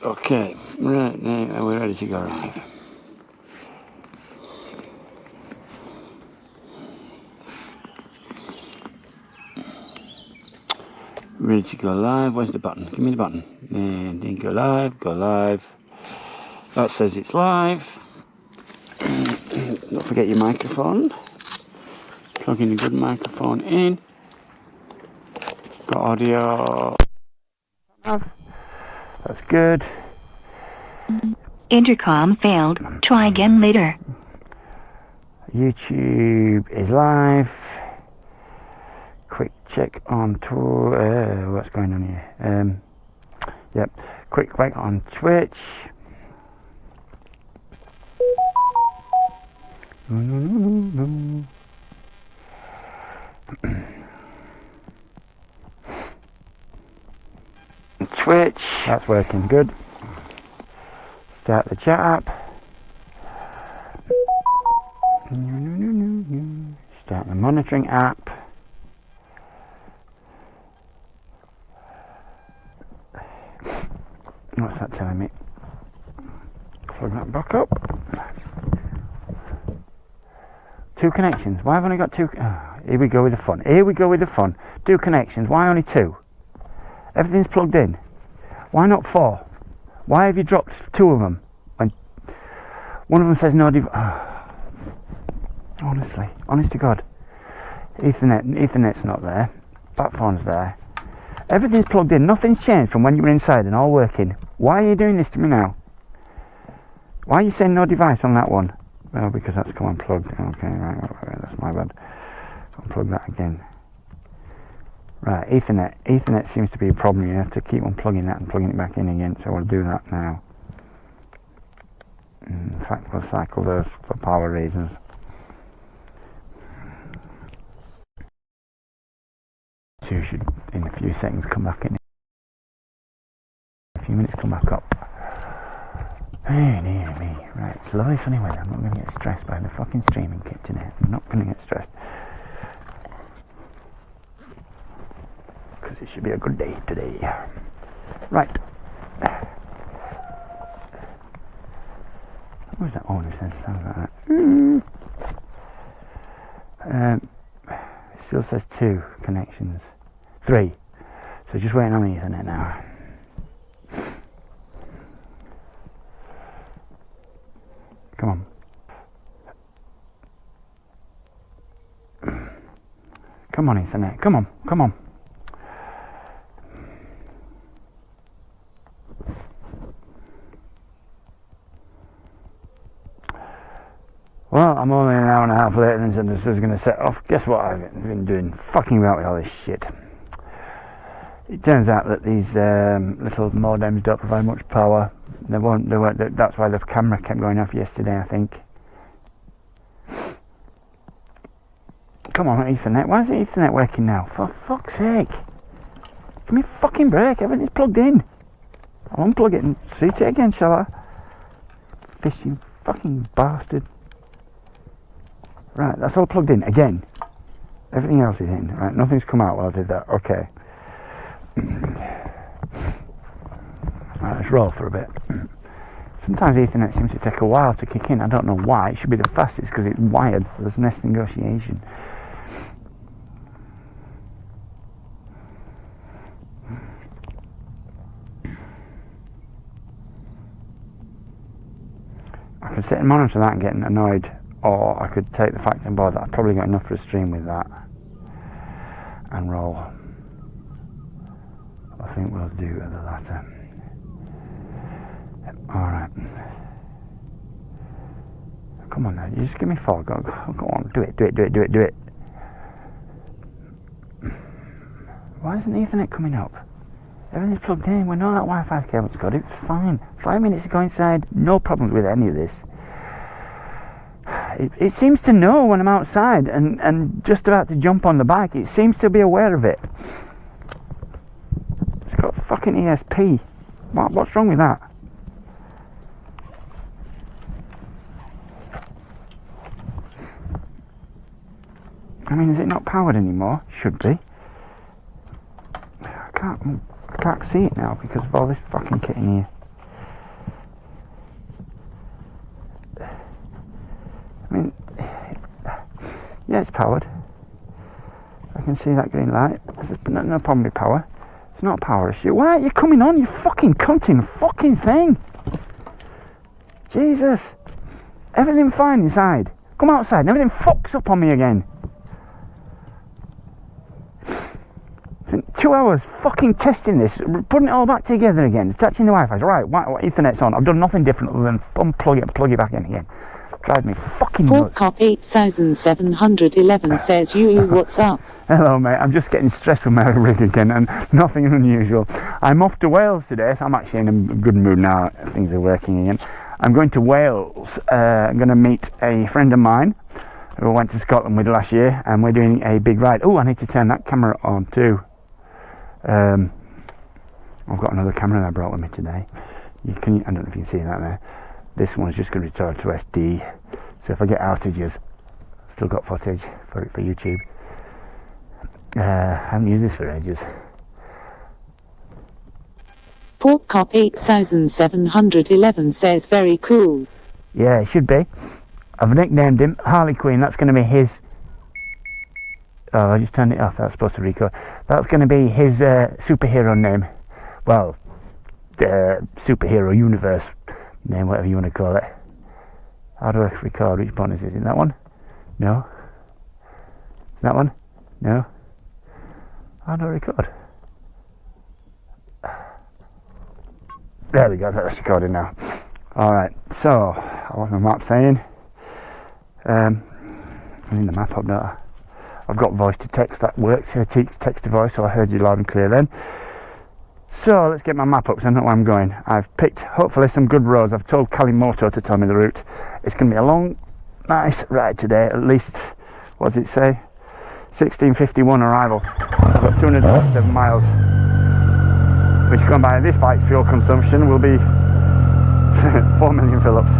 Okay, right now we're ready to go live. Ready to go live. Where's the button? Give me the button. And then go live, go live. That says it's live. Don't forget your microphone. Plug in a good microphone in. Got audio. That's good. Intercom failed. Try again later. YouTube is live. Quick check on what's going on here. Yep. Quick check on Twitch. Twitch. That's working good. Start the chat app. Start the monitoring app. What's that telling me? Plug that back up. 2 connections. Why have I only got 2? Oh, here we go with the fun. Here we go with the fun. 2 connections. Why only 2? Everything's plugged in. Why not 4? Why have you dropped 2 of them? When one of them says no honestly, honest to God. Ethernet's not there. Platform's there. Everything's plugged in. Nothing's changed from when you were inside and all working. Why are you doing this to me now? Why are you saying no device on that one? Well, because that's come unplugged. Okay, right, that's my bad. Unplug that again. Right, Ethernet seems to be a problem. You have to keep unplugging that and plugging it back in again, so we'll do that now. In fact, we'll cycle those for power reasons. So you should, in a few seconds, come back in. A few minutes, come back up. Hey, dear me. Right, it's lovely sunny weather. I'm not going to get stressed by the fucking streaming kit today. I'm not going to get stressed. Because it should be a good day today. Right. What was that? Oh, it says something like that. It still says 2 connections. 3. So just waiting on the Ethernet now. Come on. Come on, Ethernet. Come on. Come on. Well, I'm only an hour and a half later and this is going to set off. Guess what I've been doing? Fucking about with all this shit. It turns out that these little modems don't provide much power. That's why the camera kept going off yesterday, I think. Come on, Ethernet. Why isn't Ethernet working now? For fuck's sake. Give me a fucking break. Everything's plugged in. I'll unplug it and see it again, shall I? Fishing fucking bastard. Right, that's all plugged in again. Everything else is in. Right, nothing's come out while I did that. Okay. Right, let's roll for a bit. Sometimes Ethernet seems to take a while to kick in. I don't know why. It should be the fastest because it's wired. There's less negotiation. I could sit and monitor that and get annoyed, or I could take the fact on board that I've probably got enough for a stream with that and roll. I think we'll do the latter. Alright. Come on now, you just give me 4. Go on, do it. Why isn't Ethernet coming up? Everything's plugged in. We know that Wi-Fi cable's got it. It's fine. 5 minutes to go inside. No problems with any of this. It seems to know when I'm outside and just about to jump on the bike. It seems to be aware of it. It's got fucking ESP. What's wrong with that? I mean, is it not powered anymore? Should be. I can't see it now because of all this fucking kit in here. Yeah, it's powered. I can see that green light. There's no problem with power. It's not a power issue. Why aren't you coming on, you fucking cunting fucking thing? Jesus. Everything fine inside. Come outside and everything fucks up on me again. It's been 2 hours fucking testing this, putting it all back together again, attaching the Wi-Fi. Right, what Ethernet's on. I've done nothing different other than unplug it and plug it back in again. Drives me fucking nuts. Porkcop 8711 says, you, what's up? Hello mate, I'm just getting stressed with my rig again and nothing unusual. I'm off to Wales today, so I'm actually in a good mood now. Things are working again. I'm going to Wales. I'm going to meet a friend of mine who I went to Scotland with last year, and we're doing a big ride. Oh, I need to turn that camera on too. I've got another camera that I brought with me today. I don't know if you can see that there. This one's just going to return to SD, so if I get outages, still got footage for YouTube. I haven't used this for ages. Porkcop 8711 says, very cool. Yeah, it should be. I've nicknamed him Harley Quinn. That's going to be his... Oh, I just turned it off. That's supposed to record. That's going to be his superhero name. Well, the superhero universe name, whatever you want to call it. How do I record? Which button is it? Is it that one? No. That one? No. How do I record? There we go, that's recording now. Alright, so, what's my map saying? I need the map up now. I've got voice to text, that works, text to voice, so I heard you loud and clear then. So, let's get my map up so I know where I'm going. I've picked, hopefully, some good roads. I've told Kalimoto to tell me the route. It's going to be a long, nice ride today, at least, what does it say? 1651 arrival. I've got 207 miles. Which, going by this bike's fuel consumption, will be 4 million fill-ups.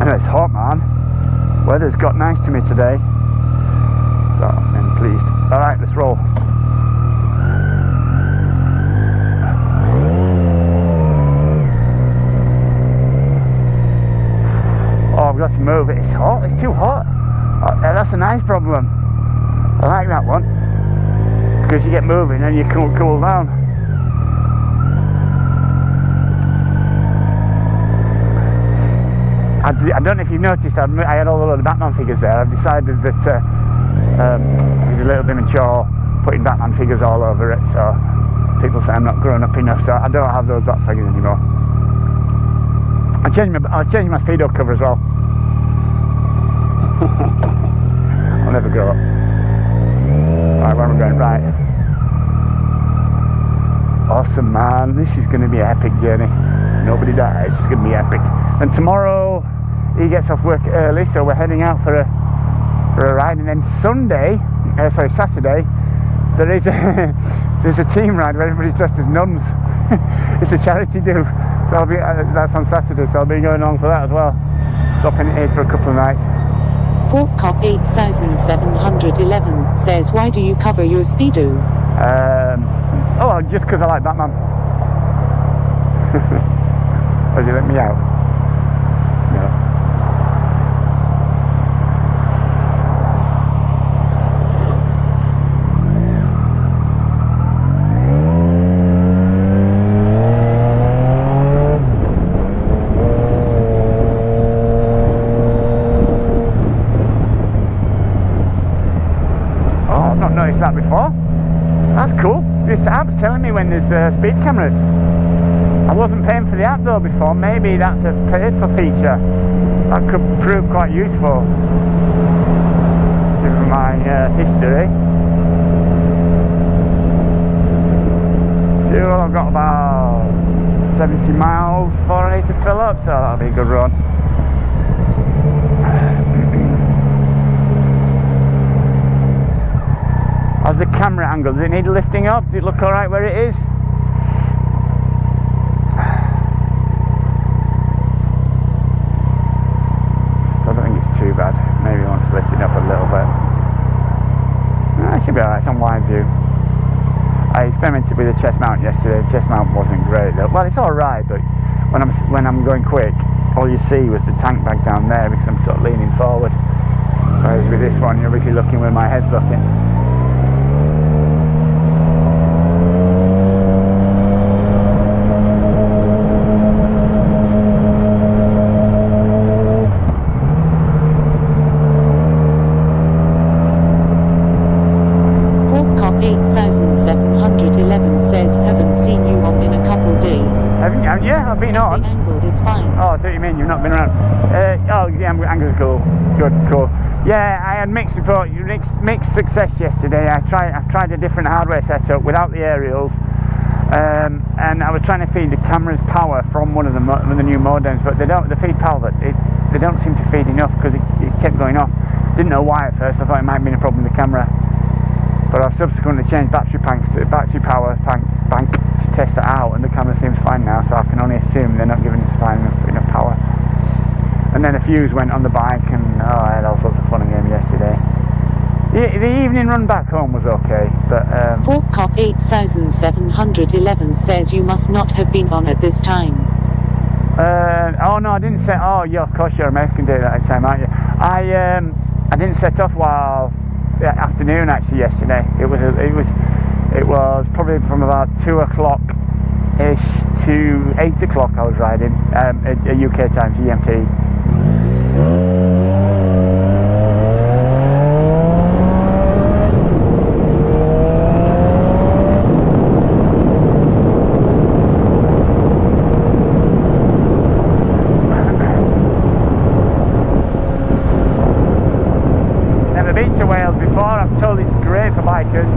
Anyway, it's hot, man. Weather's got nice to me today, so I'm pleased. Alright, let's roll. Oh, I've got to move it. It's hot, it's too hot. Oh, that's a nice problem. I like that one. Because you get moving and you can cool down. I don't know if you've noticed, I had all the Batman figures there. I've decided that it's a little bit mature putting Batman figures all over it, so people say I'm not grown up enough, so I don't have those Bat figures anymore. I'll change my Speedo cover as well. I'll never grow up. Right, where am I going? Right. Awesome, man. This is going to be an epic journey. If nobody dies, it's going to be epic. And tomorrow he gets off work early, so we're heading out for a ride. And then Saturday, there's a team ride where everybody's dressed as nuns. It's a charity do. So that's on Saturday, so I'll be going along for that as well. Stopping at Hayes for a couple of nights. Porkcop 8711 says, why do you cover your Speedo? Oh, just because I like Batman. Has he let me out? No. Oh, I've not noticed that before. That's cool. This app's telling me when there's speed cameras. I wasn't paying for the app though before. Maybe that's a paid for feature. That could prove quite useful given my history. Fuel, I've got about 70 miles before I need to fill up, so that'll be a good run. How's the camera angle? Does it need lifting up? Does it look alright where it is? Still don't think it's too bad. Maybe I want to lift it up a little bit. No, it should be alright, it's on wide view. I experimented with the chest mount yesterday. The chest mount wasn't great though. Well, it's alright, but when I'm going quick, all you see was the tank bag down there because I'm sort of leaning forward. Whereas with this one, you're obviously looking where my head's looking. Cop 8711 says, haven't seen you on in a couple days. Haven't you? Yeah, I've been on. The angle is fine. Oh, that's what you mean, you've not been around. Oh, yeah, angle's cool. Good, cool. Yeah, I had mixed success yesterday. I've tried a different hardware setup without the aerials. And I was trying to feed the camera's power from one of the new modems, but they feed power, but they don't seem to feed enough because it kept going off. Didn't know why at first. I thought it might have been a problem with the camera. But I've subsequently changed battery power bank to test it out, and the camera seems fine now, so I can only assume they're not giving the spine enough power. And then a fuse went on the bike, and I had all sorts of fun again yesterday. The evening run back home was okay, but Cop 8711 says you must not have been on at this time. Oh no, I didn't set. Oh yeah, of course you're American Daylight Time, aren't you? I didn't set off while afternoon actually yesterday. It was probably from about 2 o'clock ish to 8 o'clock I was riding at UK time, GMT. Never been to Wales before. I'm told it's great for bikers.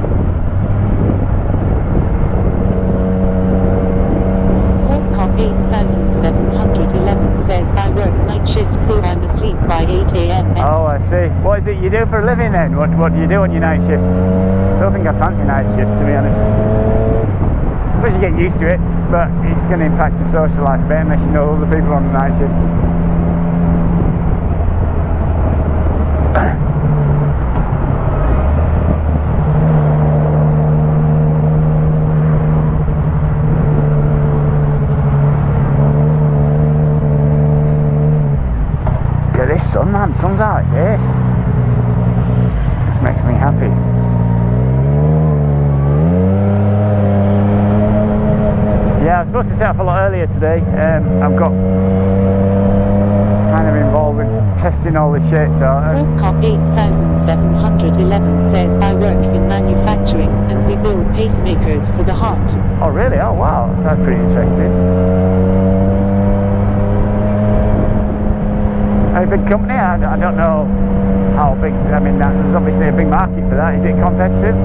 Cop 8711 says, I work night shift, so I'm asleep by 8 a.m. Oh, I see. What is it you do for a living then? What do you do on your night shifts? I don't think I fancy night shifts, to be honest. I suppose you get used to it, but it's going to impact your social life a bit unless you know other people on the night shift. Sun, man, sun's out, yes. This makes me happy. Yeah, I was supposed to set off a lot earlier today. I've got kind of involved with testing all the shit, so... Cop 8711 says, I work in manufacturing and we build pacemakers for the heart. Oh really? Oh wow, that sounds pretty interesting. A big company? I don't know how big. I mean, there's obviously a big market for that. Is it competitive?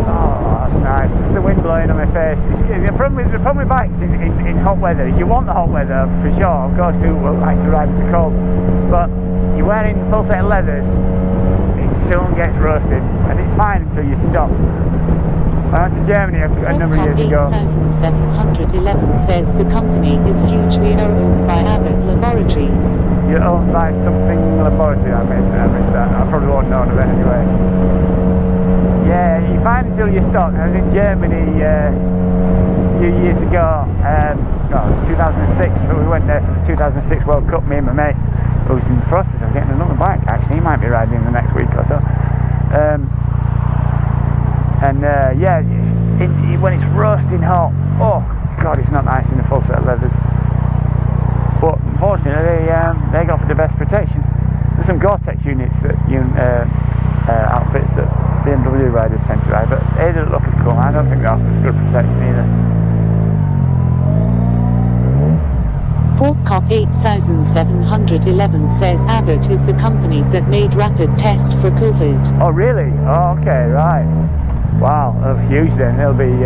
Oh, that's nice. Just the wind blowing on my face. The problem with bikes in hot weather is you want the hot weather for sure. Of course, who likes to ride in the cold, but you're wearing full set of leathers, it soon gets roasted, and it's fine until you stop. I went to Germany a number of years ago. 8711 says the company is hugely owned by Abbott Laboratories. You're owned by something laboratory. I missed that. I probably won't know of it anyway. Yeah, you find until you stop. I was in Germany a few years ago, 2006, we went there for the 2006 World Cup, me and my mate, who was in the process of getting another bike actually. He might be riding in the next week or so. Yeah, when it's roasting hot, oh god, it's not nice in the full set of leathers. But unfortunately, they go for the best protection. There's some Gore-Tex units that outfits that BMW riders tend to ride, but they don't look as cool. I don't think they offer good protection either. Cop 8711 says Abbott is the company that made rapid test for COVID. Oh really? Oh okay, right. Wow, they'll be huge then. They'll be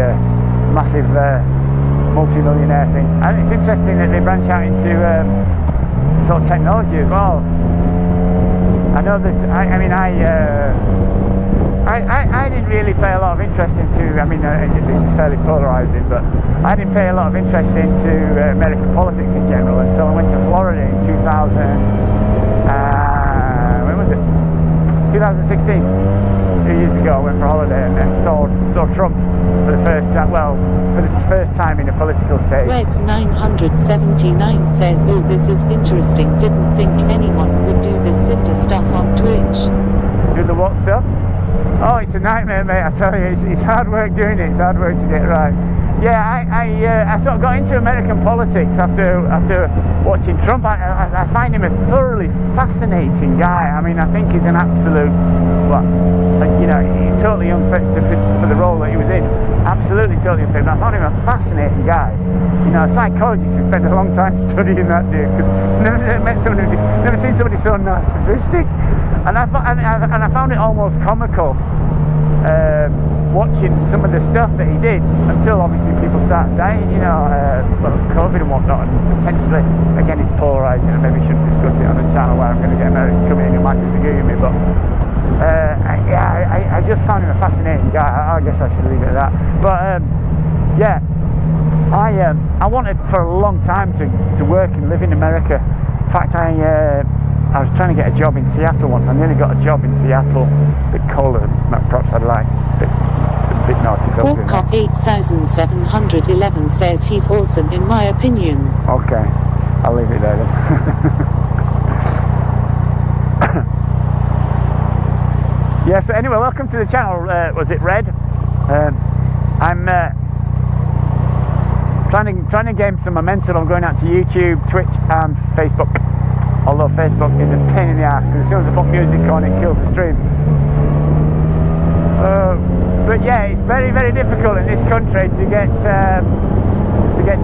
massive multi-millionaire thing. And it's interesting that they branch out into sort of technology as well. I know that, I didn't really pay a lot of interest into, this is fairly polarising, but I didn't pay a lot of interest into American politics in general until I went to Florida in 2000. 2016. 2 years ago, I went for a holiday and saw Trump for the first time. Well, for the first time in a political stage. Reds 979 says, "Oh, this is interesting. Didn't think anyone would do this Cinder stuff on Twitch." Do the what stuff? Oh, it's a nightmare, mate. I tell you, it's hard work doing it. It's hard work to get right. Yeah, I sort of got into American politics after watching Trump. I find him a thoroughly fascinating guy. I mean, I think he's an absolute, well, you know, he's totally unfit for the role that he was in. Absolutely totally unfit. But I found him a fascinating guy. You know, a psychologist who spent a long time studying that dude, because never seen somebody so narcissistic. And I found it almost comical. Watching some of the stuff that he did, until obviously people started dying, you know, well, COVID and whatnot, and potentially, again, it's polarising, and maybe we shouldn't discuss it on the channel where I'm going to get America coming in and might disagree with me, but I just found him a fascinating guy. I guess I should leave it at that. But yeah, I wanted for a long time to work and live in America. In fact, I was trying to get a job in Seattle once. I nearly got a job in Seattle. A bit colder than perhaps I'd like. A bit naughty filthy. Walcop 8711 says he's awesome in my opinion. Okay, I'll leave it there then. Yeah, so anyway, welcome to the channel. Was it Red? I'm trying to gain some momentum. I'm going out to YouTube, Twitch and Facebook. Although Facebook is a pain in the ass, because as soon as I put music on, it kills the stream. But yeah, it's very, very difficult in this country to get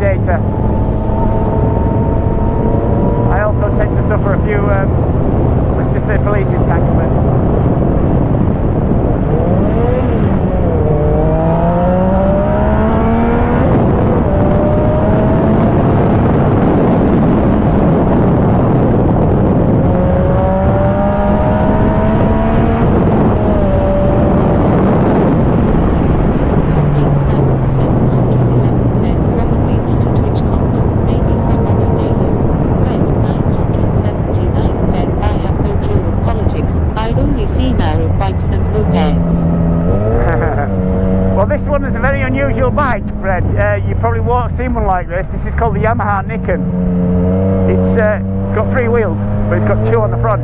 data. I also tend to suffer a few, let's just say, police entanglements. Bike, Red. You probably won't see one like this. This is called the Yamaha Nikon. It's got 3 wheels, but it's got 2 on the front.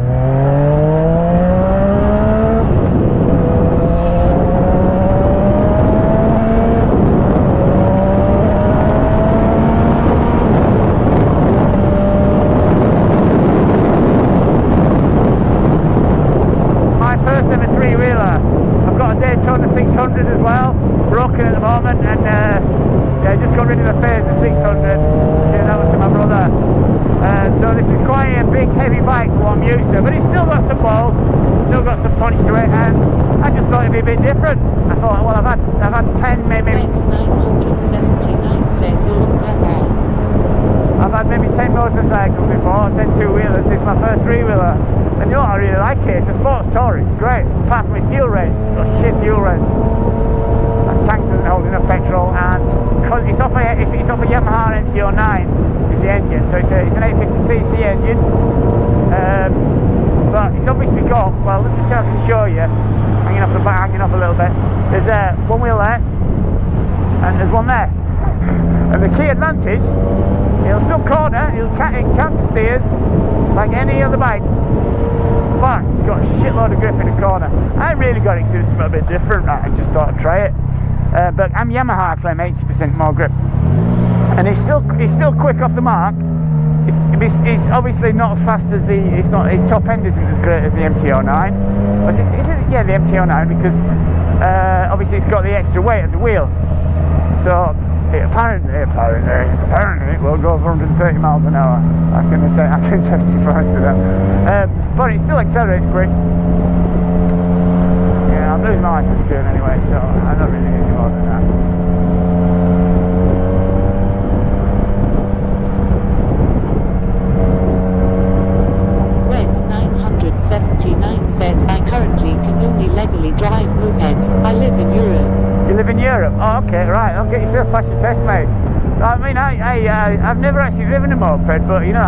My first ever 3-wheeler. I've got a Daytona 600 as well. Broken at the moment, and yeah, I just got rid of the Phaser 600. Yeah, that was to my brother. So this is quite a big, heavy bike for what I'm used to, but it's still got some balls, still got some punch to it, and I just thought it'd be a bit different. I thought, well, I've had 10 maybe. 979 says I've had maybe 10 motorcycles before, 10 2-wheelers. This is my first 3-wheeler. And you know what, I really like it. It's a sports tour. It's great. Apart from its fuel range, it's got shit fuel range. Tank doesn't hold enough petrol, and it's off a Yamaha MT-09 is the engine, so it's an 850cc engine, but it's obviously got, well, let me see if I can show you, hanging off the back, hanging off a little bit. There's one wheel there, and there's one there, and the key advantage, it'll still corner, it counter steers like any other bike, but it's got a shitload of grip in the corner. I really got it to do something a bit different. I just thought I'd try it. But I'm Yamaha, I claim 80% more grip, and it's still quick off the mark. It's obviously not as fast as its top end isn't as great as the MT-09. Is it? Yeah, the MT-09, because obviously it's got the extra weight of the wheel. So it apparently it will go over 130 miles an hour. I can testify to that. But it still accelerates quick. Yeah, I'm losing my license soon anyway, so I'm not really any more than that. Reds 979 says I currently can only legally drive mopeds. I live in Europe. You live in Europe? Oh, okay, right. I'll get yourself past your test, mate. I mean, I've never actually driven a moped, but you know,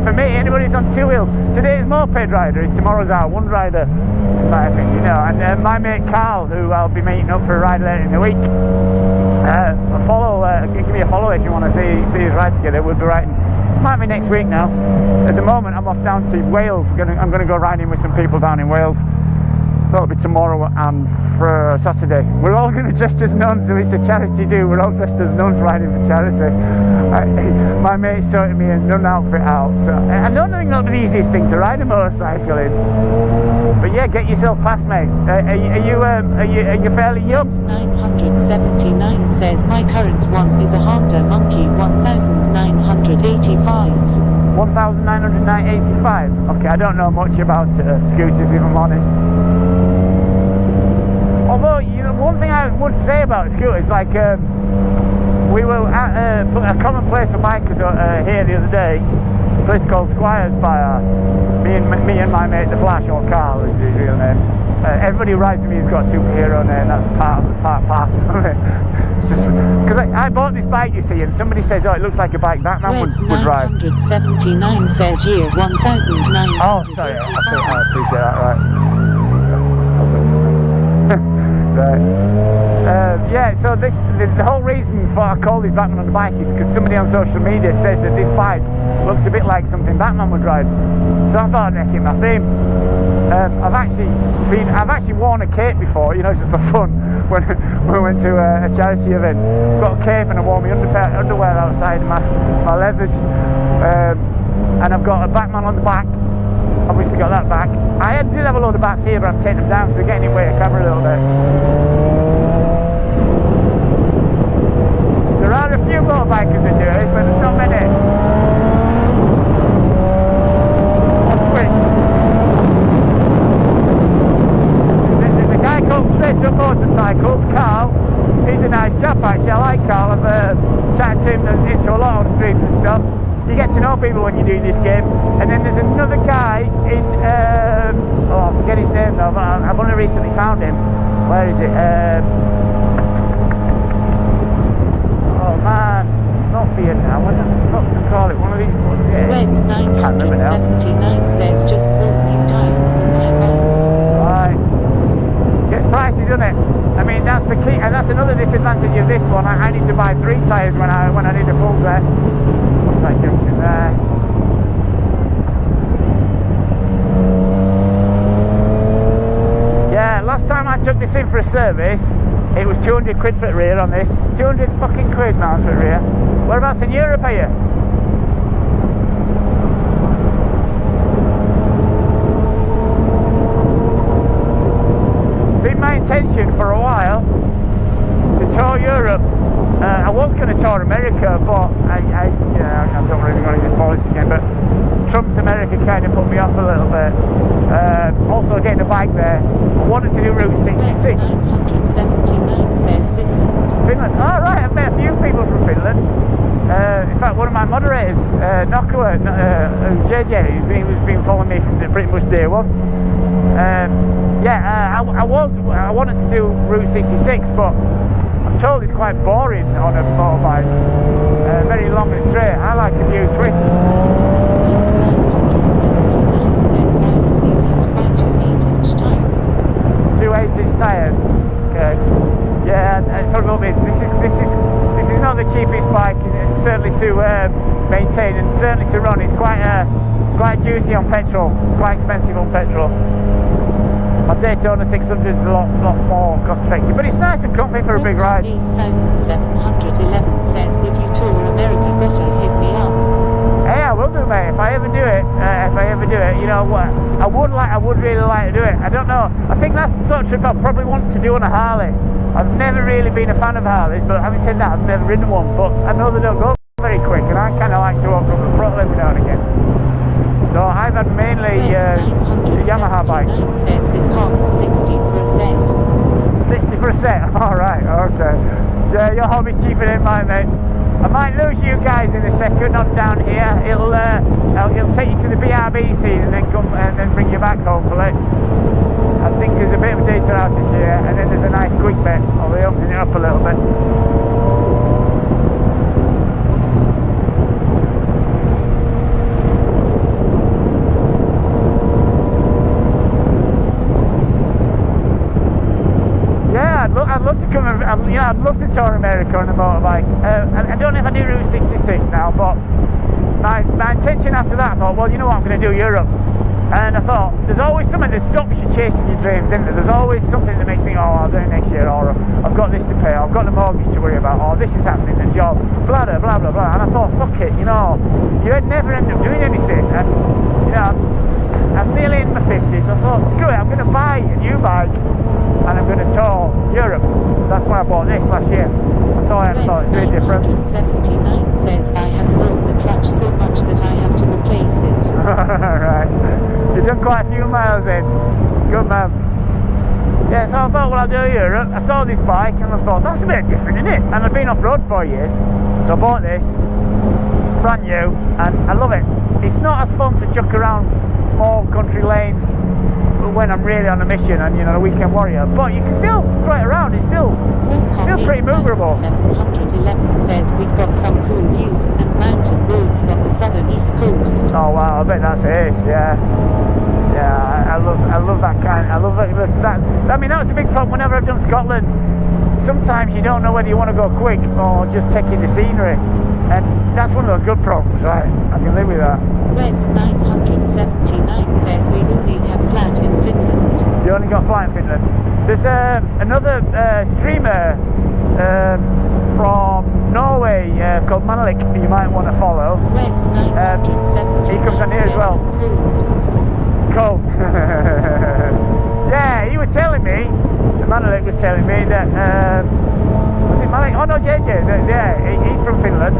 for me, anybody who's on two wheels, today's moped rider is tomorrow's R1 rider, in my opinion, you know. And my mate Carl, who I'll be meeting up for a ride later in the week, give me a follow if you want to see us ride together. We'll be riding, might be next week now. At the moment, I'm off down to Wales. I'm going to go riding with some people down in Wales. Thought it'll be tomorrow and for Saturday. We're all going to dress as nuns, so it's a charity do. We're all dressed as nuns riding for charity. My mate sorted me a nun outfit out. So I don't think not the easiest thing to ride a motorcycle in. But yeah, get yourself past, mate. Are you fairly young? 979 says my current one is a Honda Monkey 1985. 1985. Okay, I don't know much about scooters, if I'm honest. Although, you know, one thing I would say about scooters, like we were at a common place for bikers here the other day, a place called Squires by me and my mate The Flash, or Carl is his real name. Everybody who rides with me has got a superhero name. That's part of it. It's just because I bought this bike, you see, and somebody says, "Oh, it looks like a bike Batman would ride." 979 says year 1900. Oh, sorry, I appreciate that. Right. Yeah, so the whole reason for I call this Batman on the bike is because somebody on social media says that this bike looks a bit like something Batman would ride. So I thought I'd make it my theme. I've actually worn a cape before, you know, just for fun. When we went to a charity event, got a cape and I wore my underwear outside my leathers, and I've got a Batman on the back. Obviously got that back. I did have a load of bats here, but I'm taking them down, so they're getting in the way of the camera a little bit. There are a few motorbikers that do it, but there's not many. On Twitch. There's a guy called Straight Up Motorcycles, Carl. He's a nice chap actually, I like Carl. I've chatted to him into a lot on streams and stuff. You get to know people when you're doing this game. And then there's another guy in, I forget his name though, but I've only recently found him. Where is it? Oh man, not Vietnam, what the fuck do they call it? One of these ones, yeah. Reds 979 says just bought new tires for my van. Right. Gets pricey, doesn't it? I mean, that's the key, and that's another disadvantage of this one. I need to buy 3 tyres when I need a full set. What's that junction there? Yeah, last time I took this in for a service, it was 200 quid for the rear on this. 200 fucking quid, man, for the rear. Whereabouts in Europe are you? It's been my intention for a while to tour Europe. I was going to tour America, but I don't really want to use politics again, but Trump's America kind of put me off a little bit. Also getting a bike there. I wanted to do Route 66. 979 says Finland. Finland? Oh right, I've met a few people from Finland. In fact, one of my moderators, Nokua, JJ, who's been following me from pretty much day one. I wanted to do Route 66, but I'm told it's quite boring on a motorbike. Very long and straight. I like a few twists. 979 says I will be able to buy 2 8-inch tires. 2 8-inch tyres. Okay. Yeah, and probably will be. This is not the cheapest bike. It's certainly to maintain and certainly to run. It's quite juicy on petrol. It's quite expensive on petrol. My Daytona 600 is a lot more cost effective, but it's nice and comfy for a big ride. 8711 says if you tour America, better hit me up. Hey, I will do, mate. If I ever do it, you know what? I would really like to do it. I don't know. I think that's the sort of trip I probably want to do on a Harley. I've never really been a fan of Harleys, but having said that, I've never ridden one. But I know they don't go very quick, and I kind of like to open up the throttle every now and again. So I've had mainly Yamaha bikes. Says it costs 60 for a set. 60 for a set? Alright, okay. Yeah, your hobby's cheaper than mine, mate. I might lose you guys in a second, not down here. It'll take you to the BRB scene and then bring you back, hopefully. I think there's a bit of a data outage here, and then there's a nice quick bit. I'll be opening it up a little bit. I'd love to come and, I'd love to tour America on a motorbike. I don't know if I do Route 66 now, but my intention after that, I thought, well, you know what, I'm going to do Europe. And I thought, there's always something that stops you chasing your dreams, isn't there? There's always something that makes me think, oh, I'll do it next year, or I've got this to pay, or I've got the mortgage to worry about, or this is happening, the job, blah, blah, blah, blah, blah. And I thought, fuck it, you know, you'd never end up doing anything. And, you know, I'm nearly in my 50s. I thought, screw it, I'm going to buy a new bike, and I'm going to tour Europe. That's why I bought this last year. I saw it and thought, it's very different. 79 says, I have rolled the clutch so much that I have to replace it. Right. You've done quite a few miles in. Good man. Yeah, so I thought, well, I'll do Europe. I saw this bike and I thought, that's a bit different, isn't it? And I've been off-road for years. So I bought this, brand new, and I love it. It's not as fun to chuck around small country lanes when I'm really on a mission and, you know, a weekend warrior. But you can still throw it around. It's still pretty maneuverable. 711 says, we've got some cool views and mountain roads on the southern east coast. Oh wow, I bet that's it is, yeah. Yeah, I love that kind. I love that. I mean, that was a big problem whenever I've done Scotland. Sometimes you don't know whether you want to go quick or just take in the scenery, and that's one of those good problems, right? I can live with that. Reds 979 says we only have flat in Finland. You only got flat in Finland. There's another streamer from Norway called Manelik that you might want to follow. Reds 979 he comes on here as well. Cool. Yeah, he was telling me, Manelik was telling me that, was it Manelik? Oh no, JJ, yeah, he's from Finland.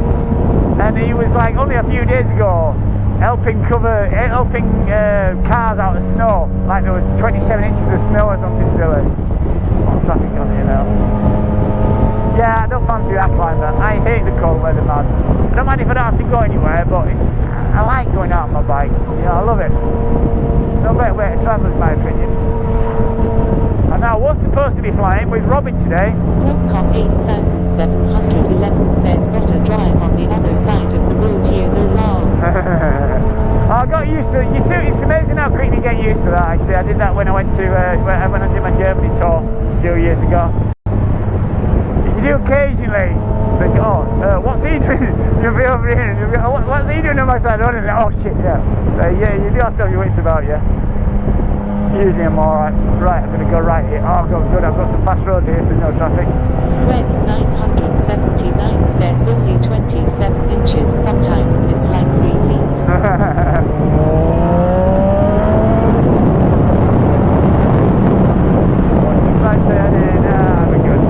And he was like, only a few days ago, helping cars out of snow, like there was 27 inches of snow or something silly. Oh, traffic on here now. Yeah, I don't fancy that climber. I hate the cold weather, man. I don't mind if I don't have to go anywhere, but I like going out on my bike. You know, I love it. No better way to travel, in my opinion. And now, I was supposed to be flying with Robin today. Clockcop 8711 says, got a drive on the other side of the road here, no long. I got used to it. It's amazing how quick you get used to that, actually. I did that when I went to when I did my Germany tour a few years ago. You do occasionally think, what's he doing? You'll be over here and you'll be, oh, what's he doing on my side? Oh shit, yeah. So yeah, you do have to have your wits about you. Usually I'm alright. Right, I'm going to go right here. Oh, good, I've got some fast roads here if there's no traffic. Reds 979 says only 27 inches. Sometimes it's like 3 feet. What's the sign saying? We're good.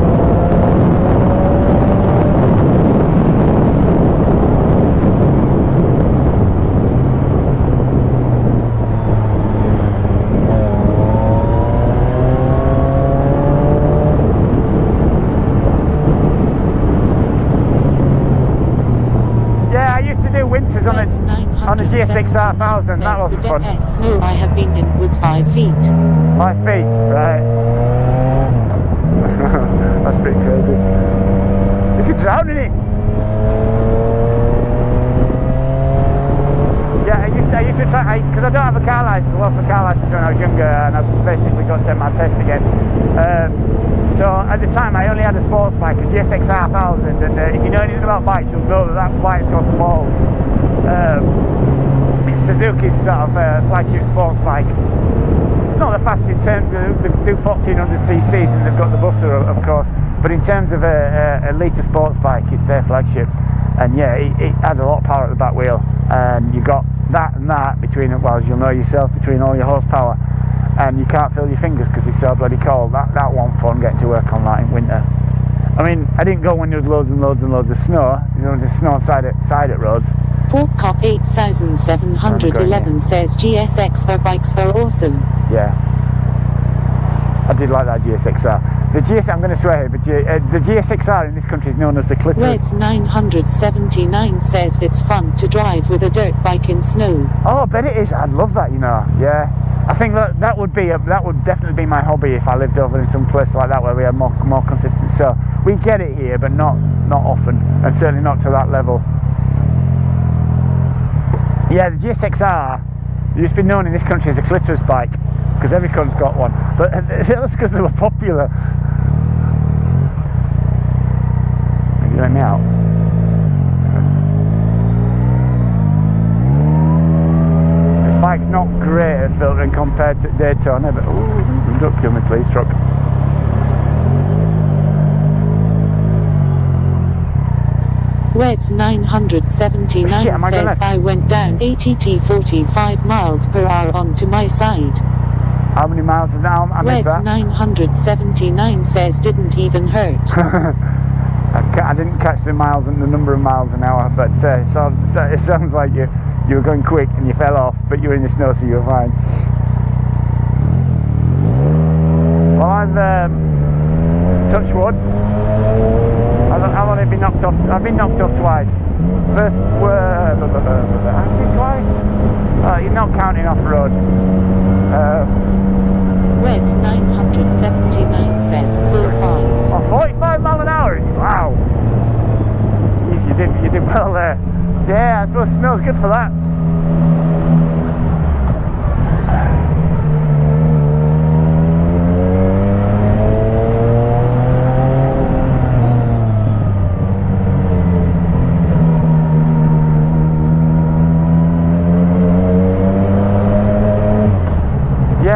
Winters on the GSX-R 1000, that was fun. The depthest snow I have been in was 5 feet. 5 feet, right. That's pretty crazy. You could drown in it. Yeah, I used to try, because I don't have a car license. I lost my car license when I was younger, and I basically got to take my test again. So at the time I only had a sports bike, a GSX-R 1000, and if you know anything about bikes, you'll know that bike's got some balls. It's Suzuki's sort of flagship sports bike. It's not the fastest in terms of, they do 1400 cc's and they've got the Buster, of course, but in terms of a litre sports bike, it's their flagship. And yeah, it had a lot of power at the back wheel, and you got that and that between, well, as you'll know yourself, between all your horsepower, and you can't feel your fingers because it's so bloody cold. That wasn't fun getting to work on that in winter. I mean, I didn't go when there was loads and loads and loads of snow. You know, there's snow side at roads. Porkcop 8711 says GSX-R bikes are awesome. Yeah, I did like that GSX-R. The GSX, I'm going to swear here, but the GSX-R in this country is known as the Clitoris. Reds 979 says it's fun to drive with a dirt bike in snow. Oh, I bet it is. I'd love that, you know. Yeah, I think that would definitely be my hobby if I lived over in some place like that where we had more consistent. So we get it here, but not often, and certainly not to that level. Yeah, the GSX-R used to be known in this country as a Clitoris bike because every cunt's got one, but that's because they were popular. You let me out. This bike's not great at filtering compared to Daytona, but ooh, don't kill me please, truck. Reds 979 Shit, am I says gonna- I went down ATT 45 miles per hour onto my side. How many miles is now? I missed Reds that. 979 says didn't even hurt. I didn't catch the miles and the number of miles an hour, but it sounds like you were going quick and you fell off, but you were in the snow, so you were fine. Well, I've touched wood. I've only been knocked off. I've been knocked off twice. First, actually twice. You're not counting off road. Reds 979 says 45. 45 mile an hour. Wow. Jeez, you did well there. Yeah, I suppose snow's good for that.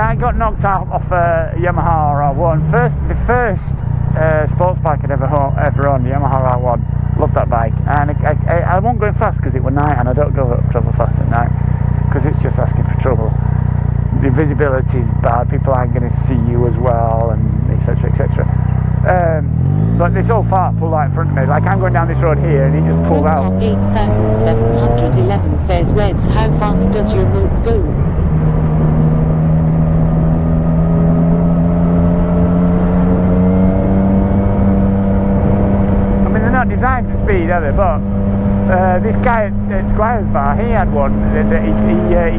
I got knocked out off a Yamaha R1. The first sports bike I'd ever owned, the Yamaha R1. Love that bike, and I won't go fast because it was night, and I don't go travel fast at night because it's just asking for trouble. The visibility is bad. People aren't going to see you as well, and etc. etc. But this old fart pulled out in front of me. Like I'm going down this road here, and he just pulled out. 8711 says Reds, how fast does your mode go? Designed to speed, are they? But this guy at Squires Bar, he had one that he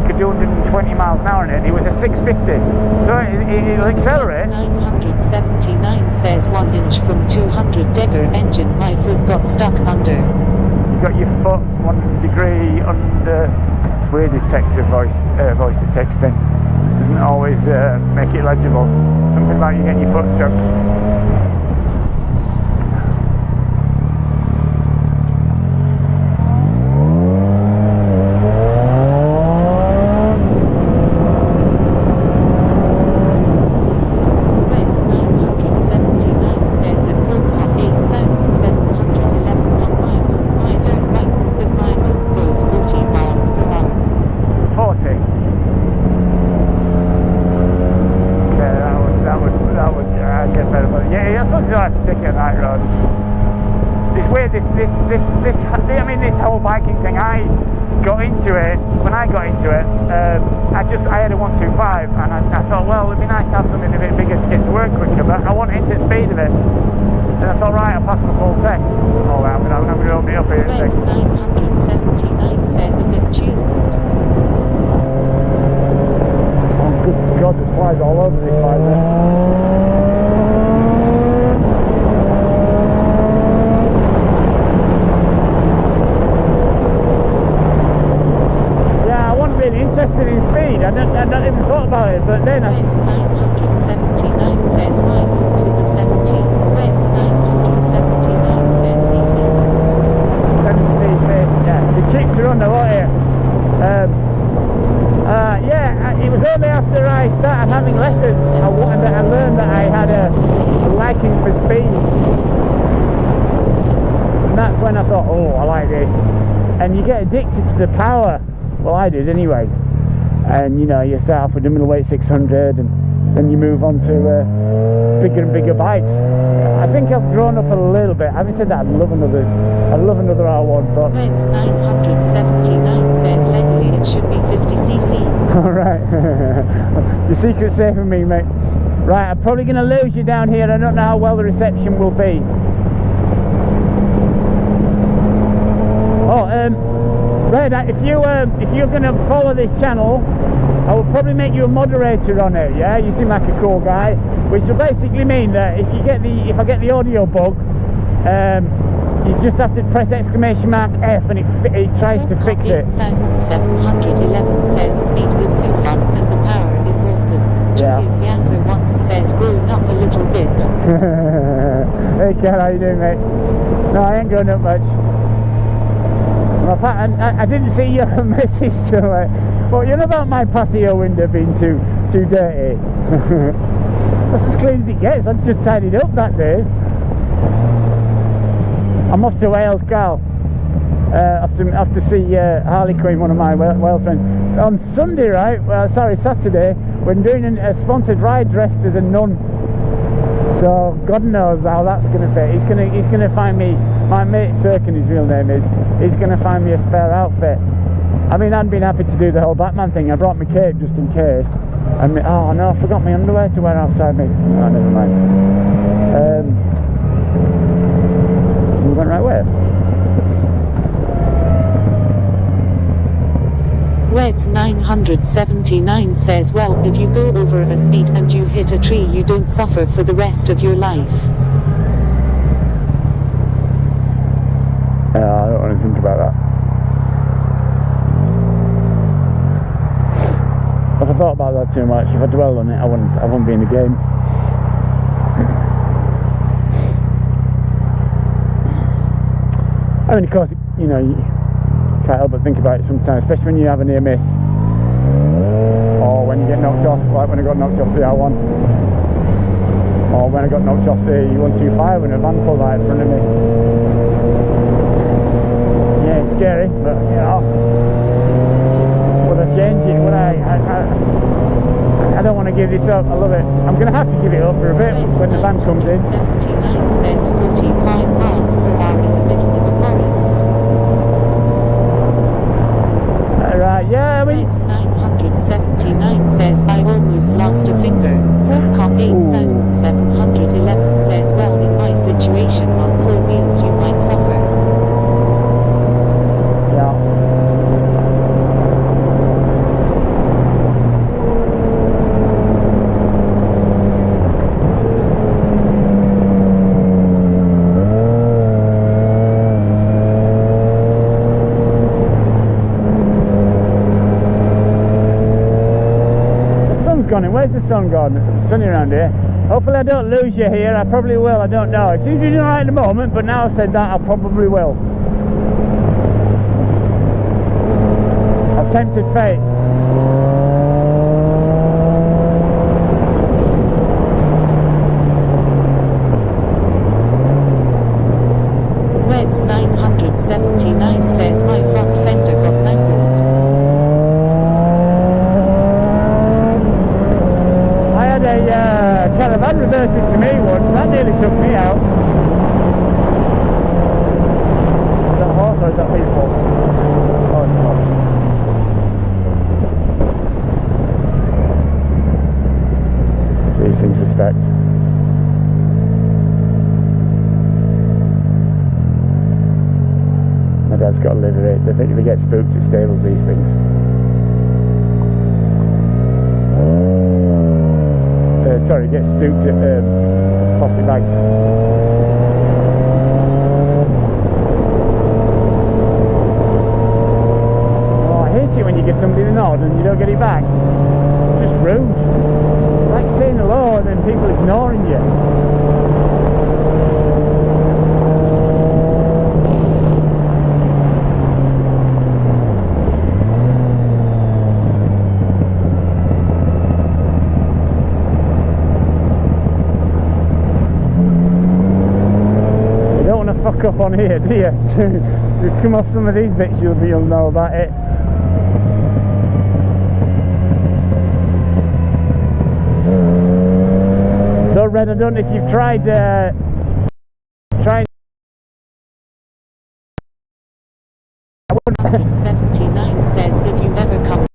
could do 120 miles an hour in it. It was a 650, so it'll accelerate. 979 says 1 inch from 200 Degger engine. My foot got stuck under. You got your foot 1 degree under. It's weird this text to voice to texting. It doesn't always make it legible. Something about you getting your foot stuck. This whole biking thing, I got into it. When I got into it, I had a 125, and I thought, well, it'd be nice to have something a bit bigger to get to work quicker, but I wanted the speed of it. And I thought, right, I'll pass my full test. Oh, I'm going to open it up here. Reds 979 says a bit tuned. Oh, good God, there's flies all over this slide there. Interested in speed. I not even thought about it, but then Reds 979 says my foot is a 17. Reds 979 says CC. 70cc, yeah. The chicks are on the lot here. It was only after I started having lessons I learned that I had a liking for speed, and that's when I thought, oh, I like this. And you get addicted to the power. Well, I did anyway. And you know, you start off with the middleweight 600, and then you move on to bigger and bigger bikes. I think I've grown up a little bit. Having said that, I'd love another R1, but Reds 979 says legally it should be 50cc. alright. The secret's safe for me, mate. Right, I'm probably going to lose you down here. I don't know how well the reception will be. Oh, Red, if you're going to follow this channel, I will probably make you a moderator on it. Yeah, you seem like a cool guy, which will basically mean that if I get the audio bug, you just have to press !F and it tries to fix it. 8711 says speed was so fun and the power is awesome. Yeah. Julius Yasser once says grown up a little bit. There Hey Ken, how you doing, mate? No, I ain't going up much. I didn't see your message to it. Well, you know about my patio window being too dirty? That's as clean as it gets. I just tidied up that day. I'm off to Wales, Carl. Off to see Harley Quinn, one of my Wales friends. On Sunday, right? Well, sorry, Saturday, we're doing a sponsored ride dressed as a nun. So God knows how that's going to fit. He's going to find me. My mate Sirkin, his real name is. He's going to find me a spare outfit. I mean, I'd been happy to do the whole Batman thing. I brought my cape just in case. And oh no, I forgot my underwear to wear outside me. Oh, never mind. We went right way. Reds 979 says, well, if you go over a speed and you hit a tree, you don't suffer for the rest of your life. I don't want to think about that. If I thought about that too much, if I dwelled on it, I wouldn't be in the game. I mean, of course, you know, you can't help but think about it sometimes, especially when you have a near miss, or when you get knocked off, like when I got knocked off the R1, or when I got knocked off the 125 when a van pulled out in front of me. Yeah, it's scary, but you know, would I change it? Would I don't want to give this up. I love it. I'm going to have to give it up for a bit when the van comes in. 79 says 45 miles per hour in the middle of a forest. Right, yeah, I mean... Reds 979 says, I almost lost a finger. Cop 8711 says, well, in my situation on 4 wheels you might suffer. Yeah. Gone in. Where's the sun gone? It's sunny around here. Hopefully I don't lose you here. I probably will. I don't know. It seems to be doing alright at the moment, but now I've said that, I probably will. I've tempted fate. Reds 979 says, my front fender got mangled. A caravan reversed into me once, that nearly took me out. Is that a horse or is that people? Oh, it's not. So these things respect. My dad's got to live with it. They think if he gets spooked at stables, these things. Sorry, get stooped at plastic bags. Oh, I hate it when you give somebody the nod and you don't get it back. It's just rude. It's like saying hello and then people ignoring you. Fuck up on here, do you? Just come off some of these bits, you'll know about it. So Red, I don't know if you've tried I wouldn't 79 says, if you ever come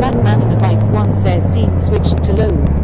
Batman in a bike 1 says scene switched to low.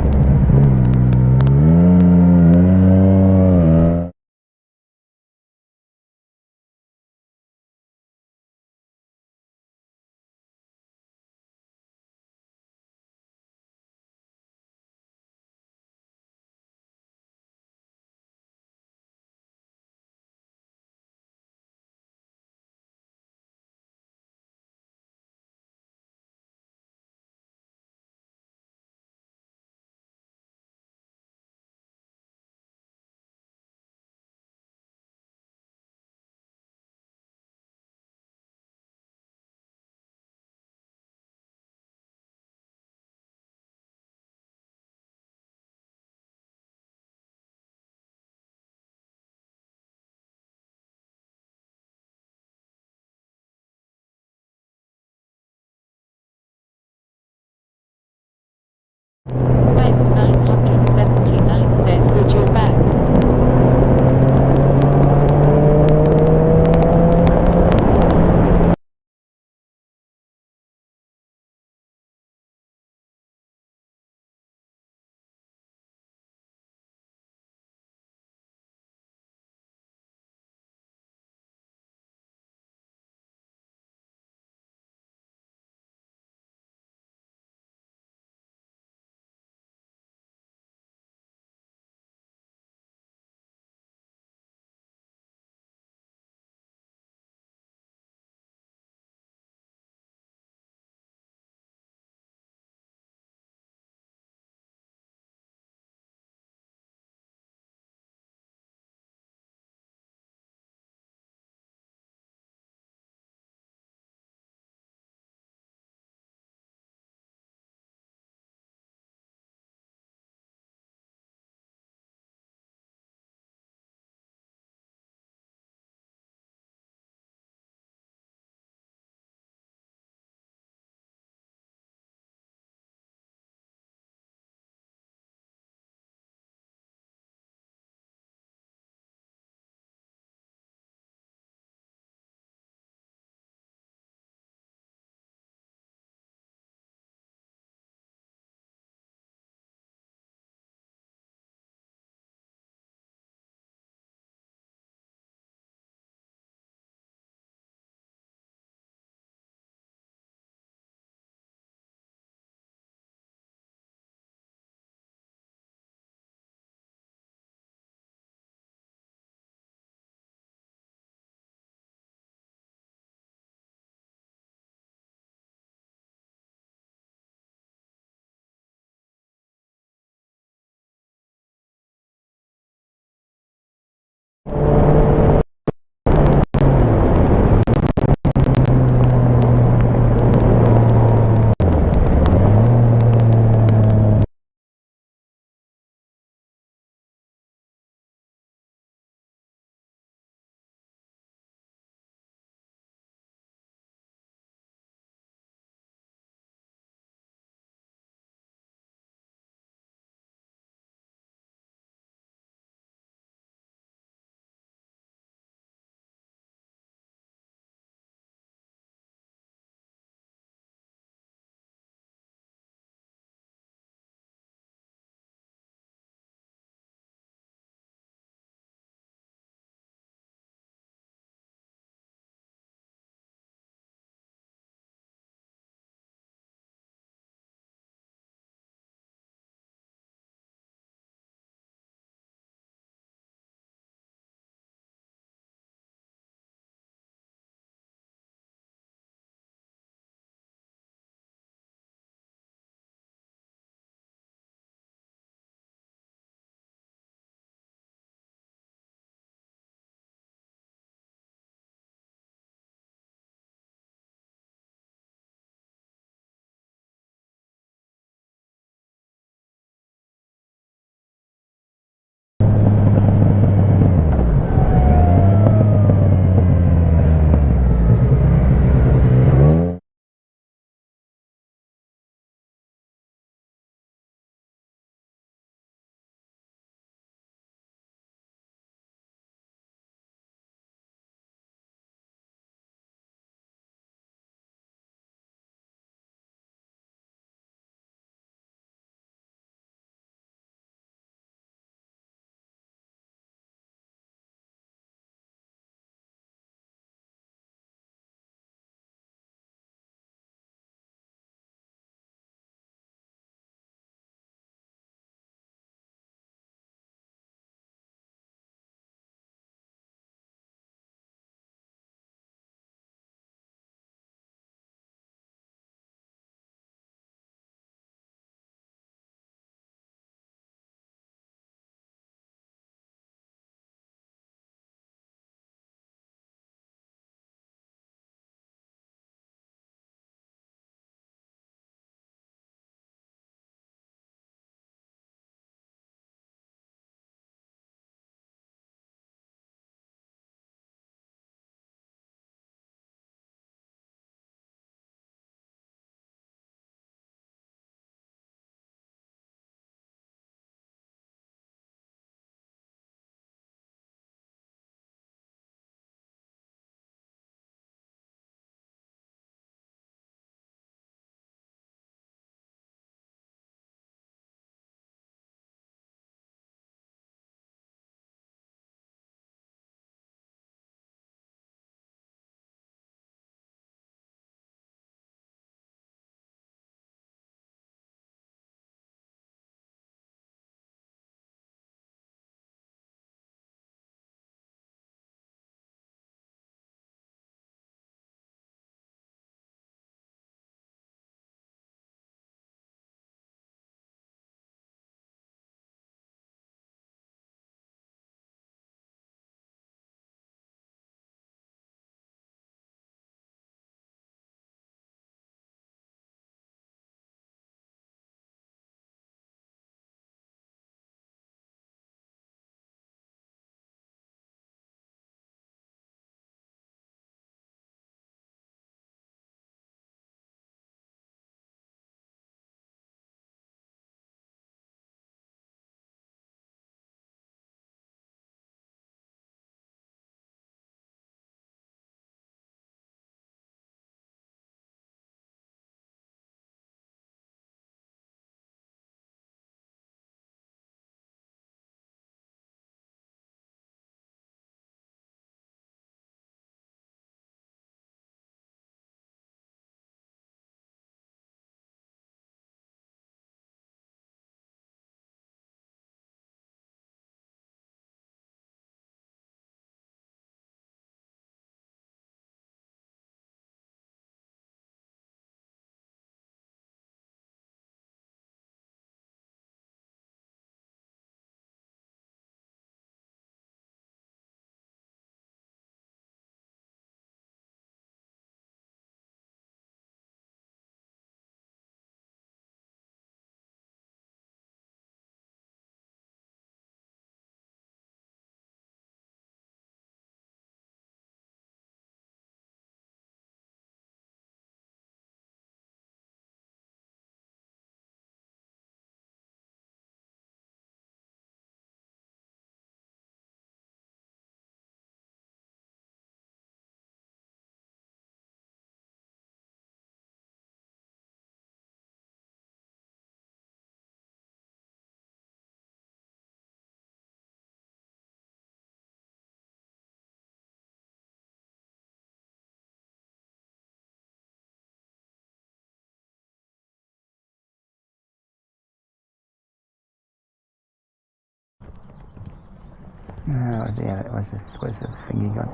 Where's the thingy gone?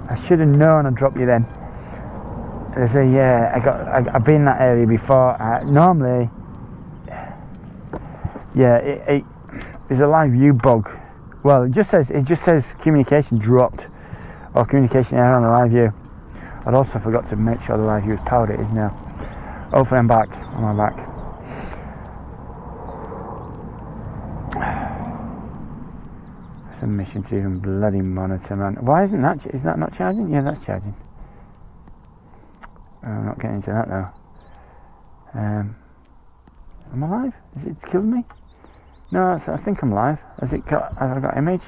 I should have known I'd drop you then. There's I've been in that area before. Normally, there's a live view bug. Well, it just says communication dropped or communication error on the live view. I'd also forgot to make sure the live view is powered. It is now. Hopefully I'm back. Am I back? Submission to even bloody monitor, man. Why isn't that? Is that not charging? Yeah, that's charging. I'm not getting into that though. Am I live? Has it killed me? No, I think I'm live. Has I got image?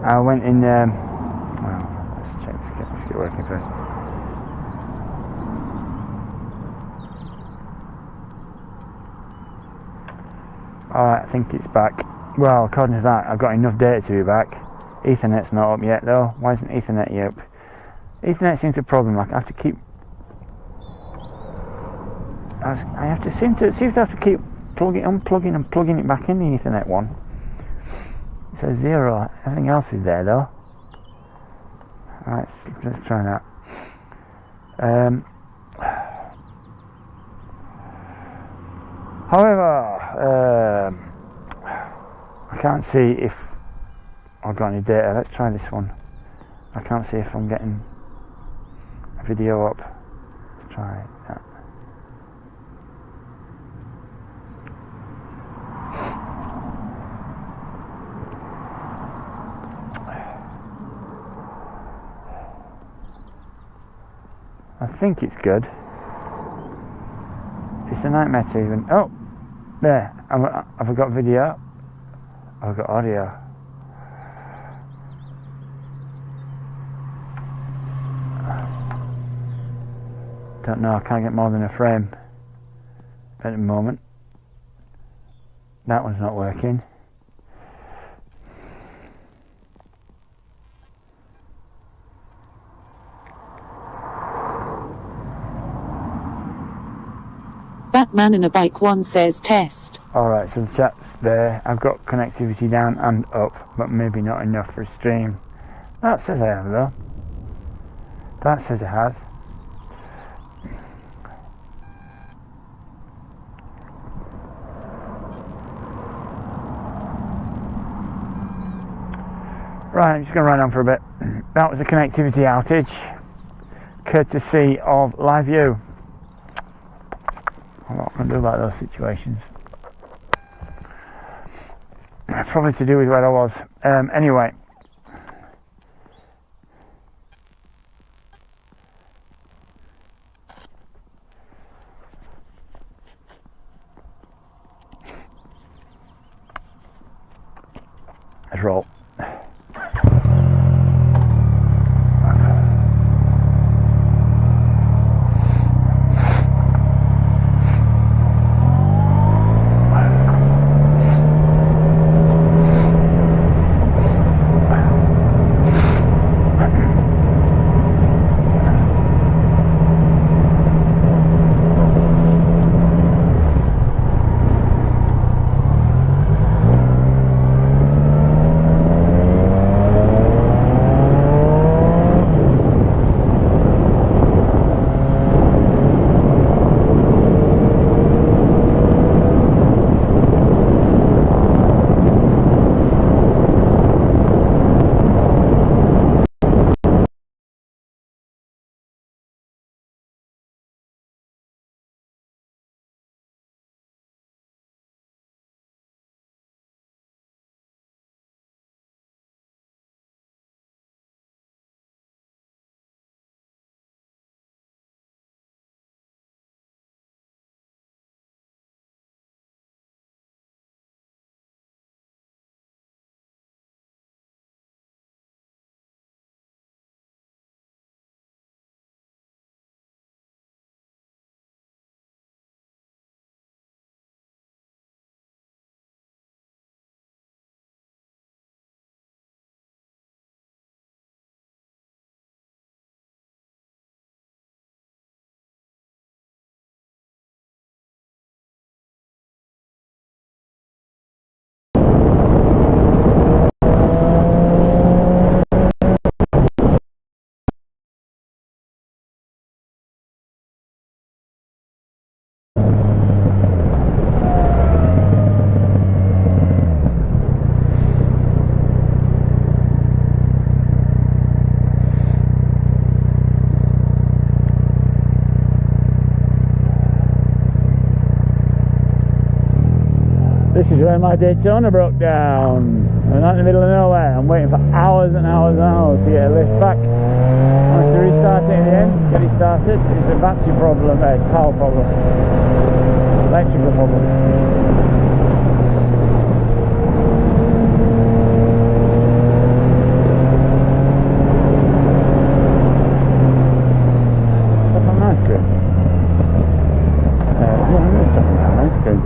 I went in. Well, let's check. Let's get working first. Alright, I think it's back. Well, according to that, I've got enough data to be back. Ethernet's not up yet though. Why isn't Ethernet up? Ethernet seems a problem. I have to keep. I seem to have to keep unplugging and plugging it back in the Ethernet one. It says 0. Everything else is there though. Alright, let's try that. However, I can't see if I've got any data. Let's try this one. I can't see if I'm getting a video up. Let's try that. I think it's good. It's a nightmare to even. Oh, there. Have I got video? I've got audio. Don't know. I can't get more than a frame at the moment. That one's not working. Batman in a Bike 1 says test. Alright, so the chat's there. I've got connectivity down and up, but maybe not enough for a stream. That says I have though. That says it has. Right, I'm just going to run on for a bit. That was a connectivity outage, courtesy of Live View. What can I do about those situations? Probably to do with where I was. Anyway. Let's roll. This is where my Daytona broke down. I'm out in the middle of nowhere. I'm waiting for hours and hours and hours to get a lift back. Managed to restart it in the end, get it started. It's a battery problem, it's a power problem. Electrical problem. Stop on ice cream. Yeah, I'm going to stop on ice cream.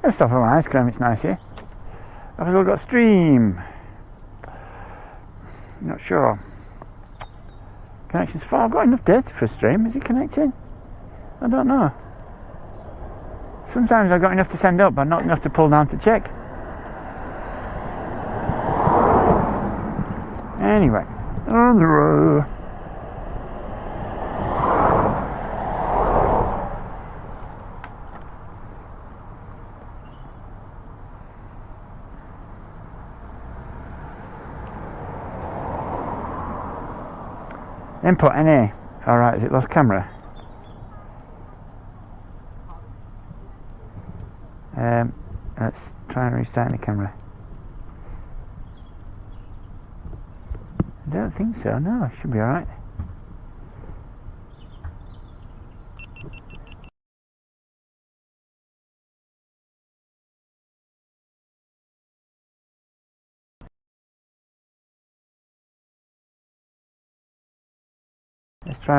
Let's stop for ice cream, it's nice here. I've also got stream. Not sure. Connection's far. I've got enough data for a stream. Is it connecting? I don't know. Sometimes I've got enough to send up, but not enough to pull down to check. Anyway, on the road. Input NA. Alright, is it lost camera? Let's try and restart the camera. I don't think so, no, it should be alright. Let's try.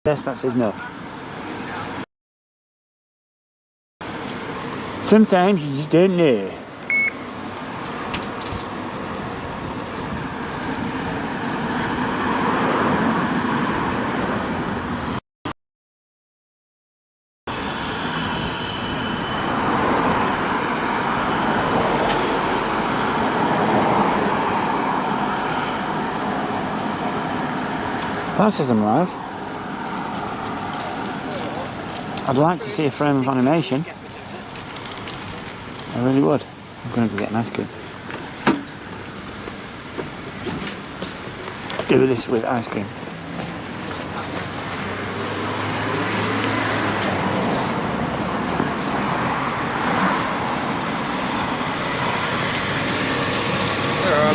Yes, that says no. Sometimes you just don't know. That says I'm live. I'd like to see a frame of animation. I really would. I'm going to get an ice cream. Do this with ice cream.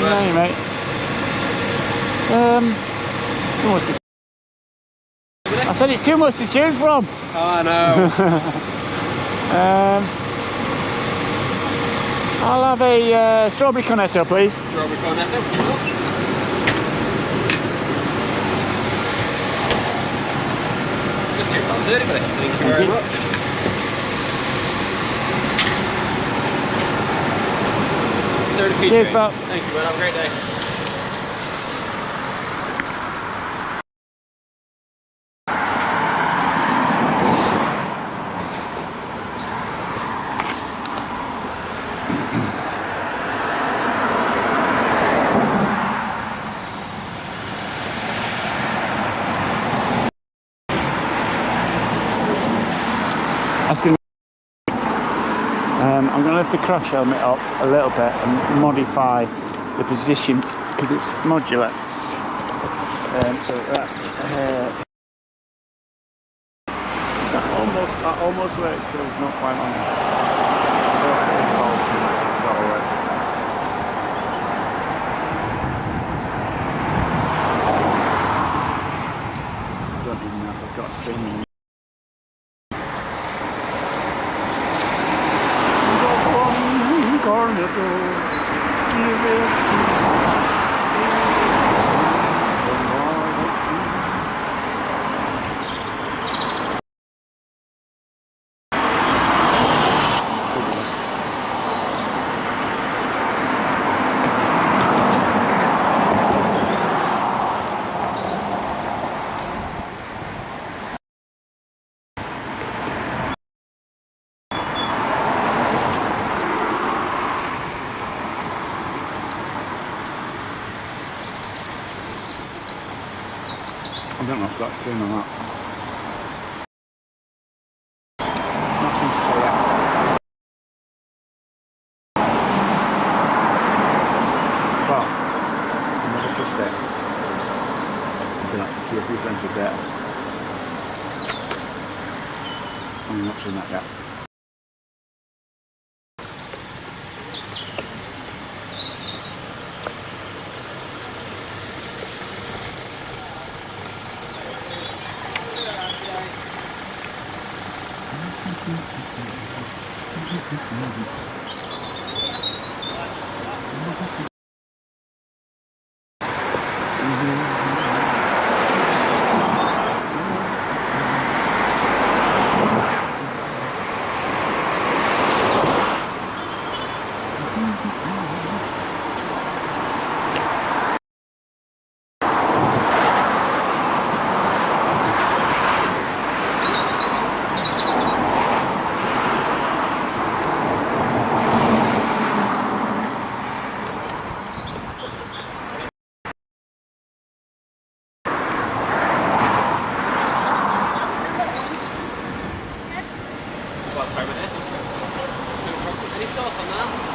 Hey, mate. Too much to... I said it's too much to choose from. Oh, I know. I'll have a strawberry cornetto, please. Strawberry cornetto. Just £2.30 for it. Thank you very much. Cheers, pal. Thank you, bud. Have a great day. I'm going to lift the crash helmet up a little bit and modify the position because it's modular. So that almost works, but it's not quite on. I don't even know if I've got a streaming. I don't know if that's doing or not. Nothing to say yet. Well, I'm never trust it until I see a few friends with data. I'm not seen that yet. Any thoughts on that?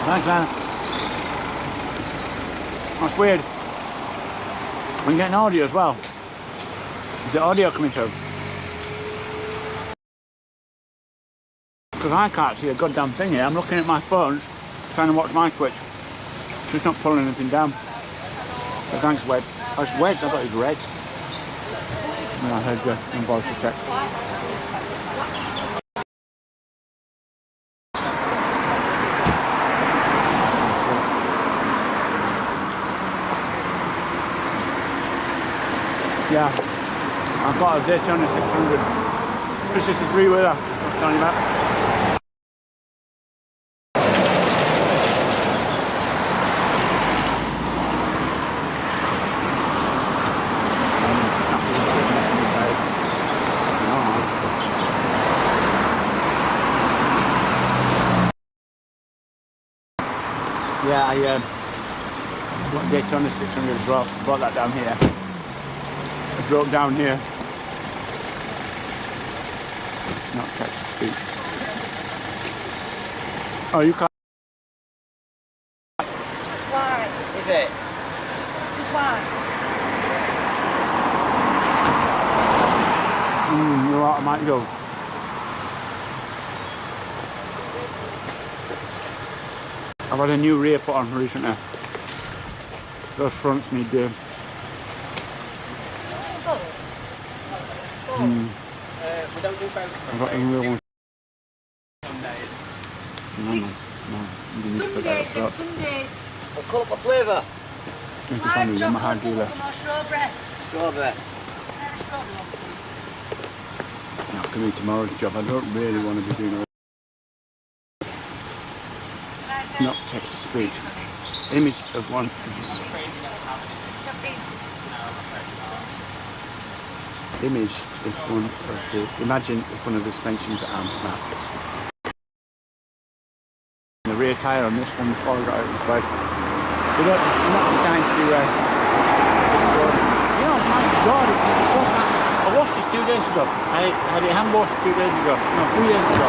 Thanks, man. That's weird. I'm getting audio as well. Is the audio coming through? Because I can't see a goddamn thing here. I'm looking at my phone, trying to watch my Twitch. It's just not pulling anything down. So thanks, Wed. Oh, it's Wed. I thought it was Red. And I heard your voice to check. Yeah, I've got a Daytona 600. This is the three-wheeler I was telling you about. Yeah, I got Daytona 600 as well. Brought that down here. I broke down here. Not catch the speed. Oh, you can't. Why? Is it? Why? You're out of my might go. I've had a new rear put on recently. Those fronts need doing. We don't do both. I've got any real ones. No. You need to put that up. What colour, what flavour? You can find a Yamaha dealer. Strawberry. Now, to me, tomorrow's job, I don't really want to be doing a not text to speech. Image of one. Image if one of the, imagine if one of the suspensions arms snapped. The rear tyre on this one before I got out of the play. You're not designed to you know, my God, I washed this 2 days ago. I had it hand washed 2 days ago. No, 3 days ago.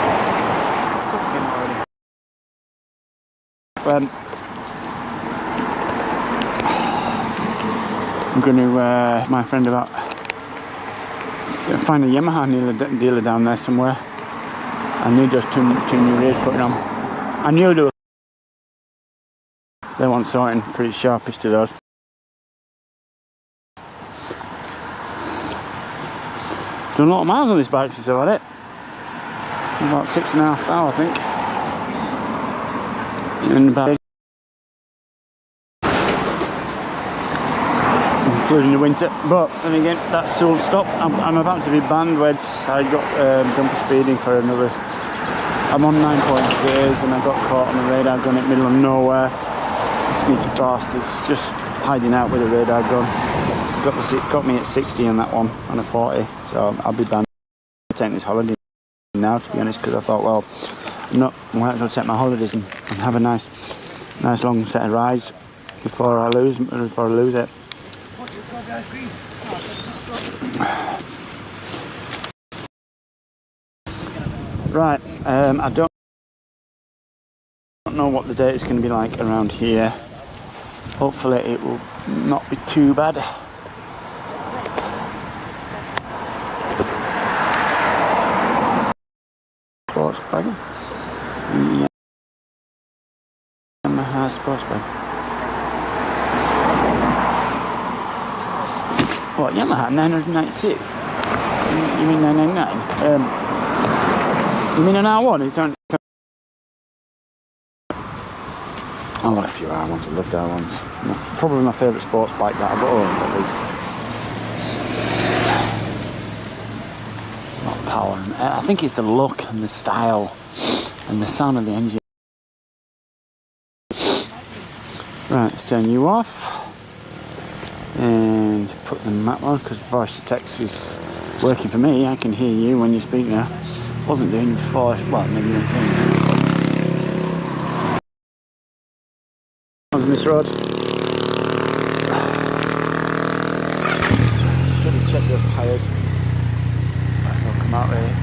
Fucking already. I'm going to my friend about find a Yamaha dealer down there somewhere. I knew there was two new rears putting on. I knew they want sorting, pretty sharpish to those. Done a lot of miles on this bike since I've had it. About 6.5 hours, I think. And about, including the winter. But then again, that's soon stopped. I'm about to be banned. Weds I got done for speeding for another. I'm on 9 points days, and I got caught on a radar gun in the middle of nowhere. Sneaky bastards, just hiding out with a radar gun. It's got me at 60 on that one, on a 40. So I'll be banned. I'm taking this holiday now, to be honest, because I thought, well, I might as well take my holidays and have a nice long set of rides before I lose it. Right, I don't know what the date is going to be like around here. Hopefully it will not be too bad. Sports bag. Yamaha sports bag. What, Yamaha 992? You mean 999? You mean an R1? It's on. I want a few R1s, I love R1s. Probably my favourite sports bike that I've got owned, at least. Not power. I think it's the look and the style and the sound of the engine. Right, let's turn you off and put the map on, because voice to text is working for me. I can hear you when you speak now. Wasn't doing it before, well, maybe you weren't saying it. On this road. Should have checked those tyres before I come out really.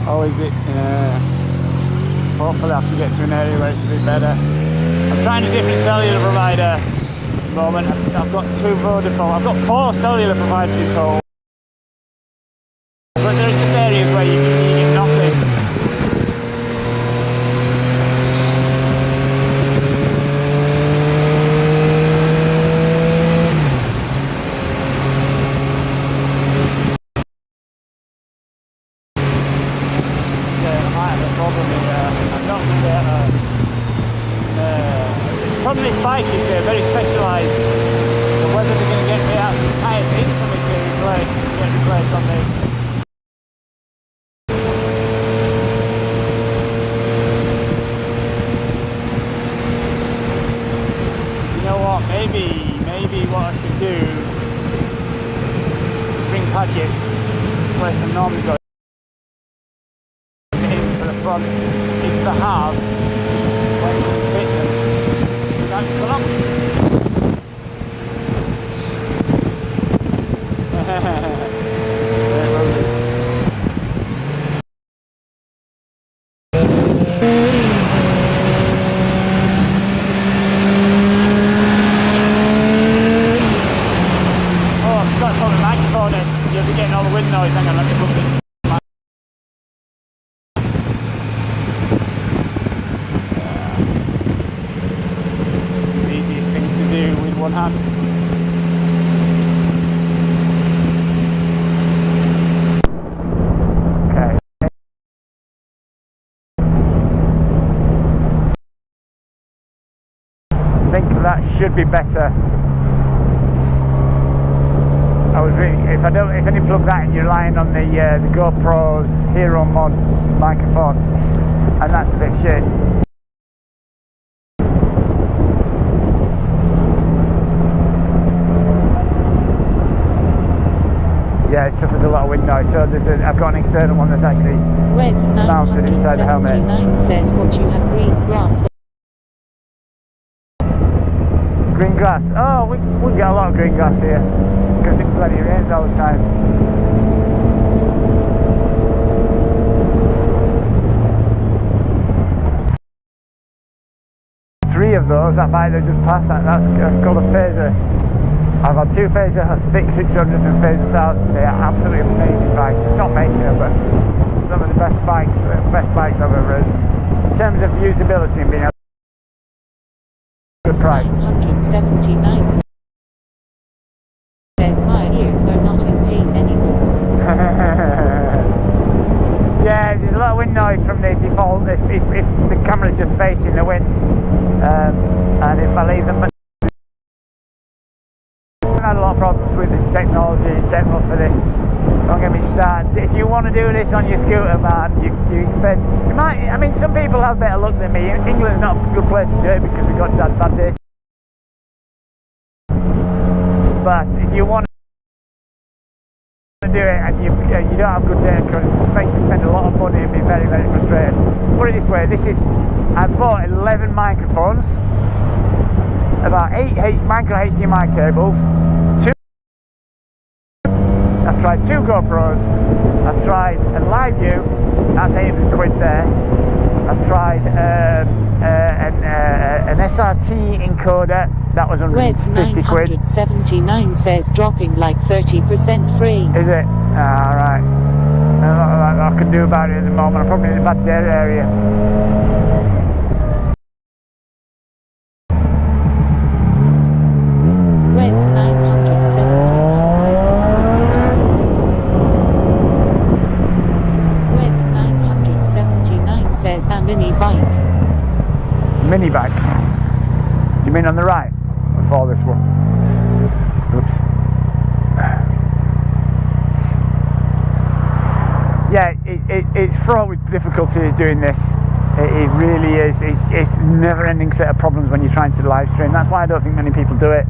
Oh, is it? Hopefully I have to get to an area where it's a bit better. I'm trying a different cellular provider at the moment. I've got 2 Vodafone. I've got 4 cellular providers in total. But there are just areas where you get nothing. Yeah, I might have a problem here. I'm not going to get the problem with this bike is they're very specialised, so whether they're going to get the actual tyres in for me to get replaced on these. You know what, maybe what I should do is bring Padgett's, the place I normally go in for the front, if they have, where you can fit them. Thanks a lot. one hand. Okay. I think that should be better. I was really, if I didn't plug that in, you're relying on the GoPro's Hero Mods microphone, and that's a bit shit. Yeah, it suffers a lot of wind noise. So I've got an external one that's actually Reds mounted inside the helmet. 979 says what you have green grass. Green grass. Oh, we get a lot of green grass here because it bloody rains all the time. Three of those, that bike that just passed, that's called a Phaser. I've had two Phaser thick 600 and Phaser 1000. They are absolutely amazing bikes. It's not making them, but some of the best bikes I've ever ridden in terms of usability and being able to good price. 979 says my ears were not in pain anymore. Yeah, there's a lot of wind noise from the default if the camera's just facing the wind, and if I leave them. I've had a lot of problems with the technology in general for this. Don't get me started. If you want to do this on your scooter, man, you expect. You might. I mean, some people have better luck than me. England's not a good place to do it because we've got that bad days. But if you want to do it and you don't have good data coverage, you expect to spend a lot of money and be very, very frustrated. Put it this way: I bought 11 microphones, about 8 micro HDMI cables. I've tried 2 GoPros, I've tried a Live View, that's 800 quid there. I've tried an SRT encoder, that was 150 quid. 979 says dropping like 30% free. Is it? Alright. Not I can do about it at the moment, I'm probably in a bad dead area. Reds 979 says a mini bike. Mini bike? You mean on the right? Before this one? Oops. Yeah, it's fraught with difficulties doing this. It really is. It's a never-ending set of problems when you're trying to live stream. That's why I don't think many people do it.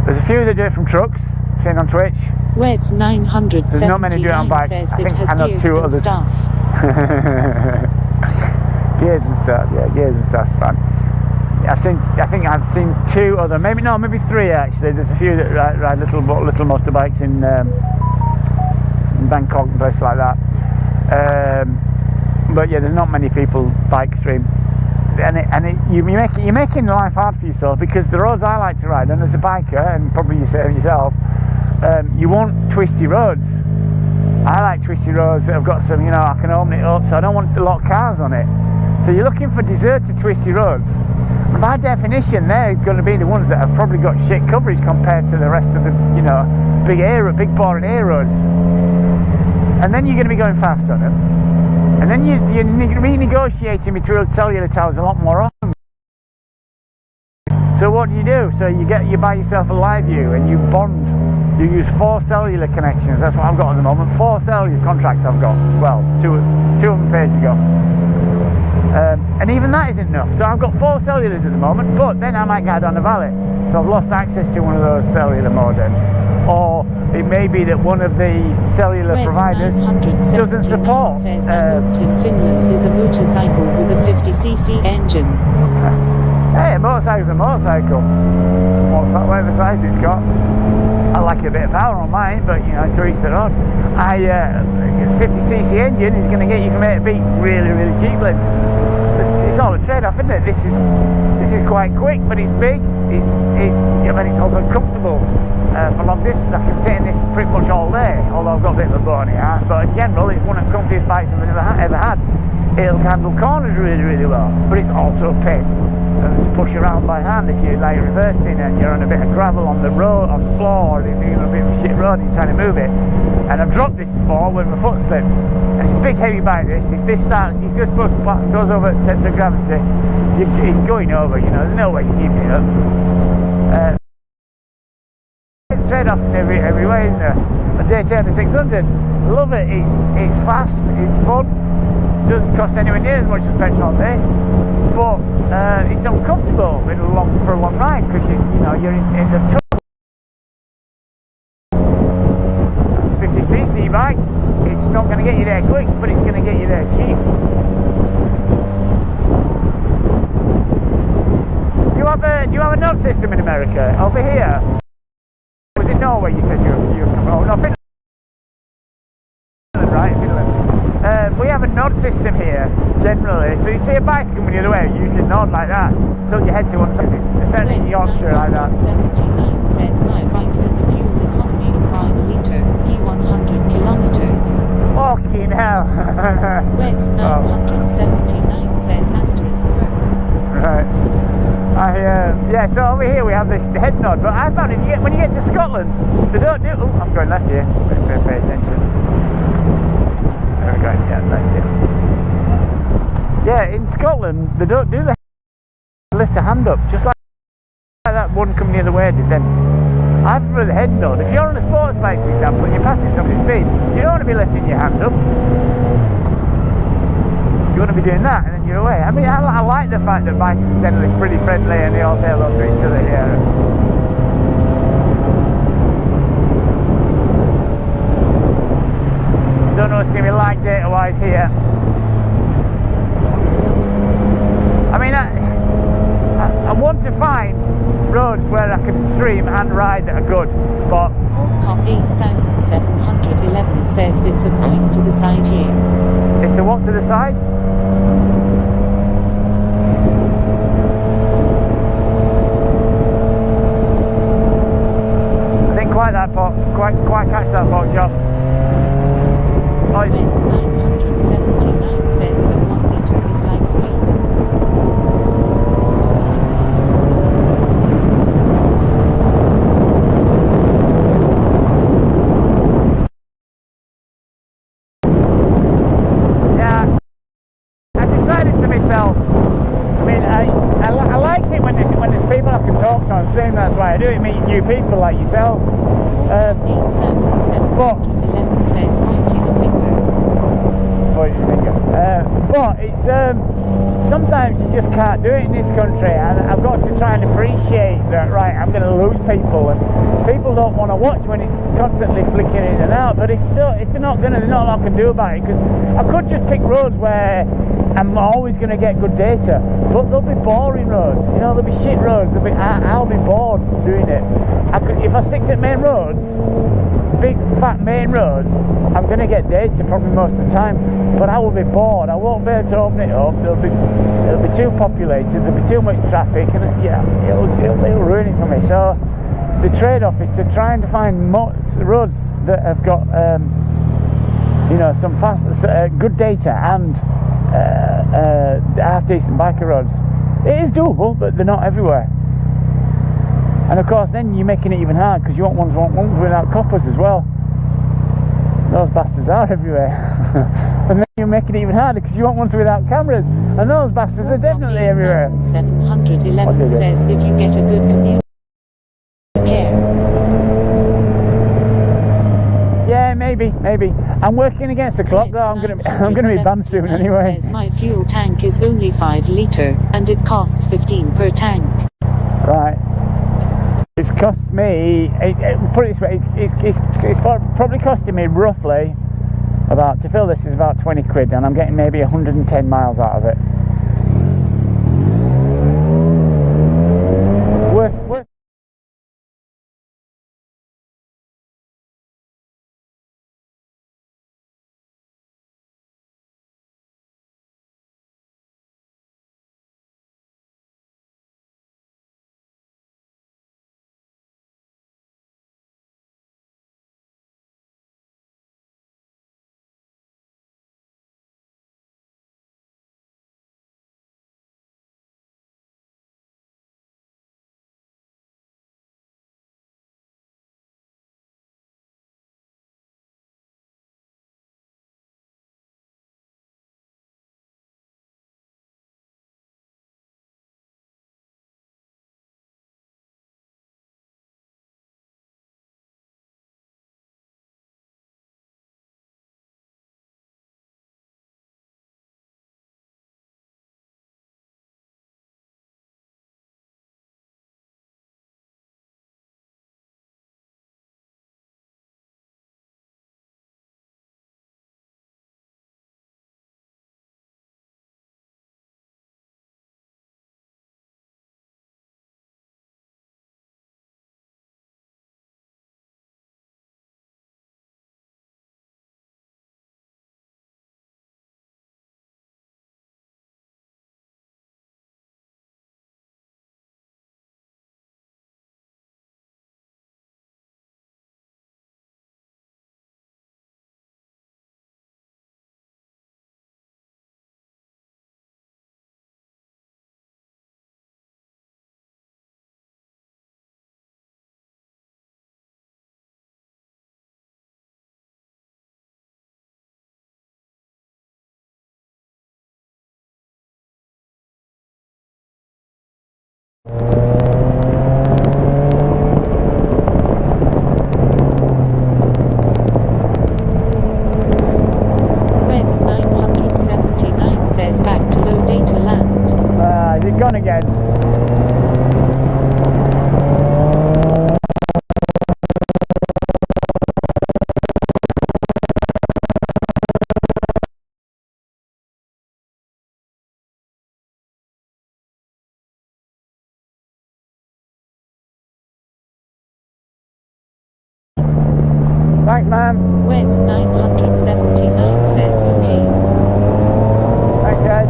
There's a few that do it from trucks, seen on Twitch. Reds 979 There's not many do it on bikes. says I it think has I know gears 2 and others. stuff. Gears and stuff, yeah, gears and stuff's fun. I think I've seen 2 other, maybe 3 actually. There's a few that ride little motorbikes in Bangkok and places like that. But yeah, there's not many people bike stream, you're making life hard for yourself because the roads I like to ride, and as a biker, and probably you say yourself, you want twisty roads. I like twisty roads that have got some, I can open it up, so I don't want a lot of cars on it. So you're looking for deserted twisty roads. And by definition, they're going to be the ones that have probably got shit coverage compared to the rest of the, big boring air roads. And then you're going to be going fast on them. And then you're renegotiating between cellular towers a lot more often. So what do? So you buy yourself a Live View and you bond. You use 4 cellular connections. That's what I've got at the moment. 4 cellular contracts I've got. Well, two of them page ago. And even that isn't enough. So I've got 4 cellulars at the moment, but then I might go down the valley. So I've lost access to one of those cellular modems. Or it may be that one of the cellular providers doesn't support. Says in Finland is a motorcycle with a 50cc engine. Hey, a motorcycle's a motorcycle. Whatever size it's got. I like a bit of power on mine, but to each their own. A 50cc engine is going to get you from A to B really, really cheaply. It's all a trade-off, isn't it? This is quite quick, but it's big. It's also comfortable for long distance. I can sit in this pretty much all day, although I've got a bit of a bony ass. But in general, it's one of the comfiest bikes I've ever had. It'll handle corners really, really well, but it's also a pain. to push around by hand if you're like reversing and you're on a bit of gravel on the road, on the floor, or if you're on a bit of a shit road and you're trying to move it. And I've dropped this before when my foot slipped. And it's a big heavy bike this. If this starts, if this goes over at centre of gravity, it's going over, you know, there's no way you're keeping it up. Trade-offs in every way, isn't there? A Daytona 600, love it. It's fast, it's fun, doesn't cost anywhere near as much as petrol on this, but it's uncomfortable for a long ride because you're in the 50cc bike. It's not going to get you there quick, but it's going to get you there cheap. Do you have a nod system in America? Over here? Was it Norway you said you were from? Oh, no, Finland, right? Finland. We have a nod system here, generally. If you see a bike coming the other way, you usually nod like that, tilt your head to one side. Certainly in Yorkshire like that. 79 says my bike has a fuel economy of 5 litre, P100 kilometres. Fucking hell. Wex 979 says asterisk per. Right. Yeah, so over here we have this head nod, but I found when you get to Scotland, they don't do. Oh, I'm going left here. Pay attention. There we go. Yeah, left here. Yeah, in Scotland they don't do the lift a hand up, just like that one coming the other way did then. I prefer the head nod. If you're on a sports bike, for example, and you're passing somebody's speed, you don't want to be lifting your hand up. You want to be doing that and then you're away. I mean, I like the fact that bikes are generally pretty friendly and they all say hello to each other here. Don't know what it's going to be like data-wise here. I mean, I want to find roads where I can stream and ride that are good, but... Pop 8711 says it's a point to the side here. It's a what to the side? I didn't quite catch that pot shot. Oh, Wex 979 says that 1 litre is like 3. I like it when there's people I can talk to on stream. That's why I do it, meet new people like yourself. 8711 says pointing a finger. But it's sometimes you just can't do it in this country, and I've got to try and appreciate that. Right, I'm going to lose people, and people don't want to watch when it's constantly flicking in and out. But if they're not going to, there's not a lot I can do about it, because I could just pick roads where I'm always going to get good data, but they'll be boring roads. You know, they'll be shit roads. I'll be bored doing it. If I stick to main roads, big fat main roads, I'm going to get data probably most of the time, but I will be bored. I won't be able to open it up. It'll be too populated. There'll be too much traffic, and it'll ruin it for me. So the trade-off is to try and find roads that have got some fast, good data and half decent biker roads. It is doable, but they're not everywhere. And of course, then you're making it even hard because you want ones without coppers as well. Those bastards are everywhere. And then you're making it even harder because you want ones without cameras, and those bastards are definitely everywhere. 711 says if you get a good community care. Yeah, maybe. I'm working against the clock though. I'm gonna be banned soon anyway. Says my fuel tank is only 5 litre and it costs 15 per tank. Right. It's cost me. Put it this way. It's probably costing me roughly to fill this is about 20 quid, and I'm getting maybe 110 miles out of it. again. Thanks, man. Wets 979 says okay. Thanks, guys.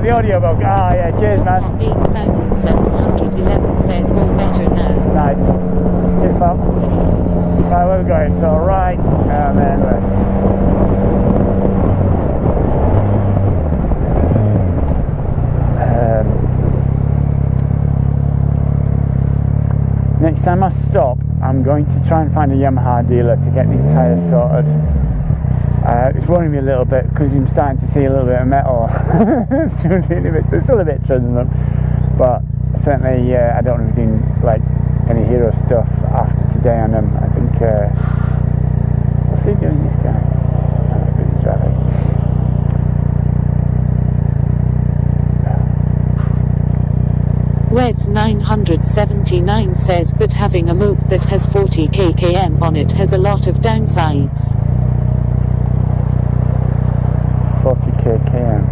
The audiobook. Ah, yeah, cheers, man. 8711 says all better now. Nice. Cheers, pal. Right, where are we going? So, right, and then left. Next time I stop, I'm going to try and find a Yamaha dealer to get these tyres sorted. It's worrying me a little bit because I'm starting to see a little bit of metal. There's still a bit tread in them, but certainly I don't want to be doing like any hero stuff after today on them. I think what's he doing, this guy? Busy traffic. Weds 979 says but having a mope that has 40 km on it has a lot of downsides. 40 km.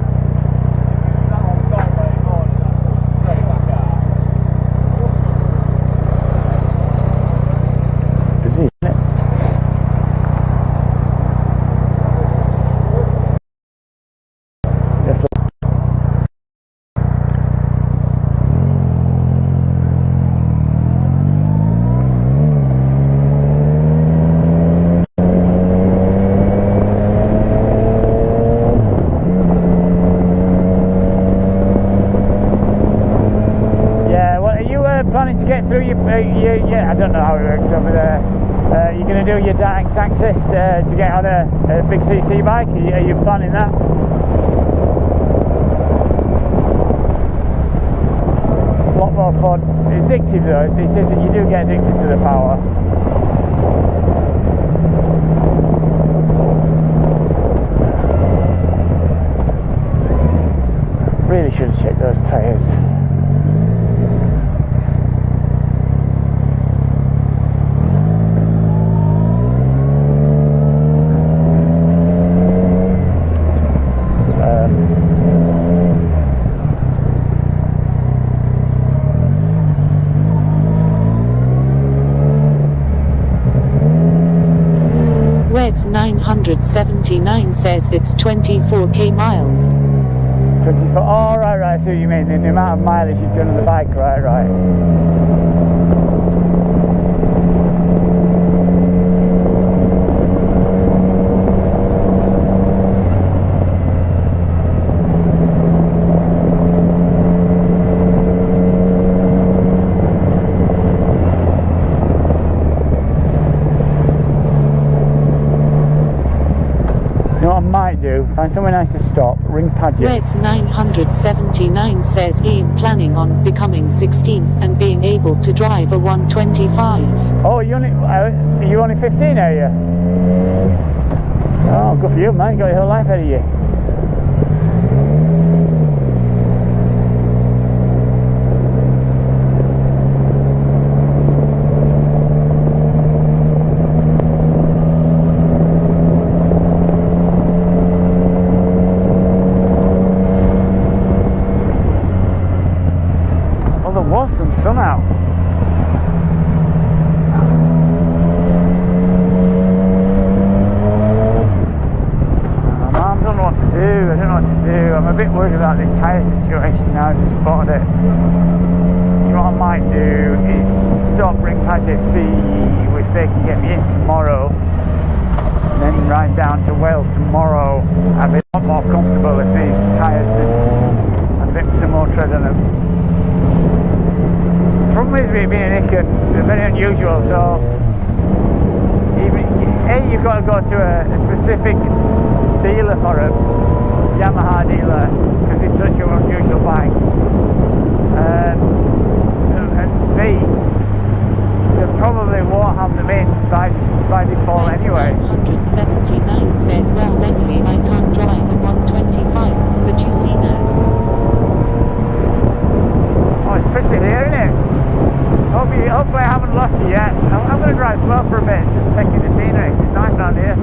Busy, isn't it? Yes. Planning to get through your I don't know how it works over there. You're going to do your Dark Access to get on a big CC bike? Are you planning that? A lot more fun. Addictive though, it is, you do get addicted to the power. Really should have checked those tyres. Weds 979 says it's 24k miles. 24, oh right, I see what you mean, the amount of mileage you've done on the bike, right. Find somewhere nice to stop, ring Padgett. Reds 979 says he's planning on becoming 16 and being able to drive a 125. Oh, are you only 15, are you? Oh, good for you, man. You got your whole life ahead of you. Some sun out. I don't know what to do. I'm a bit worried about this tyre situation now. I just spotted it. You know what I might do is stop, ring Paget, see if they can get me in tomorrow, and then ride down to Wales tomorrow. I'd be a lot more comfortable if these tyres did a bit some more tread on them. The problem with me being an Icon, they're very unusual, so even you've got to go to a specific dealer for a Yamaha dealer because it's such an unusual bike. And B, they probably won't have them in by default anyway. 179 says, well, legally I can't drive a 125, but you see now. Oh, it's pretty here, isn't it? Hopefully I haven't lost you yet. I'm going to drive slow for a bit, just taking the scenery. It's nice around here.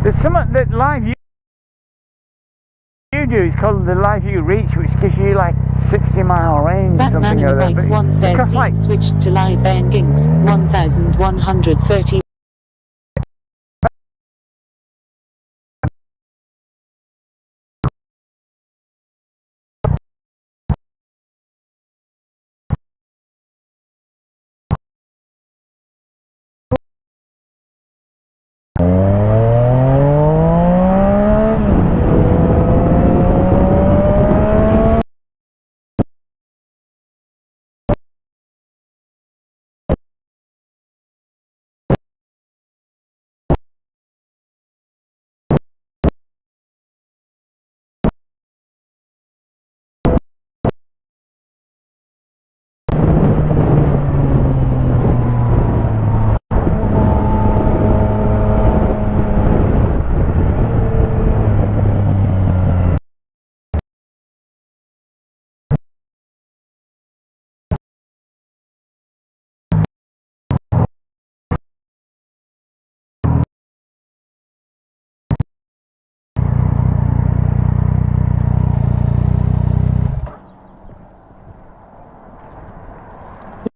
There's some that live you do is called the Live View Reach, which gives you like 60-mile range or something Batman like that. Bike 1 says because, like, switched to live endings, 1130.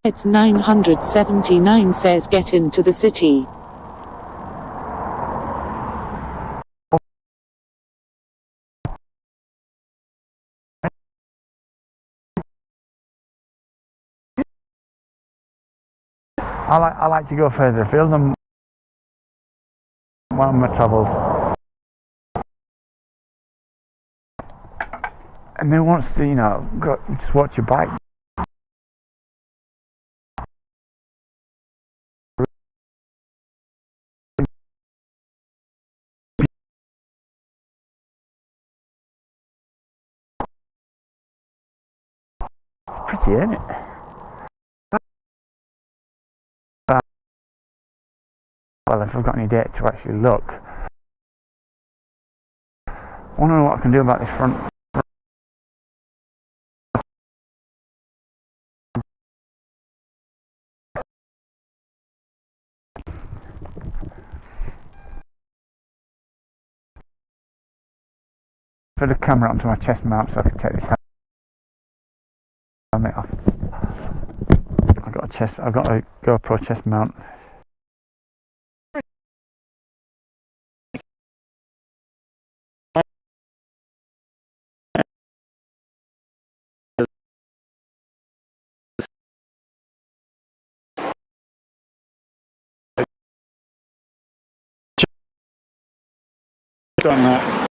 It's 979 says get into the city. I like to go further afield than one of my travels. And who wants to, go just watch your bike? It's pretty, isn't it? Well, if I've got any data to actually look, I want to know what I can do about this front. Put the camera onto my chest mount so I can take this helmet off. I've got a GoPro chest mount. On that.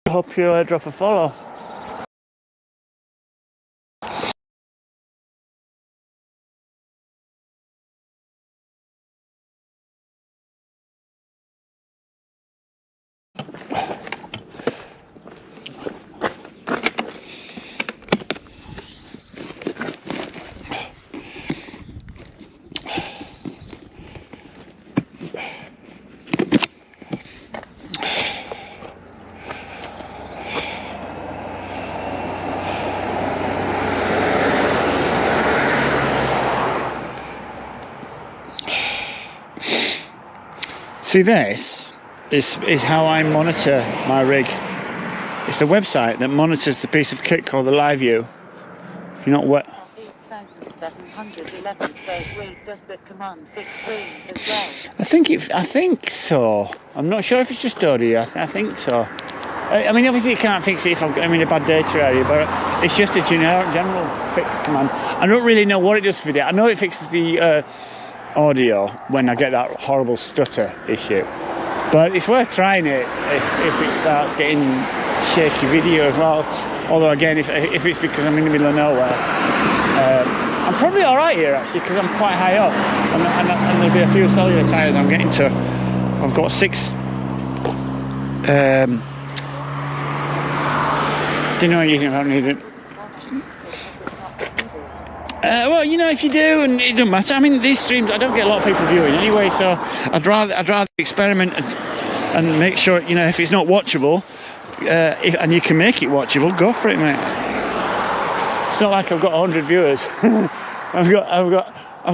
Hope you drop a follow. See, this is how I monitor my rig. It's the website that monitors the piece of kit called the Live View. If you're not wet. 8711 says, wait, does the command fix frames as well? I think so. I'm not sure if it's just audio. I think so. I mean, obviously it can't fix it if I'm in a bad data area, but it's just a general fix command. I don't really know what it does for it. I know it fixes the audio when I get that horrible stutter issue, but it's worth trying it if it starts getting shaky video as well. Although again, if it's because I'm in the middle of nowhere, I'm probably alright here actually, because I'm quite high up, and there'll be a few cellular tyres I'm getting to. I've got 6 don't know what you think I don't need it. Well, if you do, and it doesn't matter. I mean, these streams, I don't get a lot of people viewing anyway, so I'd rather experiment and make sure, if it's not watchable, and you can make it watchable, go for it, mate. It's not like I've got 100 viewers. I've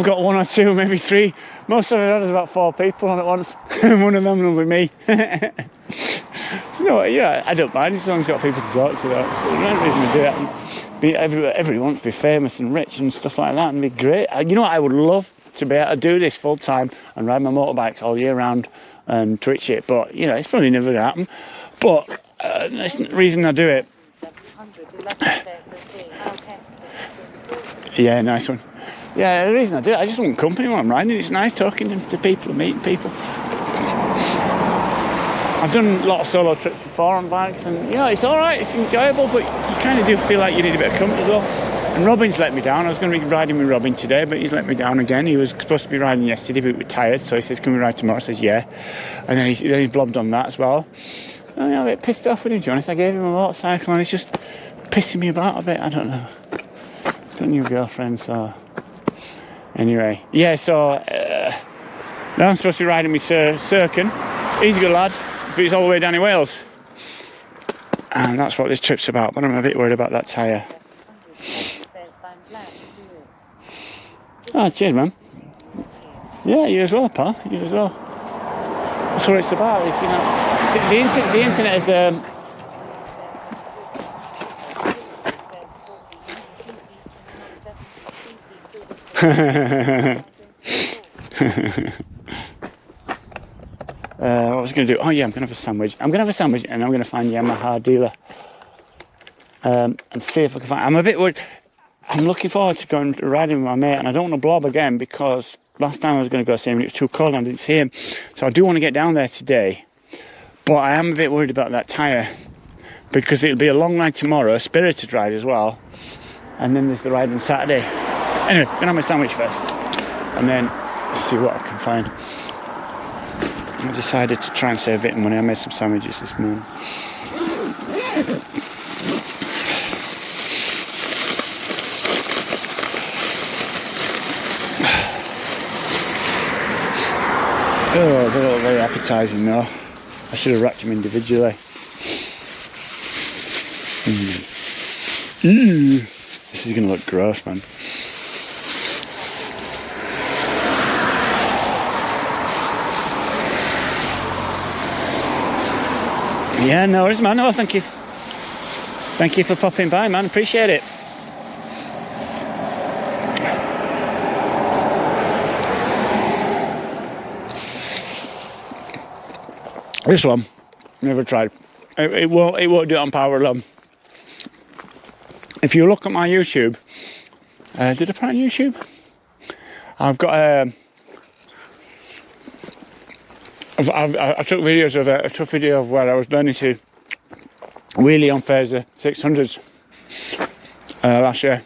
got 1 or 2, maybe 3. Most of it is about 4 people on at once. One of them will be me. You know, yeah, I don't mind as long as I've got people to talk to. Though. So there's no reason to do it. Everyone wants to be famous and rich and stuff like that and be great. You know what, I would love to be able to do this full time and ride my motorbikes all year round and Twitch it, but you know, it's probably never going to happen. But that's the reason I do it. Yeah, nice one. Yeah, the reason I do it, I just want company when I'm riding. It's nice talking to people and meeting people. I've done a lot of solo trips before on bikes, and you know, it's alright, it's enjoyable, but you kind of do feel like you need a bit of company as well. And Robin's let me down. I was going to be riding with Robin today, but he's let me down again. He was supposed to be riding yesterday, but we were tired, so he says, can we ride tomorrow? I says, yeah. And then he blobbed on that as well. And I'm a bit pissed off with him, to be honest. I gave him a motorcycle, and he's just pissing me about a bit. I don't know. Got a new girlfriend, so... Anyway, yeah, so... now I'm supposed to be riding with Sirkin. He's a good lad, but he's all the way down in Wales. And that's what this trip's about, but I'm a bit worried about that tyre. Oh, cheers, man. Yeah, you as well, pal. You as well. That's what it's about. It's, you know, the internet is... what was I going to do? Oh yeah, I'm going to have a sandwich. I'm going to have a sandwich and I'm going to find Yamaha dealer and see if I can find... I'm a bit worried. I'm looking forward to going riding with my mate, and I don't want to blob again because last time I was going to go see him and it was too cold and I didn't see him. So I do want to get down there today, but I am a bit worried about that tyre because it'll be a long ride tomorrow, a spirited ride as well, and then there's the ride on Saturday. Anyway, I'm going to have my sandwich first and then see what I can find. I decided to try and save a bit of money. I made some sandwiches this morning. Oh, they look very appetising though. I should have wrapped them individually. Ew. This is going to look gross, man. Yeah, no worries, man. Oh, thank you. Thank you for popping by, man. Appreciate it. This one, never tried. It won't do it on power alone. If you look at my YouTube, did I put it on YouTube? I've got I took videos of it. I took a video of where I was learning to wheelie on Fazer 600s last year,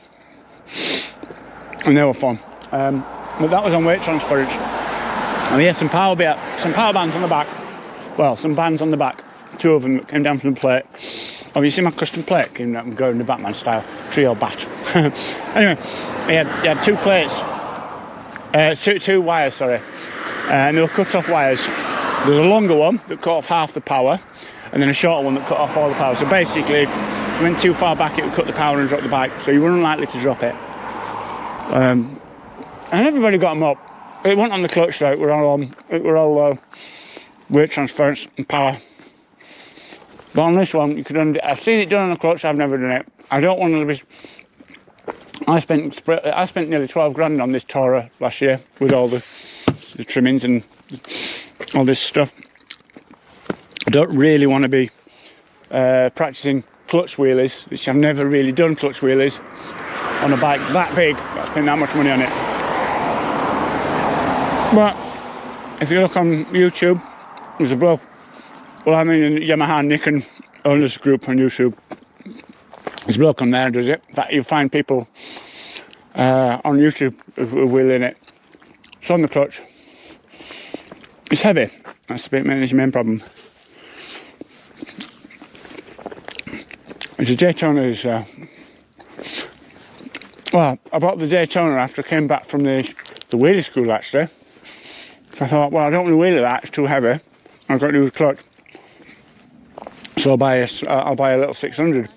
and they were fun. But that was on weight transference, and we had some power bands on the back. Well, some bands on the back. 2 of them came down from the plate. Oh, you see my custom plate came down going the Batman style trio bat. Anyway, we had 2 plates, 2 wires, sorry, and they were cut off wires. There was a longer one that cut off half the power, and then a shorter one that cut off all the power. So basically, if you went too far back, it would cut the power and drop the bike. So you were unlikely to drop it. And everybody got them up. It went on the clutch though. It were all weight transference and power. But on this one, you could I've seen it done on the clutch. I've never done it. I don't want to be. I spent nearly 12 grand on this Tourer last year with all the trimmings and all this stuff. I don't really want to be practicing clutch wheelies, which I've never really done clutch wheelies on a bike that big. I spent that much money on it. But if you look on YouTube, there's a bloke. Well, I'm in Yamaha Nikon owners group on YouTube. There's a bloke on there does it. That you find people on YouTube who are wheeling it. It's on the clutch. It's heavy. That's the main problem. It's a Daytona. Well, I bought the Daytona after I came back from the wheelie school actually. I thought, well, I don't want to wheelie that. It's too heavy. I've got to do the clutch. So I'll buy a little 600.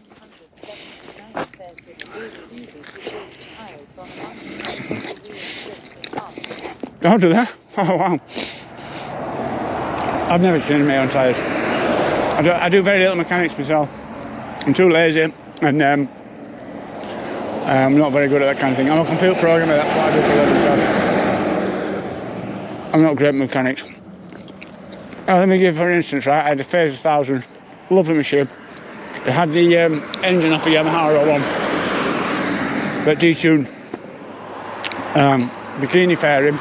Oh, do they? Oh, wow. I've never changed my own tyres. I do very little mechanics myself. I'm too lazy, and I'm not very good at that kind of thing. I'm a computer programmer, that's what I do for a living. So I'm not great at mechanics. Let me give for instance, right, I had a Phase 1000, lovely machine. It had the engine off a Yamaha R01, but detuned. Bikini fairing,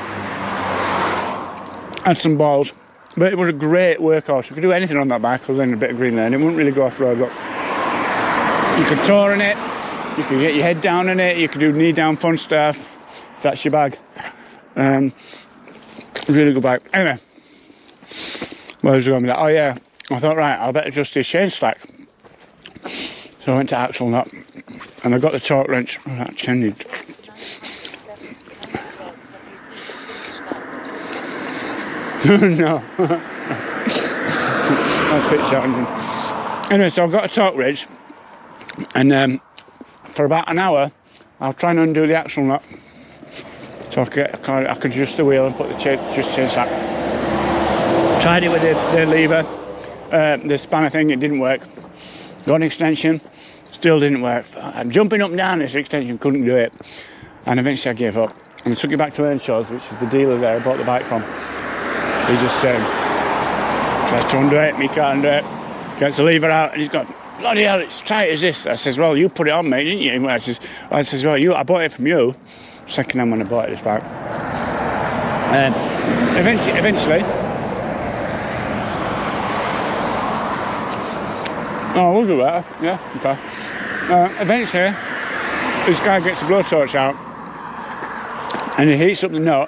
and some balls. But it was a great workhorse. You could do anything on that bike other than a bit of green lane. It wouldn't really go off-road, but you could tour in it, you could get your head down in it, you could do knee-down fun stuff, if that's your bag. Really good bike. Anyway, where was I going with that? Oh yeah, I thought, right, I'll better adjust this chain slack. So I went to Axle Nut, and I got the torque wrench. Oh, that chain. No. That's a bit challenging. Anyway, so I've got a torque wrench, and for about an hour I'll try and undo the axle nut so I could adjust the wheel and put the chain slack. Tried it with the lever, the spanner thing, it didn't work. Got an extension, still didn't work. I'm jumping up and down this extension, couldn't do it, and eventually I gave up and I took it back to Earnshaw's, which is the dealer there I bought the bike from. He just tries to undo it, me can't undo it, gets the lever out, and he's got, bloody hell, it's tight as this. I says, well, you put it on, mate, didn't you? I says, well, I bought it from you, second hand when I bought this bike. Eventually, oh, we'll do that, yeah, okay. Eventually, this guy gets the blowtorch out, and he heats up the nut,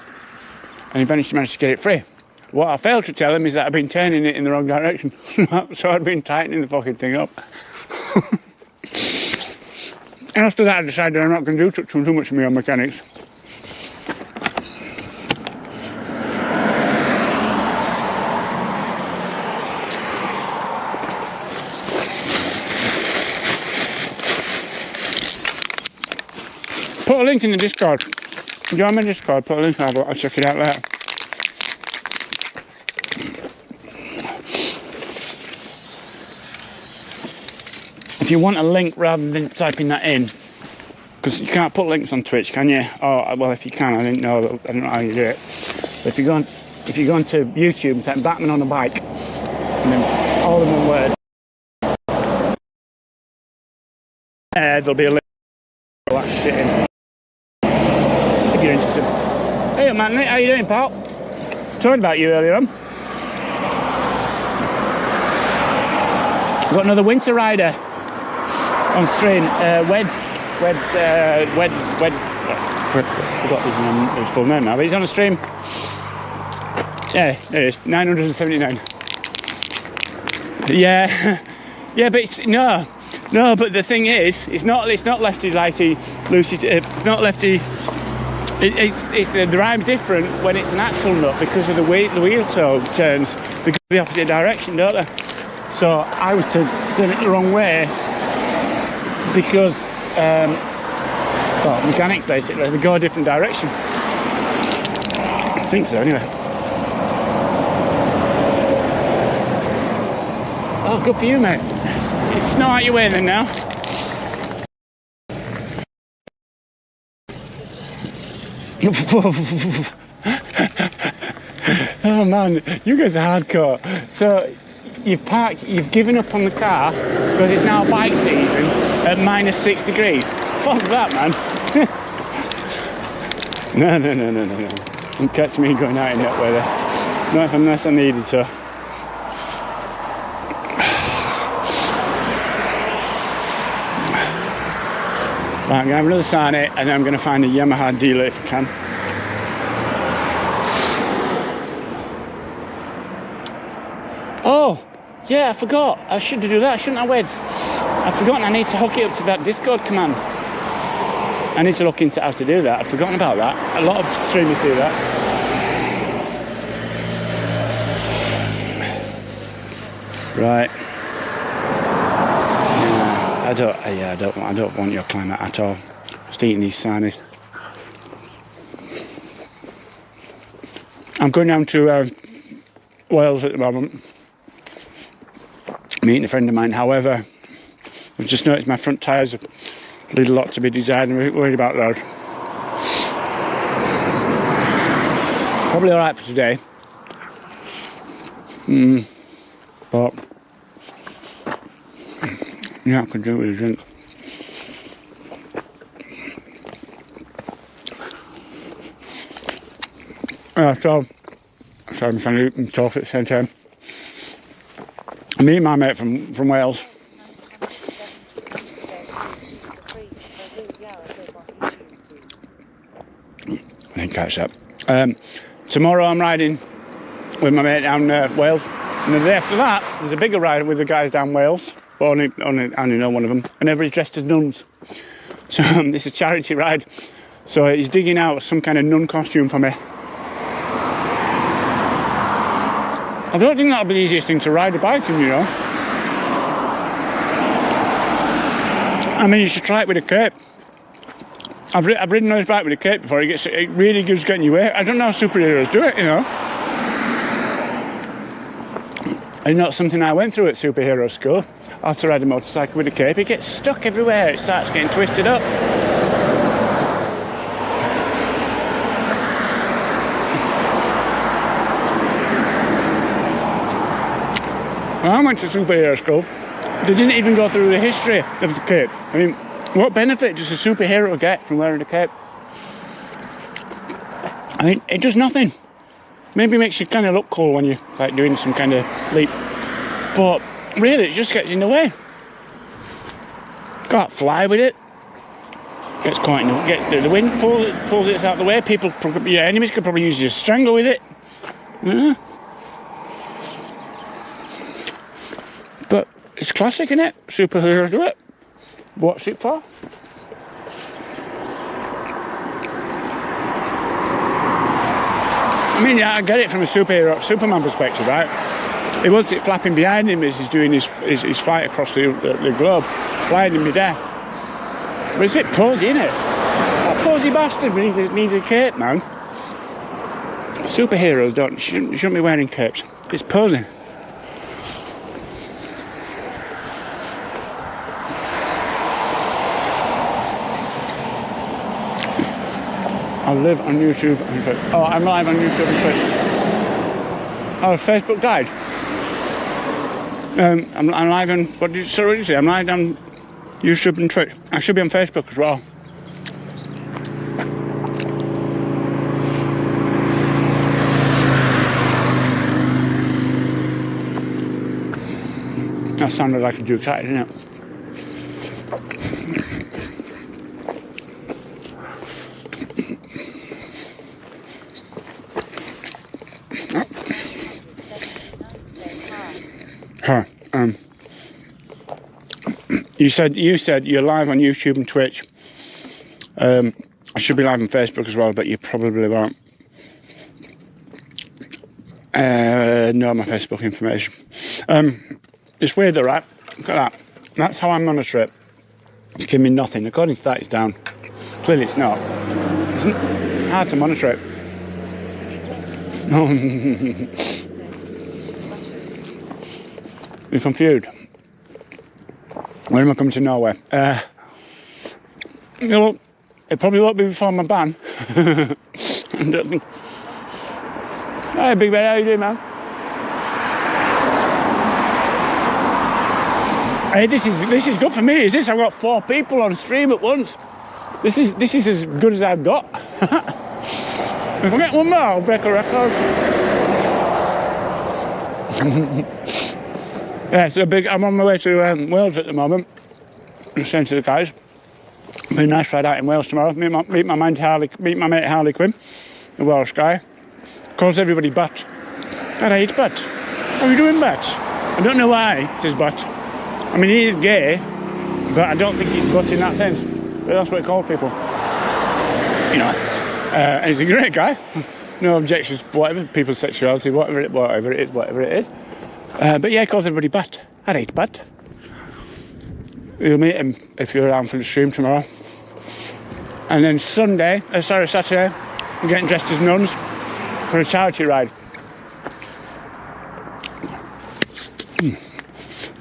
and eventually managed to get it free. What I failed to tell him is that I've been turning it in the wrong direction. So I'd been tightening the fucking thing up. And after that I decided I'm not going to do too much of my own mechanics. Put a link in the Discord. Join my Discord, put a link in, I'll check it out later. If you want a link rather than typing that in, because you can't put links on Twitch, can you? Oh, well, if you can, I don't know how you do it. But if you go on to YouTube and type Batman on a bike, and then all in one word, there'll be a link to that shit in. If you're interested. Hey, man, how you doing, pal? Talking about you earlier on. Got another winter rider on stream, Wed, I forgot his full name now, but he's on a stream. Yeah, there it is, 979. Yeah, yeah, but it's, no, but the thing is, it's not lefty, lighty, loosey, it's not lefty, it's the rhyme different when it's an axle nut because of the wheel toe turns because of the opposite direction, don't they? So I was to turn it the wrong way because, well, mechanics basically, they go a different direction. I think so, anyway. Oh, good for you, mate. It's snow out your way then now. Oh man, you guys are hardcore. So you've given up on the car because it's now bike season at -6 degrees. Fuck that, man. No. Don't catch me going out in that weather. Not unless I needed to. Right, I'm going to have another sign it and then I'm going to find a Yamaha dealer if I can. Oh, yeah, I forgot. I should do that, shouldn't I, Weds? I've forgotten I need to hook it up to that Discord command. I need to look into how to do that. I've forgotten about that. A lot of streamers do that. Right. I don't want your climate at all. Just eating these sarnies. I'm going down to Wales at the moment, meeting a friend of mine. However, I've just noticed my front tyres leave a lot to be desired, and I'm worried about those. Probably alright for today. But yeah, I could do it with a drink. So I'm trying to eat and talk at the same time. Me and my mate from Wales. I didn't catch that. Tomorrow I'm riding with my mate down Wales, and the day after that there's a bigger ride with the guys down Wales. But only know one of them, and everybody's dressed as nuns. So it's a charity ride. So he's digging out some kind of nun costume for me. I don't think that'll be the easiest thing to ride a bike in, you know. I mean, you should try it with a cape. I've ridden on his bike with a cape before. It really gives getting you away. I don't know how superheroes do it, you know. And not something I went through at superhero school. I have to ride a motorcycle with a cape. It gets stuck everywhere. It starts getting twisted up. When I went to superhero school, they didn't even go through the history of the cape. I mean, what benefit does a superhero get from wearing a cape? I mean, it does nothing. Maybe makes you kind of look cool when you're like doing some kind of leap. But really, it just gets in the way. Can't fly with it. Gets caught in the wind, pulls it out of the way. Your enemies could probably use you to strangle with it. Yeah. But it's classic, isn't it? Superheroes do it. What's it for? I mean, yeah, I get it from a Superman perspective, right? He wants it flapping behind him as he's doing his flight across the globe, flying in midair. But it's a bit posy, isn't it? That posy bastard needs a cape, man. Superheroes shouldn't be wearing capes. It's posy. I live on YouTube and Twitch. Oh, I'm live on YouTube and Twitch. Oh, Facebook died. I'm live on, what did you say? I'm live on YouTube and Twitch. I should be on Facebook as well. That sounded like a Ducati, didn't it? Huh. You said you're live on YouTube and Twitch. I should be live on Facebook as well, but you probably won't know my Facebook information. It's weird though, right? Look at that. That's how I monitor it. It's giving me nothing. According to that, it's down. Clearly it's not. It's hard to monitor it. You're confused. When am I coming to Norway? Well, it probably won't be before my ban. I don't think. Hey, Big Ben, how you doing, man? Hey, this is good for me. Is this? I've got 4 people on stream at once. This is as good as I've got. If I get one more, I'll break a record. Yeah, it's I'm on my way to Wales at the moment. I'm saying to the guys, it'll be a nice ride out in Wales tomorrow. Meet my mate Harley Quinn, the Welsh guy. Calls everybody butt. God, I hate butt. How are you doing, butt? I don't know why it says butt. I mean, he is gay, but I don't think he's butt in that sense. But that's what he calls people. You know, and he's a great guy. No objections, whatever people's sexuality, whatever it is. But yeah, he calls everybody butt. I hate butt. You'll meet him if you're around for the stream tomorrow. And then Saturday, I'm getting dressed as nuns for a charity ride.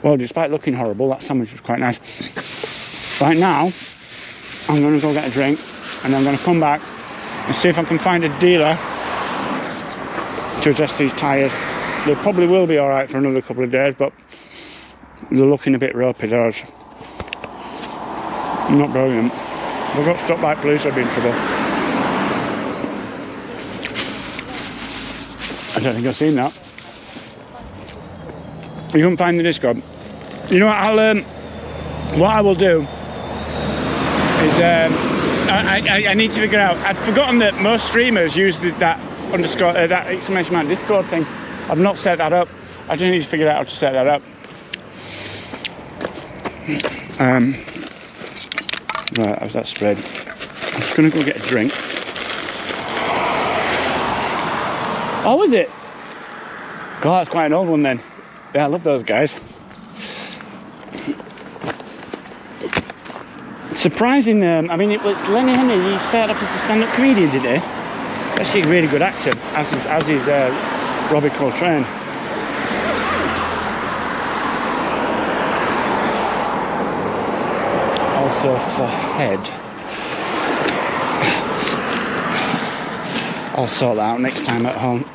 Well, despite looking horrible, that sandwich was quite nice. Right now, I'm going to go get a drink, and I'm going to come back and see if I can find a dealer to adjust these tyres. They probably will be alright for another couple of days, but they're looking a bit ropey, those. Not brilliant. If I got stopped by police, I'd be in trouble. I don't think I've seen that. You couldn't find the Discord. You know what? What I will do is I need to figure out. I'd forgotten that most streamers use that underscore that exclamation mark Discord thing. I've not set that up. I just need to figure out how to set that up. Right, how's that spread? I'm just gonna go get a drink. Oh, is it? God, that's quite an old one then. Yeah, I love those guys. Surprising, I mean, it was Lenny Henry. He started off as a stand-up comedian, did he? Actually a really good actor, as is Robbie Coltrane. Also for head, I'll sort that out next time at home.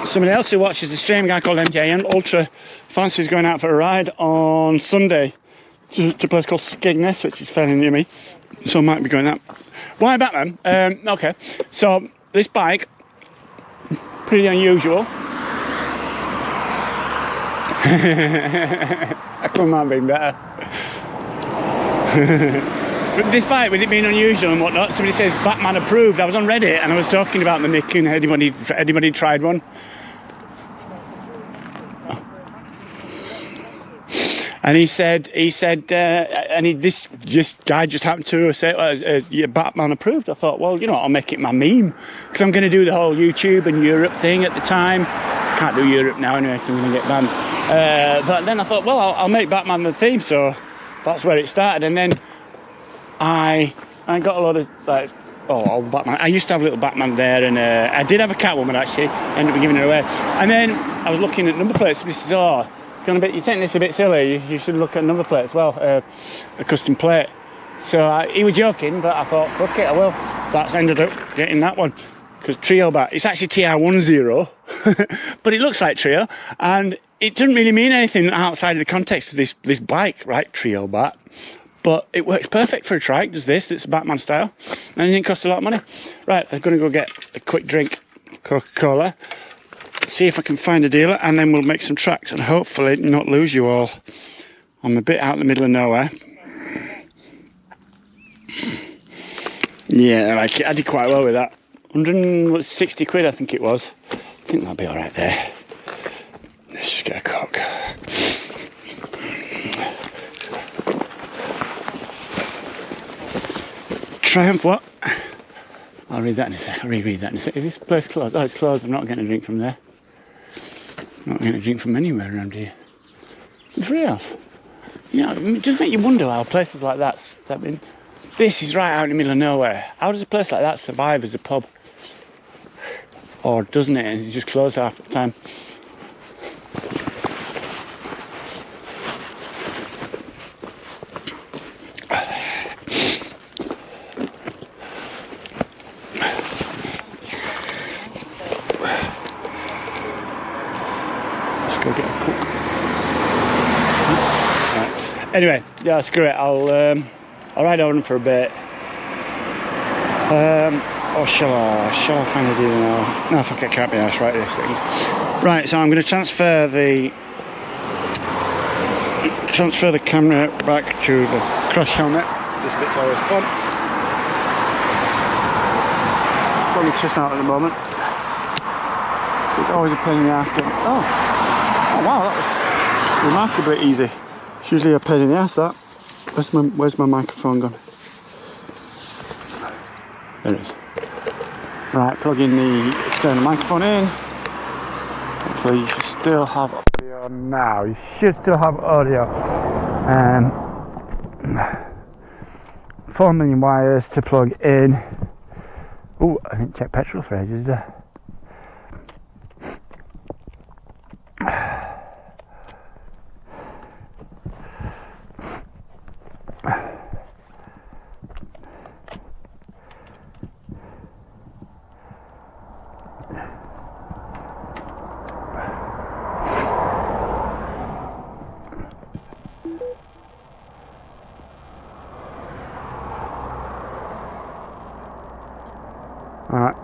Somebody else who watches the stream, a guy called MJN Ultra, fancies going out for a ride on Sunday to a place called Skegness, which is fairly near me, so I might be going that. Why Batman? Okay, so this bike, pretty unusual. I couldn't have been better. But this bike, with it being unusual and whatnot, somebody says Batman approved. I was on Reddit and I was talking about the Nick, and anybody tried one? And he said, this guy just happened to say, yeah, Batman approved. I thought, well, you know what, I'll make it my meme, because I'm going to do the whole YouTube and Europe thing at the time. Can't do Europe now anyway, so I'm going to get banned. But then I thought, well, I'll make Batman the theme, so that's where it started. And then I got a lot of, like, all the Batman. I used to have a little Batman there, and I did have a Catwoman, actually. Ended up giving it away. And then I was looking at number plates, and this is, you think this is a bit silly, you should look at number plate as well, a custom plate. So he was joking, but I thought, fuck it, I will. So that's ended up getting that one, because Trio Bat, it's actually TR10, but it looks like Trio, and it doesn't really mean anything outside of the context of this bike, right, Trio Bat. But it works perfect for a trike, does this, it's Batman style, and it didn't cost a lot of money. Right, I'm going to go get a quick drink, Coca-Cola, see if I can find a dealer, and then we'll make some tracks and hopefully not lose you all. I'm a bit out in the middle of nowhere. Yeah, I like it. I did quite well with that. 160 quid, I think it was. I think that'll be alright there. Let's just get a Coke. Triumph what? I'll read that in a sec. I'll reread that in a sec. Is this place closed? Oh, it's closed. I'm not getting a drink from there. I'm not getting a drink from anywhere around here. It's a free house. You know, it does make you wonder how places like that. I mean, this is right out in the middle of nowhere. How does a place like that survive as a pub? Or doesn't it? And it's just closed half the time. Anyway, yeah, screw it. I'll ride on for a bit. Or shall I find a deal now? No, fuck it, can't be arsed, right this thing. Right, so I'm going to transfer the camera back to the crash helmet. This bit's always fun. It's on the chest out at the moment. It's always a pain in the ass. Oh wow, that was remarkably easy. It's usually a pain in the ass, that. Where's my microphone gone? There it is. Right, plugging the external microphone in. Hopefully you should still have audio now. You should still have audio. 4 million wires to plug in. Oh, I didn't check petrol for ages, did I? Alright.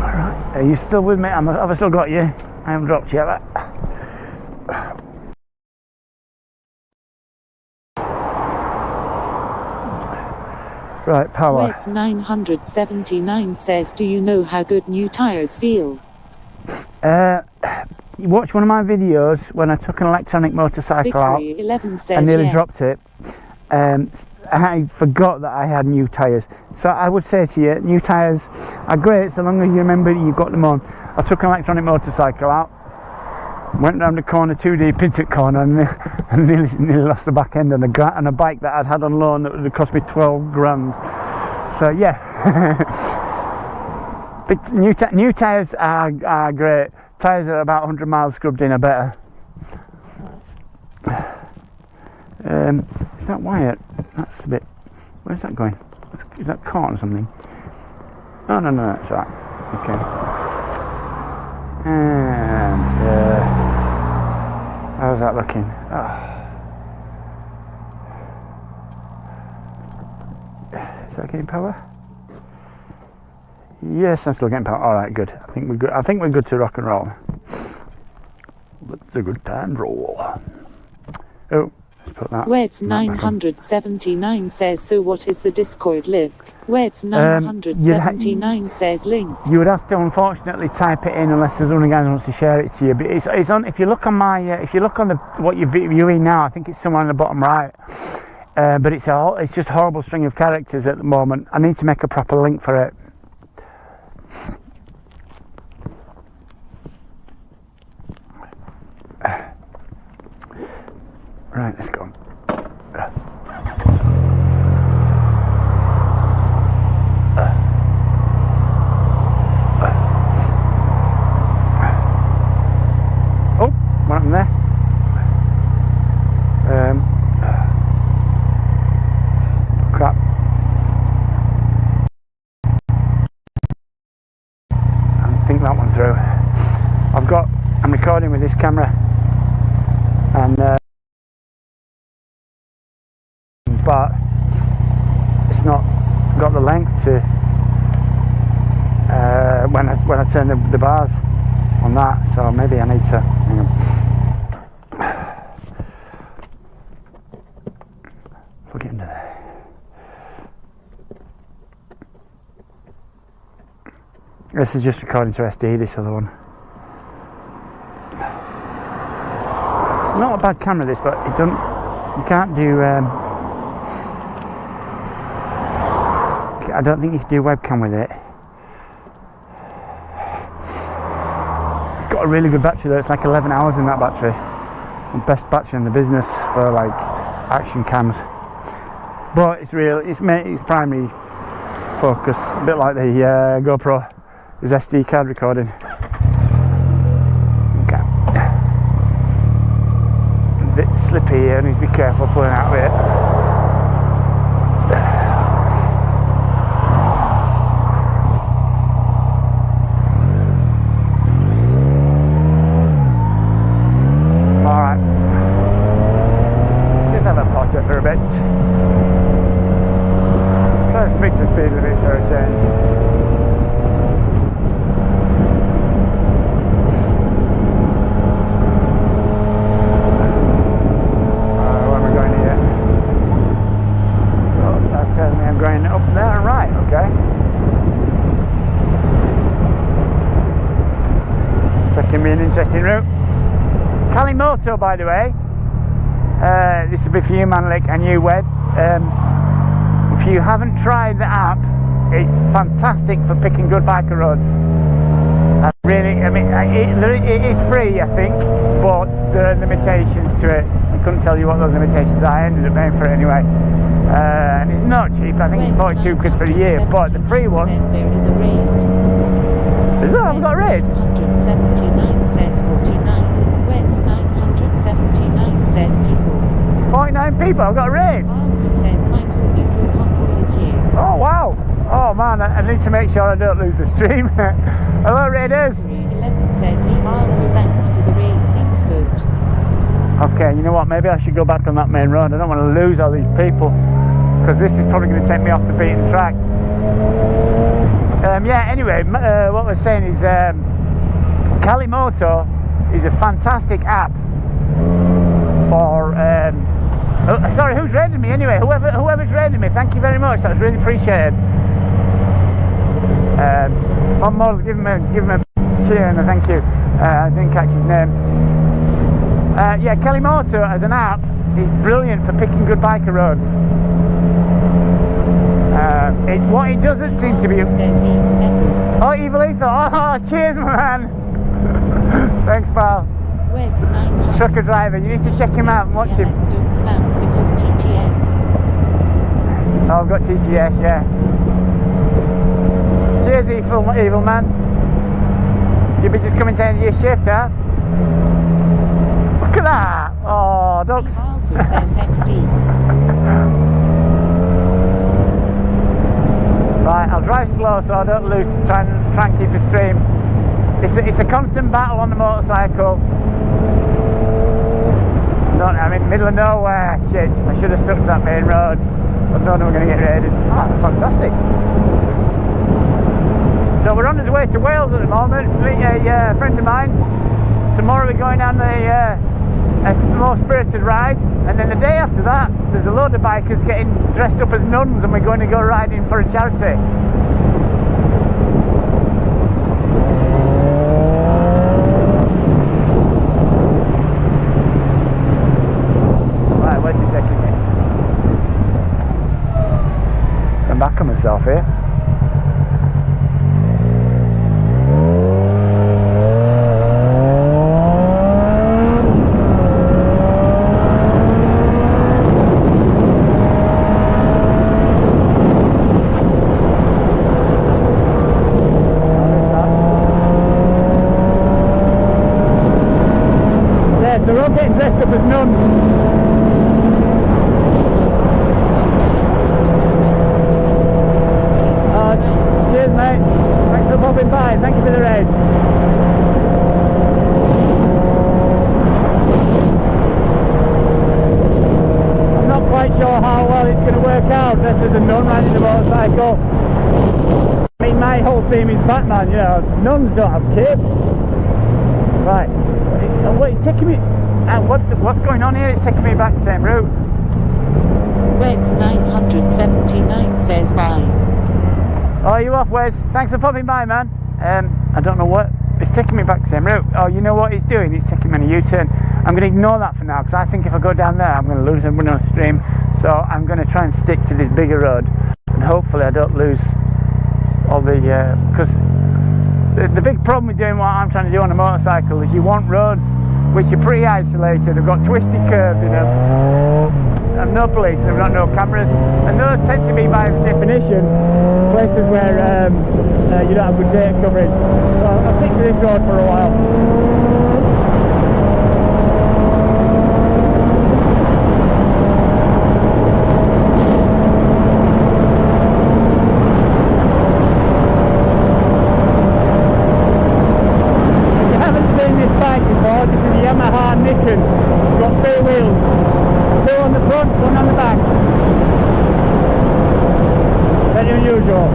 Alright, are you still with me? Have I still got you? I haven't dropped you yet. Right, power. Wets 979 says, do you know how good new tyres feel? You watch one of my videos when I took an electronic motorcycle out. Victory 11 says I nearly yes. dropped it. I forgot that I had new tyres. So I would say to you, new tyres are great so long as you remember that you've got them on. I took an electronic motorcycle out, went round the corner too deep into the corner and nearly lost the back end on a bike that I'd had on loan that would have cost me 12 grand. So yeah, but new tyres are great. Tyres are about 100 miles scrubbed in are better. Is that wire? That's a bit. Where's that going? Is that caught or something? Oh no, that's right. Okay. And how's that looking? Is that getting power? Yes, I'm still getting power. All right, good. I think we're good. I think we're good to rock and roll. It's a good time roll. Oh, let's put that. Wets 979 says, so what is the Discord link? Wets 979 says link. You would have to unfortunately type it in unless there's one guy who wants to share it to you. But it's on. If you look on my, if you look on what you're viewing now, I think it's somewhere on the bottom right. But it's just a horrible string of characters at the moment. I need to make a proper link for it. Right, let's go. Oh, what happened there? Crap. I think that one through. I'm recording with this camera, and but it's not got the length to when I turn the bars on that, so maybe I need to hang on. Plug it into there. This is just recording to SD, this other one. It's not a bad camera this, but you can't do I don't think you can do webcam with it. It's got a really good battery though. It's like 11 hours in that battery. The best battery in the business for like action cams. But it's primary focus, a bit like the GoPro. Is SD card recording. Okay. A bit slippy here. I need to be careful pulling out of it. For a bit. Try to speak to speed limits for a change. Where am I going here? Oh, that's telling me I'm going up there and right, okay. Taking me an interesting route. Kalimoto, by the way. This will be for you, Manlik, and you, Wed. If you haven't tried the app, it's fantastic for picking good biker roads. Really, I mean, it is free, I think, but there are limitations to it. I couldn't tell you what those limitations are. I ended up paying for it anyway. And it's not cheap. I think it's 42 quid for a year, but the free one. Says there is a raid. Is that? I've got a raid. 979 says 49. Weds 979 says people. 49 people. I've got a raid. Arthur says my cozy crew convoy is here. Oh wow. Oh man, I need to make sure I don't lose the stream. Hello, raiders. 11 says Arthur, thanks for the raid. Seems good. Okay, you know what? Maybe I should go back on that main road. I don't want to lose all these people because this is probably going to take me off the beaten track. Yeah. Anyway, what we're saying is Kalimoto is a fantastic app for. Sorry, who's raiding me anyway? Whoever's raiding me, thank you very much. That's really appreciated. One more, give him a cheer and a thank you. I didn't catch his name. Yeah, Kalimoto as an app is brilliant for picking good biker roads. What it doesn't seem to be. Says Oh, Evil Ether. Oh, cheers, man. Thanks, pal. Weds 9. Trucker driver. You need to check him out and watch him. Don't spam because TTS. Oh, I've got TTS, yeah. Cheers, evil man. You'll be just coming to the end of your shift, huh? Look at that! Oh, ducks. Arthur says XD. Right, I'll drive slow so I don't lose. Try and keep the stream. It's a constant battle on the motorcycle. I'm in the middle of nowhere. Shit, I should have stuck to that main road. I don't know we're going to get raided. Oh, that's fantastic. So we're on the way to Wales at the moment. A friend of mine. Tomorrow we're going on a more spirited ride, and then the day after that there's a load of bikers getting dressed up as nuns and we're going to go riding for a charity. Right, where's he taking me? I'm back on myself here. They're all getting dressed up as nuns. Cheers, mate. Thanks for popping by. Thank you for the raid. I'm not quite sure how well it's going to work out dressed as a nun riding a motorcycle. I mean, my whole theme is Batman, you know. Nuns don't have capes. Right. What, it's taking me... what's going on here? It's taking me back the same route. Weds 979 says bye. Oh, you off, Wes? Thanks for popping by, man. I don't know what... It's taking me back the same route. Oh, you know what it's doing? It's taking me on a U-turn. I'm going to ignore that for now, because I think if I go down there, I'm going to lose everyone on the stream. So I'm going to try and stick to this bigger road. And hopefully I don't lose all the... Because the big problem with doing what I'm trying to do on a motorcycle is you want roads which are pretty isolated. They've got twisty curves in them. And no police, and they've got no cameras. And those tend to be, by definition, places where you don't have good data coverage. So I'll stick to this road for a while. Nikon, got 3 wheels, 2 on the front, 1 on the back. Very unusual.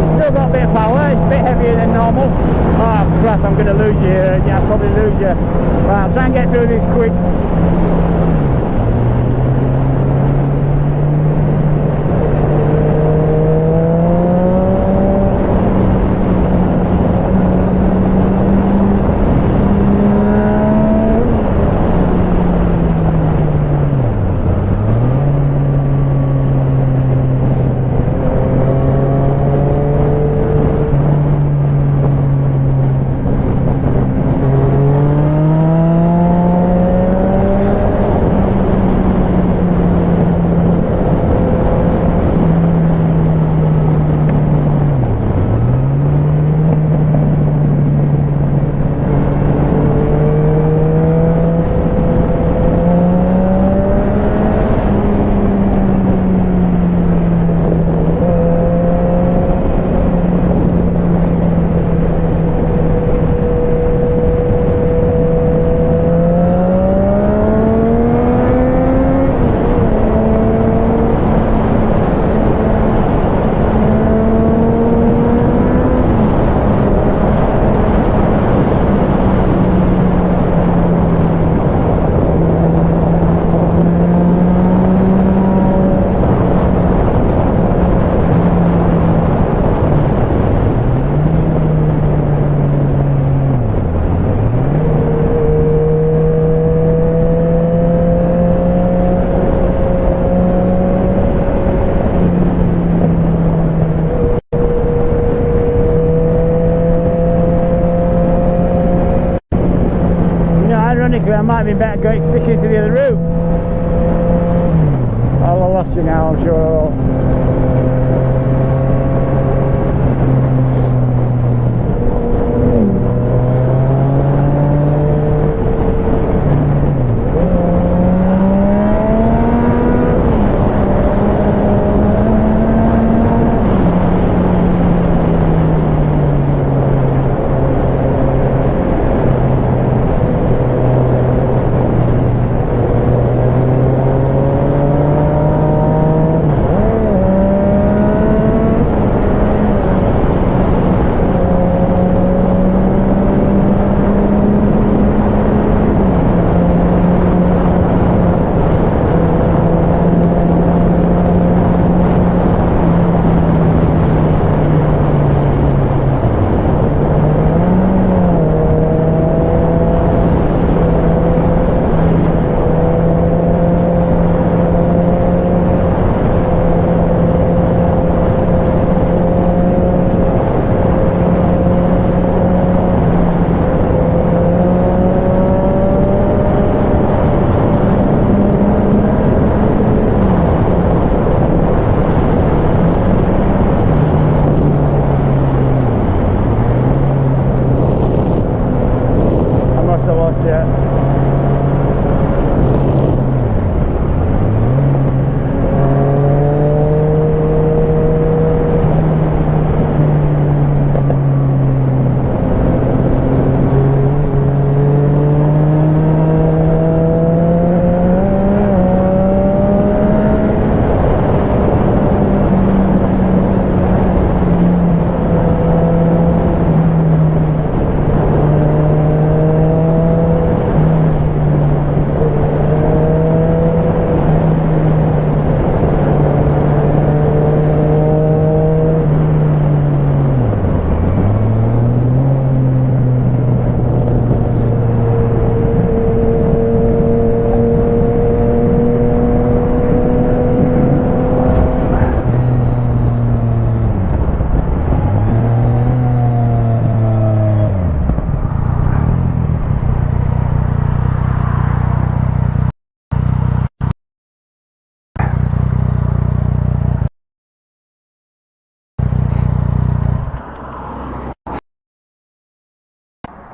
It's still got a bit of power, it's a bit heavier than normal. Oh crap, I'm going to lose you here. Yeah, I'll probably lose you. Right, I'll try and get through this quick. Actually, I might be better going sticking to the other route. I'll lost you now, I'm sure.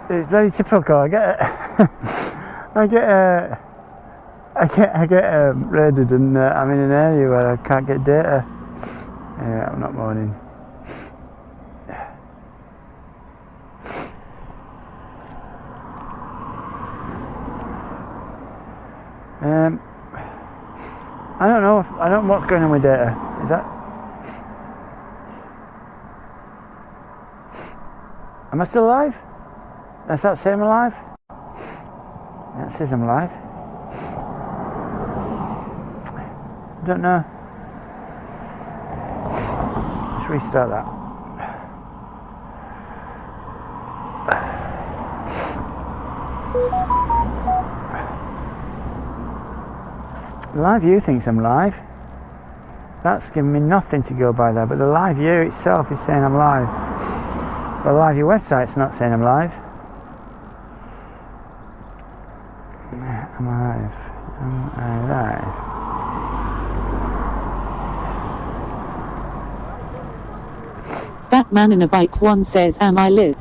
It's very typical. I get raided, and I'm in an area where I can't get data. Yeah, I'm not moaning. I don't know. I don't know what's going on with data. Is that? Am I still alive? Does that say I'm alive? That says I'm alive. I don't know. Let's restart that. Live view thinks I'm live. That's giving me nothing to go by there, but the live view itself is saying I'm live. The live view website's not saying I'm live. Am I live? Am I live? Batman in a bike one says, am I live?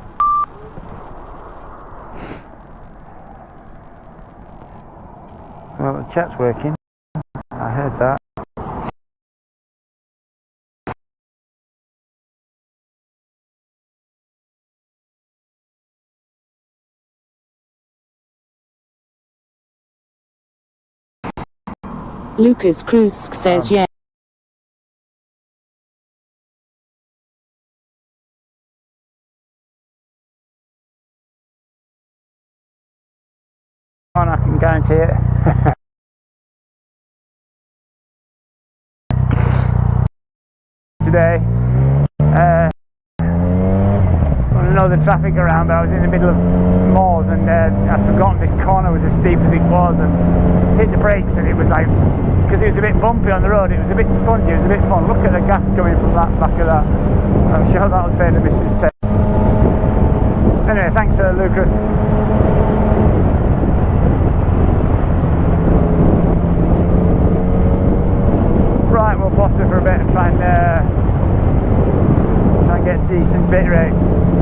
Well, the chat's working. I heard that. Lucas Cruz says, yeah. I can guarantee it. Today, I don't know the traffic around, but I was in the middle of Moors, and I'd forgotten this corner was as steep as it was, and hit the brakes, and it was like, because it was a bit bumpy on the road, it was a bit spongy, it was a bit fun. Look at the gas coming from that back of that. I'm sure that was fair to Mrs. Tess. Anyway, thanks Lucas. bitrate.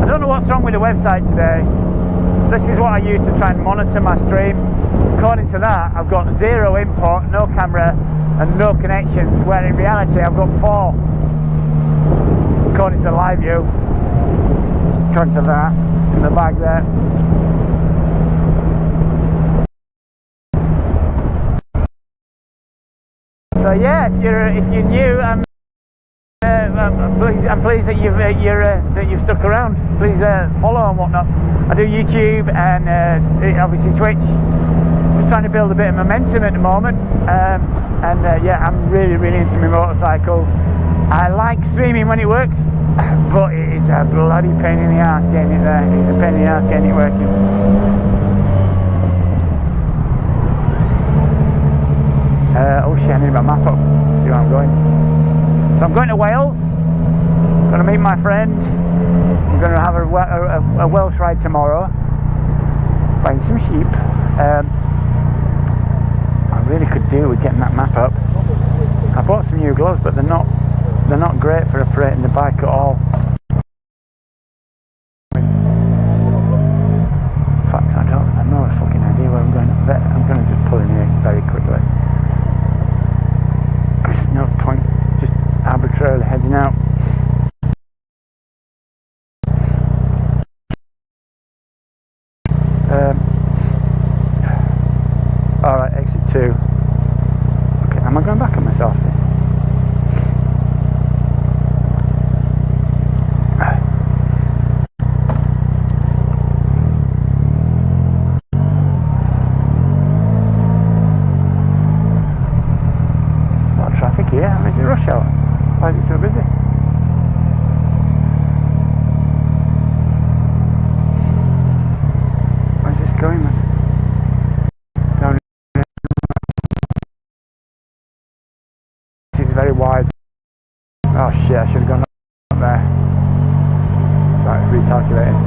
I don't know what's wrong with the website today. This is what I use to try and monitor my stream. According to that, I've got 0 input, no camera and no connections, where in reality I've got 4. According to live view. According to that, in the bag there. So yeah, if you're new, I'm pleased that you've stuck around. Please follow and whatnot. I do YouTube and obviously Twitch. Just trying to build a bit of momentum at the moment. Yeah, I'm really into my motorcycles. I like streaming when it works, but it is a bloody pain in the ass getting it there. It's a pain in the ass getting it working. Oh shit, I need my map up. See where I'm going. So I'm going to Wales. I'm going to meet my friend. I'm going to have a Welsh ride tomorrow. Find some sheep. I really could do with getting that map up. I bought some new gloves, but they're not great for operating the bike at all. Fuck, I have no fucking idea where I'm going. I'm going to just pull in here very quickly. There's no point just arbitrarily heading out. Alright, exit 2. Okay, am I going back on myself then? There's a lot of traffic here. Is it rush hour? Why is it so busy? Where's this going, man? Very wide. Oh shit, I should have gone up there. Sorry, recalculating.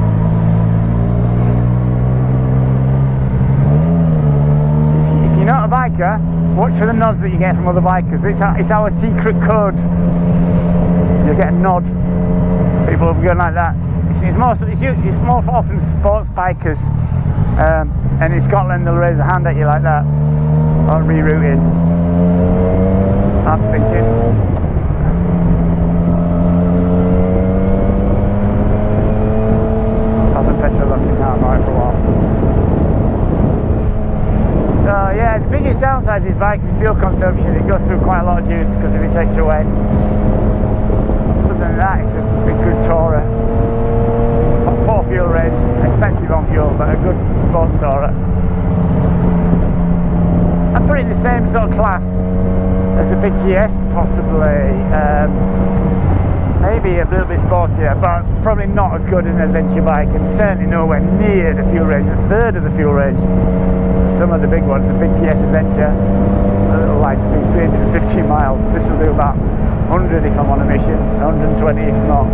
If you're not a biker, watch for the nods that you get from other bikers. It's our secret code. You get a nod. People will be going like that. It's more often sports bikers. And in Scotland they'll raise a hand at you like that on rerouting. I'm thinking. I've been petrol looking now, I'm right for a while. So yeah, the biggest downside of these bikes is fuel consumption. It goes through quite a lot of juice because of its extra weight. Other than that, it's a good tourer. Poor fuel range, expensive on fuel, but a good sports tourer. I'm putting the same sort of class as a big GS, possibly. Maybe a little bit sportier, but probably not as good an adventure bike, and certainly nowhere near the fuel range, a third of the fuel range. Some of the big ones, a big GS Adventure, a little like 350 miles. This will do about 100 if I'm on a mission, 120 if not.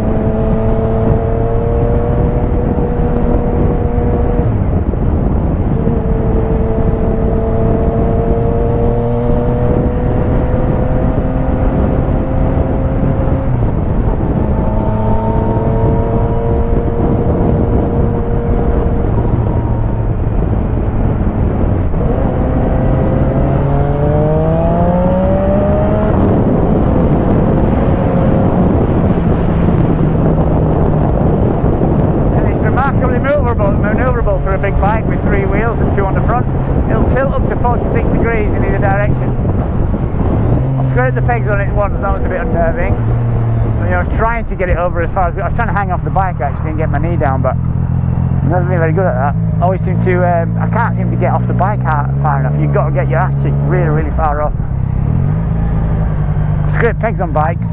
Manoeuvrable for a big bike with 3 wheels and 2 on the front. It'll tilt up to 46 degrees in either direction. I scraped the pegs on it once, that was a bit unnerving. I was trying to get it over as far as I was trying to hang off the bike actually and get my knee down, but I've never been very good at that. I always seem to, I can't seem to get off the bike far enough. You've got to get your ass cheek really far off. Scraped pegs on bikes.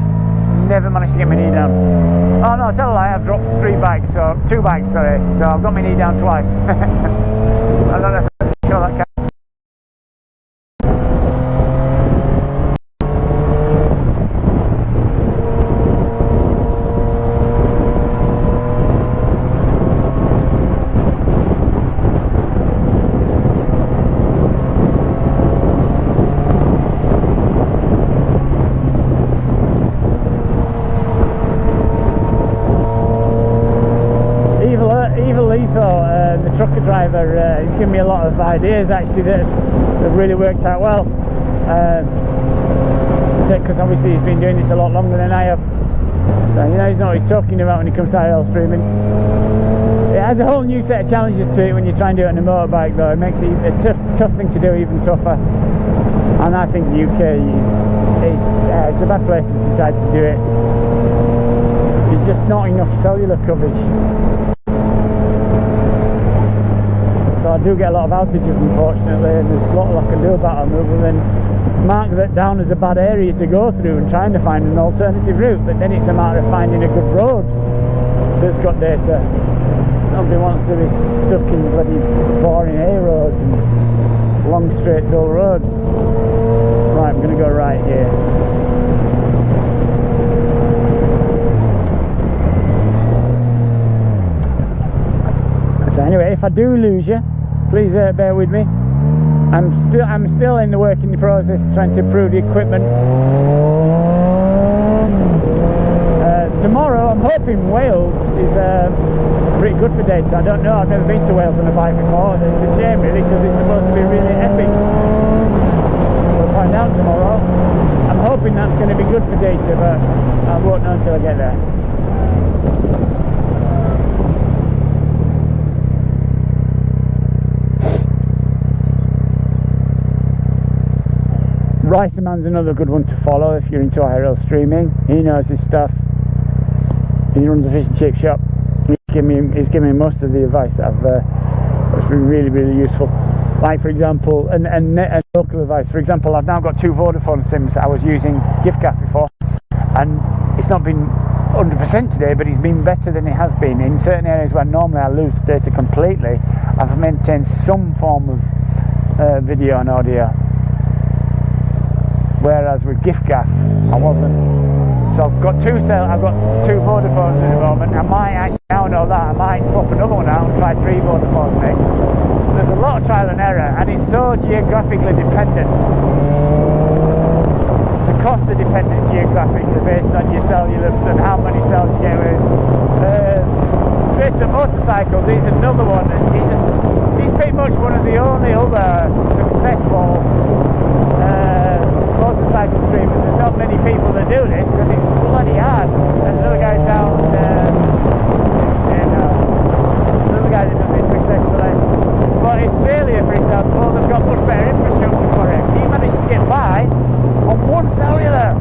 Never managed to get my knee down. Oh no, tell a lie, I've dropped 2 bikes, so I've got my knee down twice. I don't know if I'm sure that counts. driver. He's given me a lot of ideas actually that have really worked out well. Because obviously he's been doing this a lot longer than I have. So you know, he's not what he's talking about when it comes to IRL streaming. It adds a whole new set of challenges to it when you try and do it on a motorbike though. It makes it a tough thing to do even tougher. And I think the UK it's a bad place to decide to do it. There's just not enough cellular coverage. So I do get a lot of outages unfortunately, and there's a lot I can do about them other than mark that down as a bad area to go through and trying to find an alternative route. But then it's a matter of finding a good road that's got data. Nobody wants to be stuck in bloody boring A roads and long straight dull roads. Right, I'm going to go right here. So anyway, if I do lose you, please bear with me. I'm still in the work in the process trying to improve the equipment. Tomorrow I'm hoping Wales is pretty good for data. I don't know, I've never been to Wales on a bike before. It's a shame really because it's supposed to be really epic. We'll find out tomorrow. I'm hoping that's going to be good for data, but I won't know until I get there. Ricerman's another good one to follow if you're into IRL streaming. He knows his stuff. He runs a fish and chip shop. He's given me most of the advice that that's been really, really useful. Like for example, and local advice. For example, I've now got 2 Vodafone SIMs. I was using giffgaff before, and it's not been 100% today, but it's been better than it has been. In certain areas where normally I lose data completely, I've maintained some form of video and audio. Whereas with giffgaff, I wasn't. So I've got 2 Vodafones at the moment. I might actually now know that. I might swap another one out and try 3 Vodafones next. So there's a lot of trial and error, and it's so geographically dependent. The costs are dependent geographically based on your cellular and how many cells you get with. Straight to motorcycles, he's another one. He's pretty much one of the only other successful motorcycle streamers. There's not many people that do this because it's bloody hard. There's another guy down another guy that does it successfully. But Australia, for example, they've got much better infrastructure for it. He managed to get by on 1 cellular.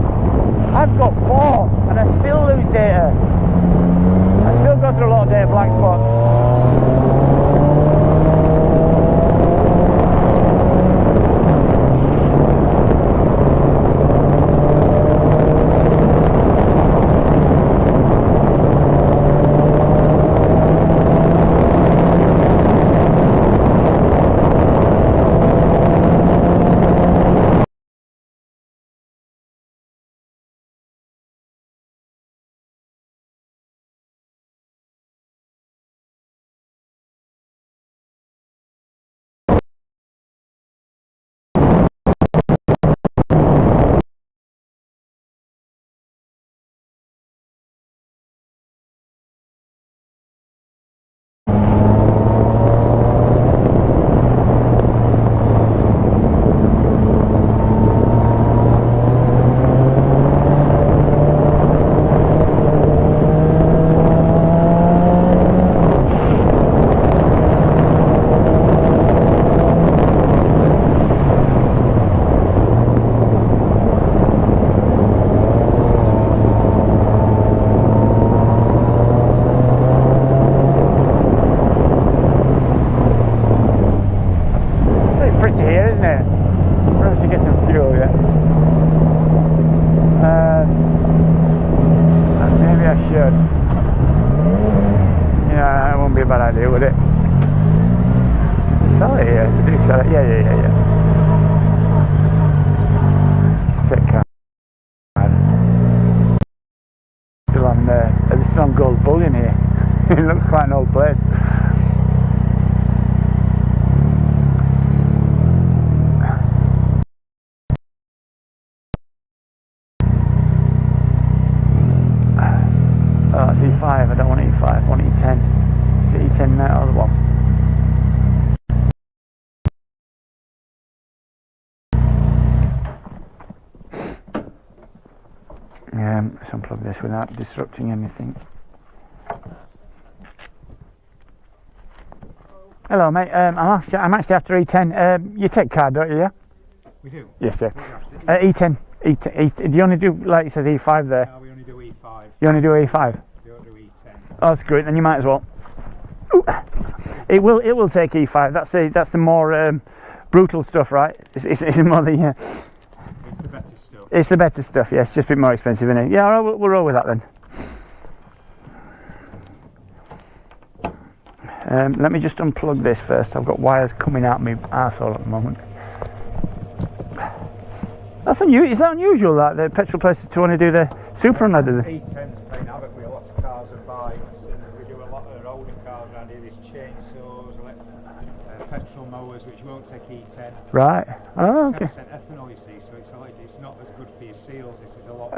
I've got 4 and I still lose data. I still go through a lot of data black spots. Still on gold bullion here. It looks quite an old place. Oh, that's E5. I don't want E5. I want E10. Is it E10 now or the one? just unplug this without disrupting anything. Hello, mate. I'm actually after E10. You take card, don't you? Yeah. We do. Yes, yeah. E10. Do you only do, like it says, E5 there? No, we only do E5. You only do E5? We don't do E10. Oh, that's great. Then you might as well. Ooh. It will take E5. That's the more brutal stuff, right? It's more the. It's the better stuff. It's the better stuff. Yeah, it's just a bit more expensive, isn't it? Yeah, all right, we'll roll with that then. Let me just unplug this first. I've got wires coming out my arsehole at the moment. That's unusual. Is that unusual that the petrol places to want to do the super on that? E10's playing havoc with a lot of cars and bikes, and we do a lot of older cars around here. There's chainsaws, petrol mowers, which won't take E10. Right. Oh, okay. It's 10% ethanol, you see, so it's not as good for your seals. This is a lot.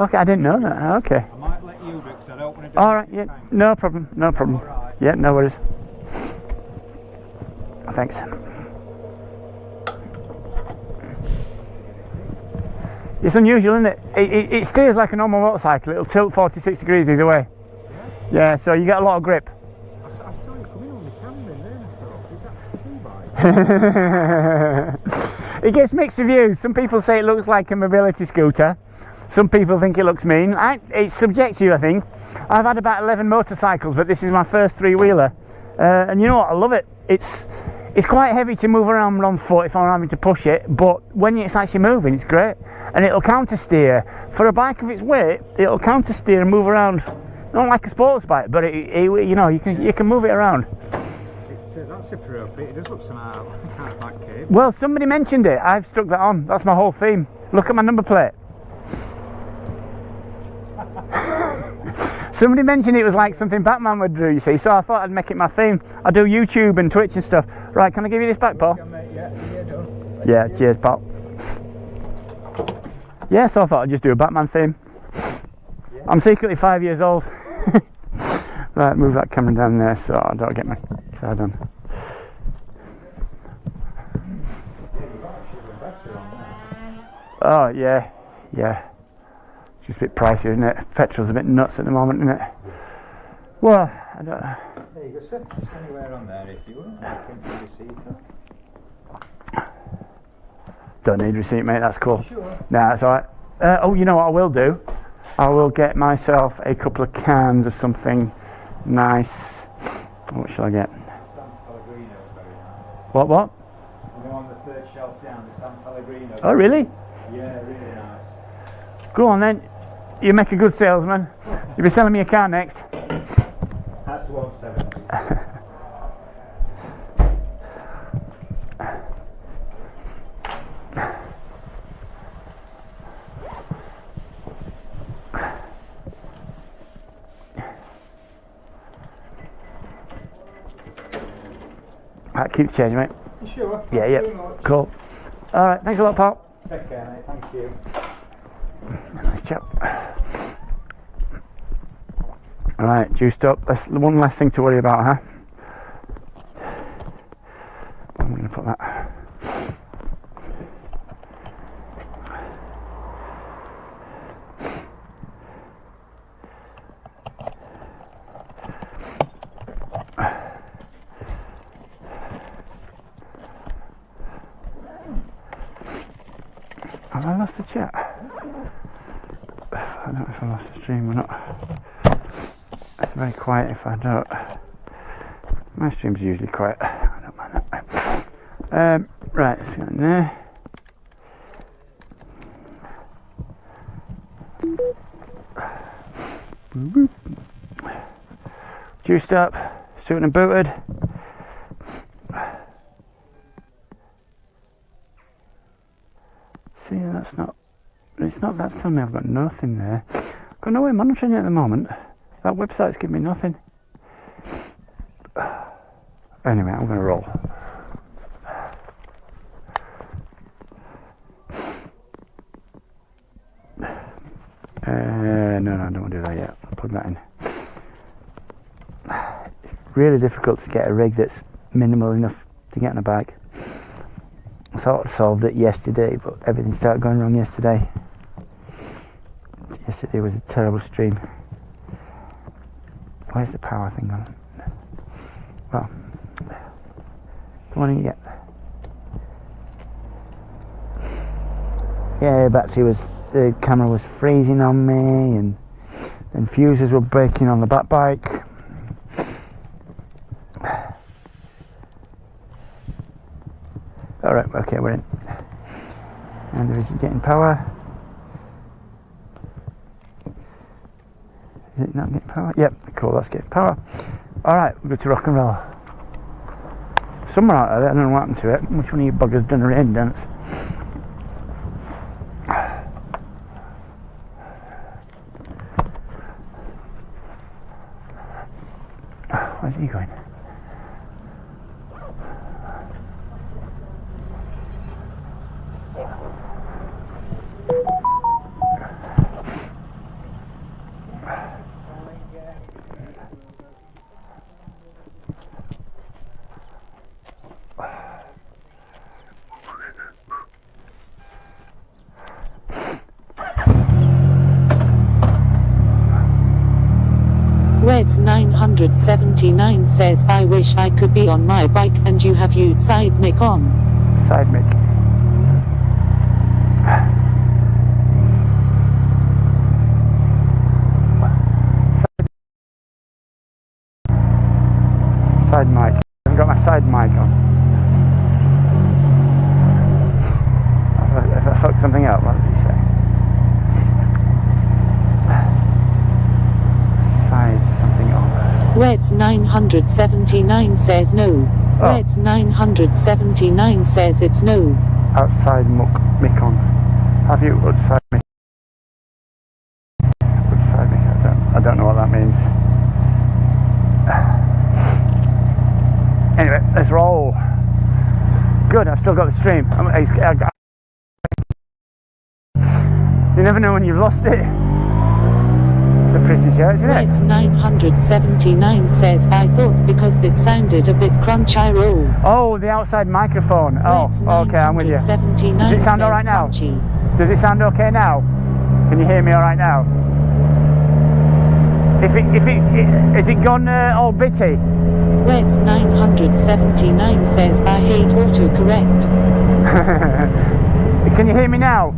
Okay. I didn't know that. Okay. I might let you do it because I don't want to do All right. Yeah. No problem. No problem. All right. Yeah. No worries. Thanks. It's unusual, isn't it? It steers like a normal motorcycle. It'll tilt 46 degrees either way. Yeah, so you get a lot of grip. I saw you coming on the camera and then I thought, is that a 2-bike? It gets mixed reviews. Some people say it looks like a mobility scooter. Some people think it looks mean. It's subjective, I think. I've had about 11 motorcycles, but this is my first 3-wheeler. And you know what? I love it. It's quite heavy to move around on foot if I'm having to push it, but when it's actually moving, it's great. And it'll counter steer. For a bike of its weight, it'll counter steer and move around. Not like a sports bike, but you know, you can move it around. That's appropriate. It does look somehow kind of back cave. Well, somebody mentioned it. I've stuck that on. That's my whole theme. Look at my number plate. Somebody mentioned it was like something Batman would do, you see, so I thought I'd make it my theme. I do YouTube and Twitch and stuff. Right, can I give you this back, Paul? Yeah, cheers, Paul. Yeah, so I thought I'd just do a Batman theme. I'm secretly 5 years old. Right, move that camera down there so I don't get my card on. Oh, yeah. It's just a bit pricey, isn't it? Petrol's a bit nuts at the moment, isn't it? Well, I don't know. There you go, sir. Just anywhere on there if you want. I can put your seat on. Don't need receipt, mate, that's cool. Sure. Nah, that's alright. Oh, you know what I will do? I will get myself a couple of cans of something nice. What shall I get? San Pellegrino is very nice. What? You know, on the third shelf down, the San Pellegrino. Oh, really? Yeah, really nice. Go on then. You make a good salesman. You'll be selling me a car next. That's 170. Right, keep the change, mate. Sure. Yeah. Cool. Alright, thanks a lot, pal. Take care, mate. Thank you. Nice chap. Alright, juiced up. That's one less thing to worry about, huh? I'm going to put that. Have I lost the chat? I don't know if I lost the stream or not. It's very quiet if I don't. My stream's usually quiet. I don't mind that. Right, let's go in there. Juiced up, suited and booted. See, that's not. It's not. That's telling me I've got nothing there. I've got no way of monitoring it at the moment. That website's giving me nothing. Anyway, I'm going to roll. No, I don't want to do that yet. I'll plug that in. It's really difficult to get a rig that's minimal enough to get on a bike. I thought I solved it yesterday, but everything started going wrong yesterday. there was a terrible stream. Where's the power thing on? Well, come on in yet. Yeah, the camera was freezing on me, and fuses were breaking on the back bike. Alright, okay, we're in. And there is getting power. Is it not getting power? Yep, cool, that's getting power. Alright, we're going to rock and roll. Somewhere out there, I don't know what happened to it. Which one of you buggers done a rain dance? Where's he going? Reds 979 says, I wish I could be on my bike and you have used side mic on. Side mic. Side mic. I've got my side mic on. If I fuck something up, what does he say? Side something on. Reds 979 says no. Oh. Reds 979 says it's no. Outside mic on. Have you outside mic? Outside mic. I don't know what that means. Anyway, let's roll. Good, I've still got the stream. You never know when you've lost it. It's a pretty church, isn't it? Reds 979 says, I thought because it sounded a bit crunch I roll. Oh, the outside microphone. Oh, Reds okay, I'm with you. 979 Does it sound says alright now? punchy. Does it sound okay now? Can you hear me alright now? Is it gone all bitty? Reds 979 says, I hate autocorrect. Can you hear me now?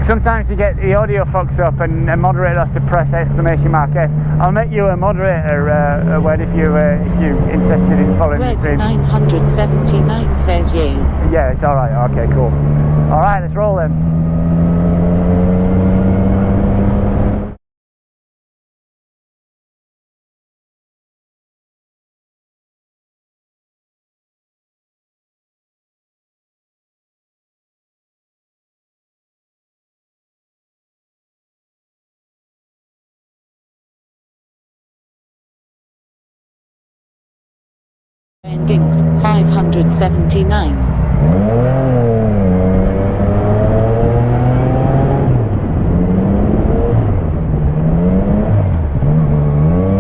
Sometimes you get the audio fucks up and a moderator has to press !F. I'll make you a moderator, Wed, if you're interested in following the Reds stream. 979 says yeah. Yeah, it's alright, okay, cool. Alright, let's roll then. Endings 579.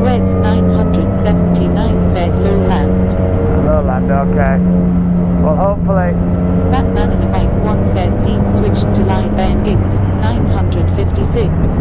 Reds 979 says lowland. Lowland, okay. Well, hopefully. Batman in a bike 1 says scene switched to live endings 956.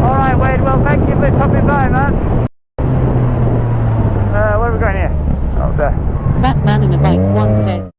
Alright, Wade, well, thank you for stopping by, man. Where are we going here? Oh, there. Batman in a bike 1 says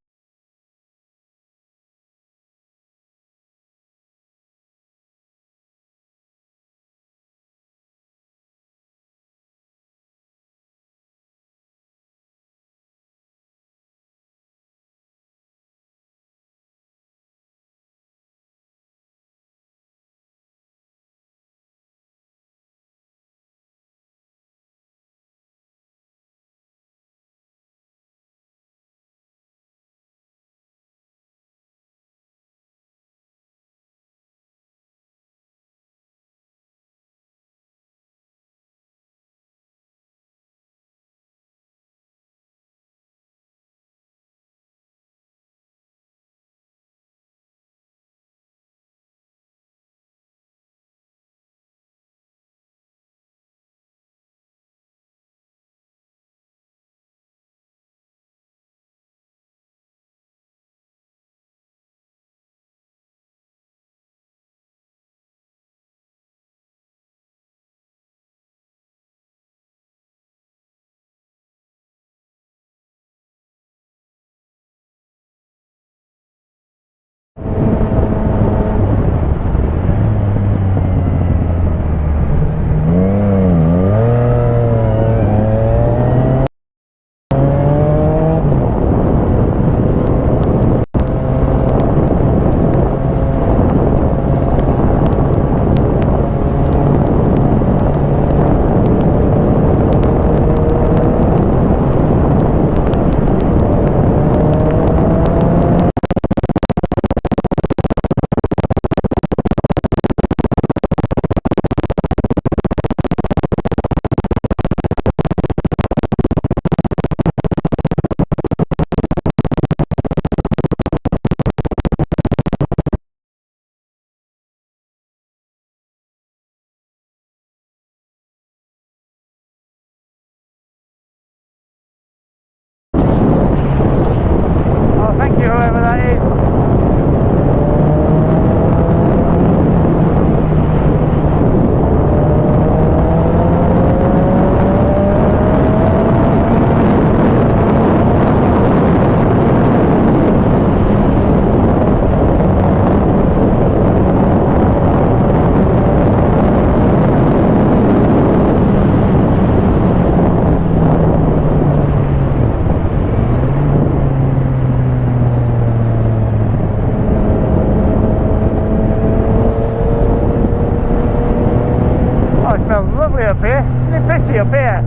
pretty up here.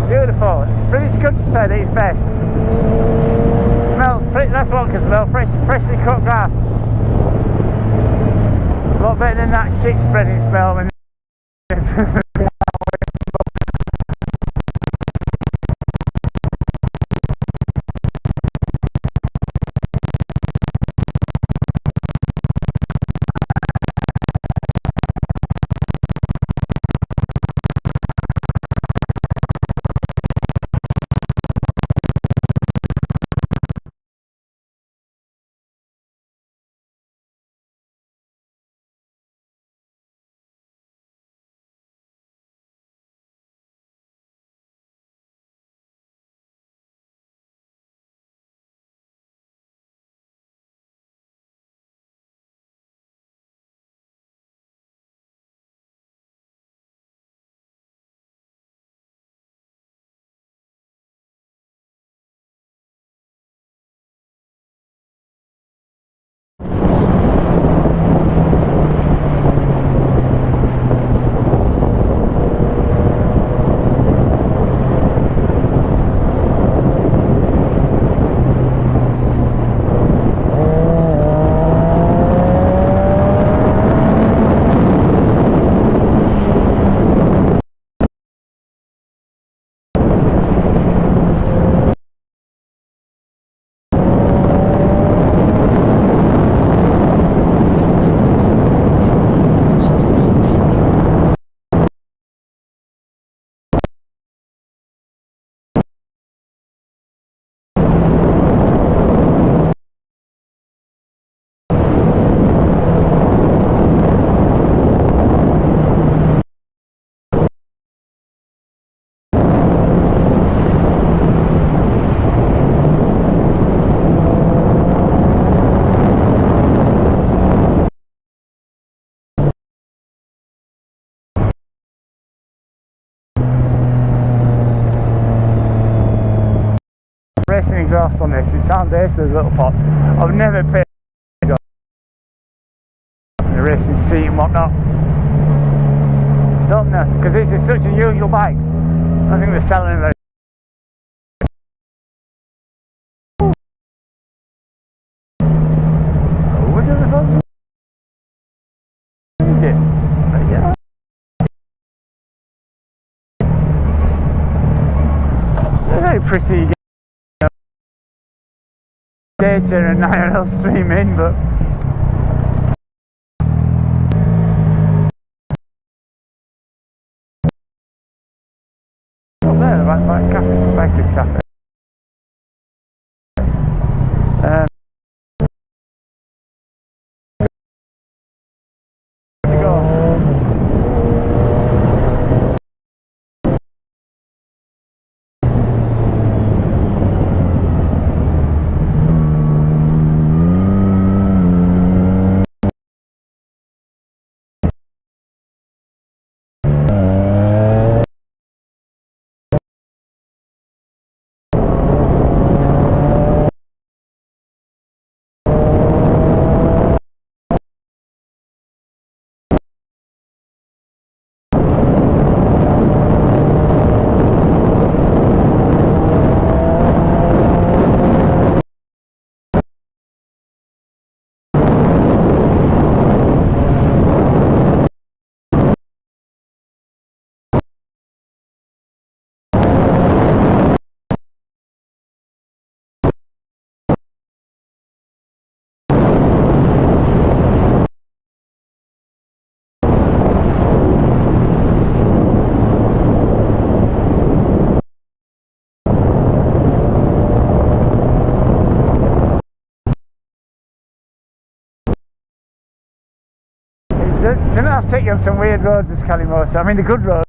Beautiful. British countryside at its best. Smell, that's what I can smell, freshly cut grass. A lot better than that shit spreading smell when racing exhaust on this. It sounds ace, those little pops. I've never paid the racing seat and whatnot. Don't know, because this is such unusual bikes. I think they're selling them very. What the fuck? Yeah. They're very pretty. Data and IRL streaming, but up there, right cafe, some baker's cafe. Didn't I take you on some weird roads this Calimoto? I mean the good roads.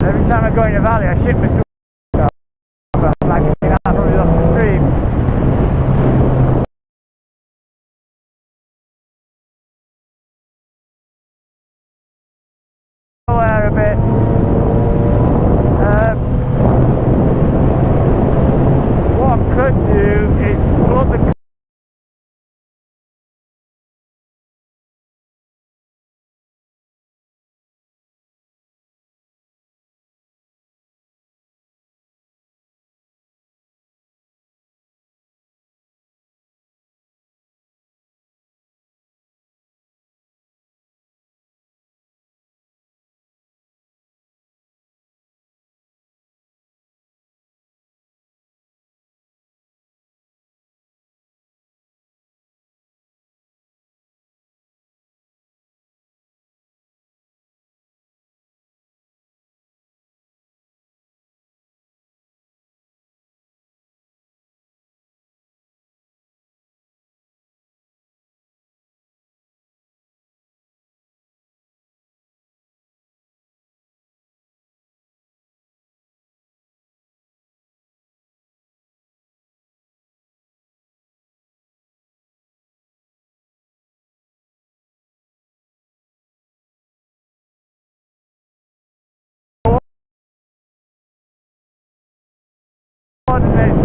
Every time I go in the valley I ship myself like you know, I'm running off the stream. A bit.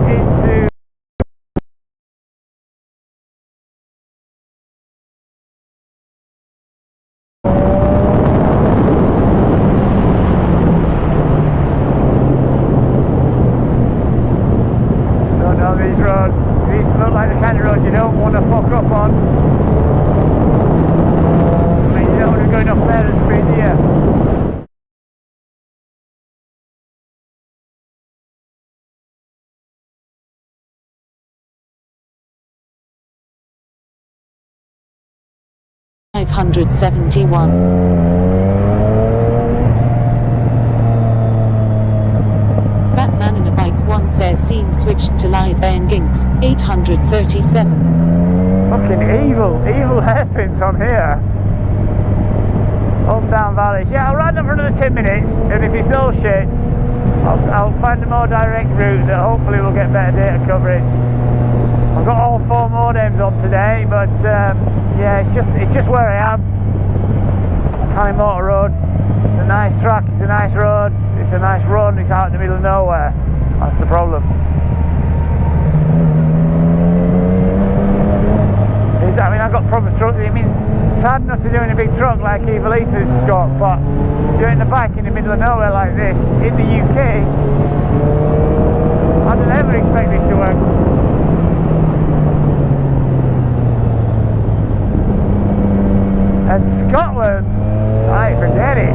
into don't know these roads. These look like the kind of roads you don't want to fuck up on. I mean, you don't want to go enough there at speed, do you? $571. Batman in a bike one says scene switched to live endings. 837. Fucking evil hairpins on here. Up, down valleys. Yeah, I'll ride them for another 10 minutes, and if it's all shit, I'll find a more direct route that hopefully will get better data coverage. I've got all 4 modems on today, but yeah, it's just where I am. Canning Motor Road. It's a nice track, it's a nice road, it's a nice run, it's out in the middle of nowhere. That's the problem. I mean, I've got problems. I mean, it's hard enough to do in a big truck like Evil Ethan's got, but doing the bike in the middle of nowhere like this in the UK, I don't ever expect this to work. And Scotland, I forget it.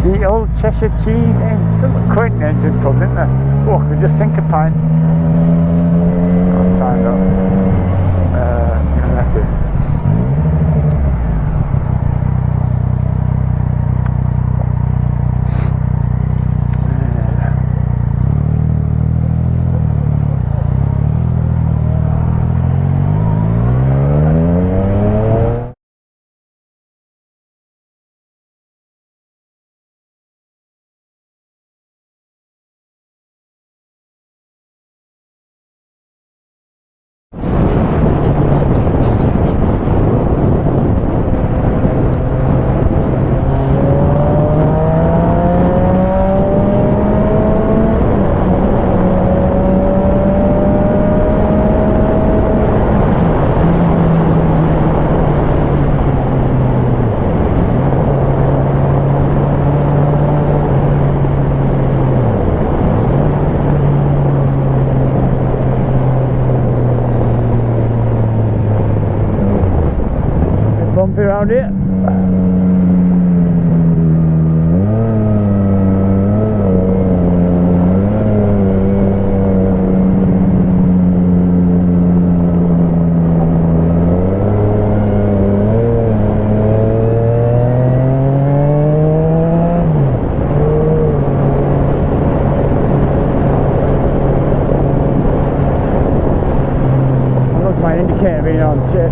The old Cheshire cheese and some quaint engine pub, isn't there? Oh, I could just sink a pint. I'm timed up. Gonna have to. Bumpy around here. Look, my indicator being on, shit.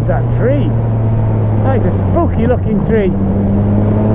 is that tree? That is a spooky looking tree.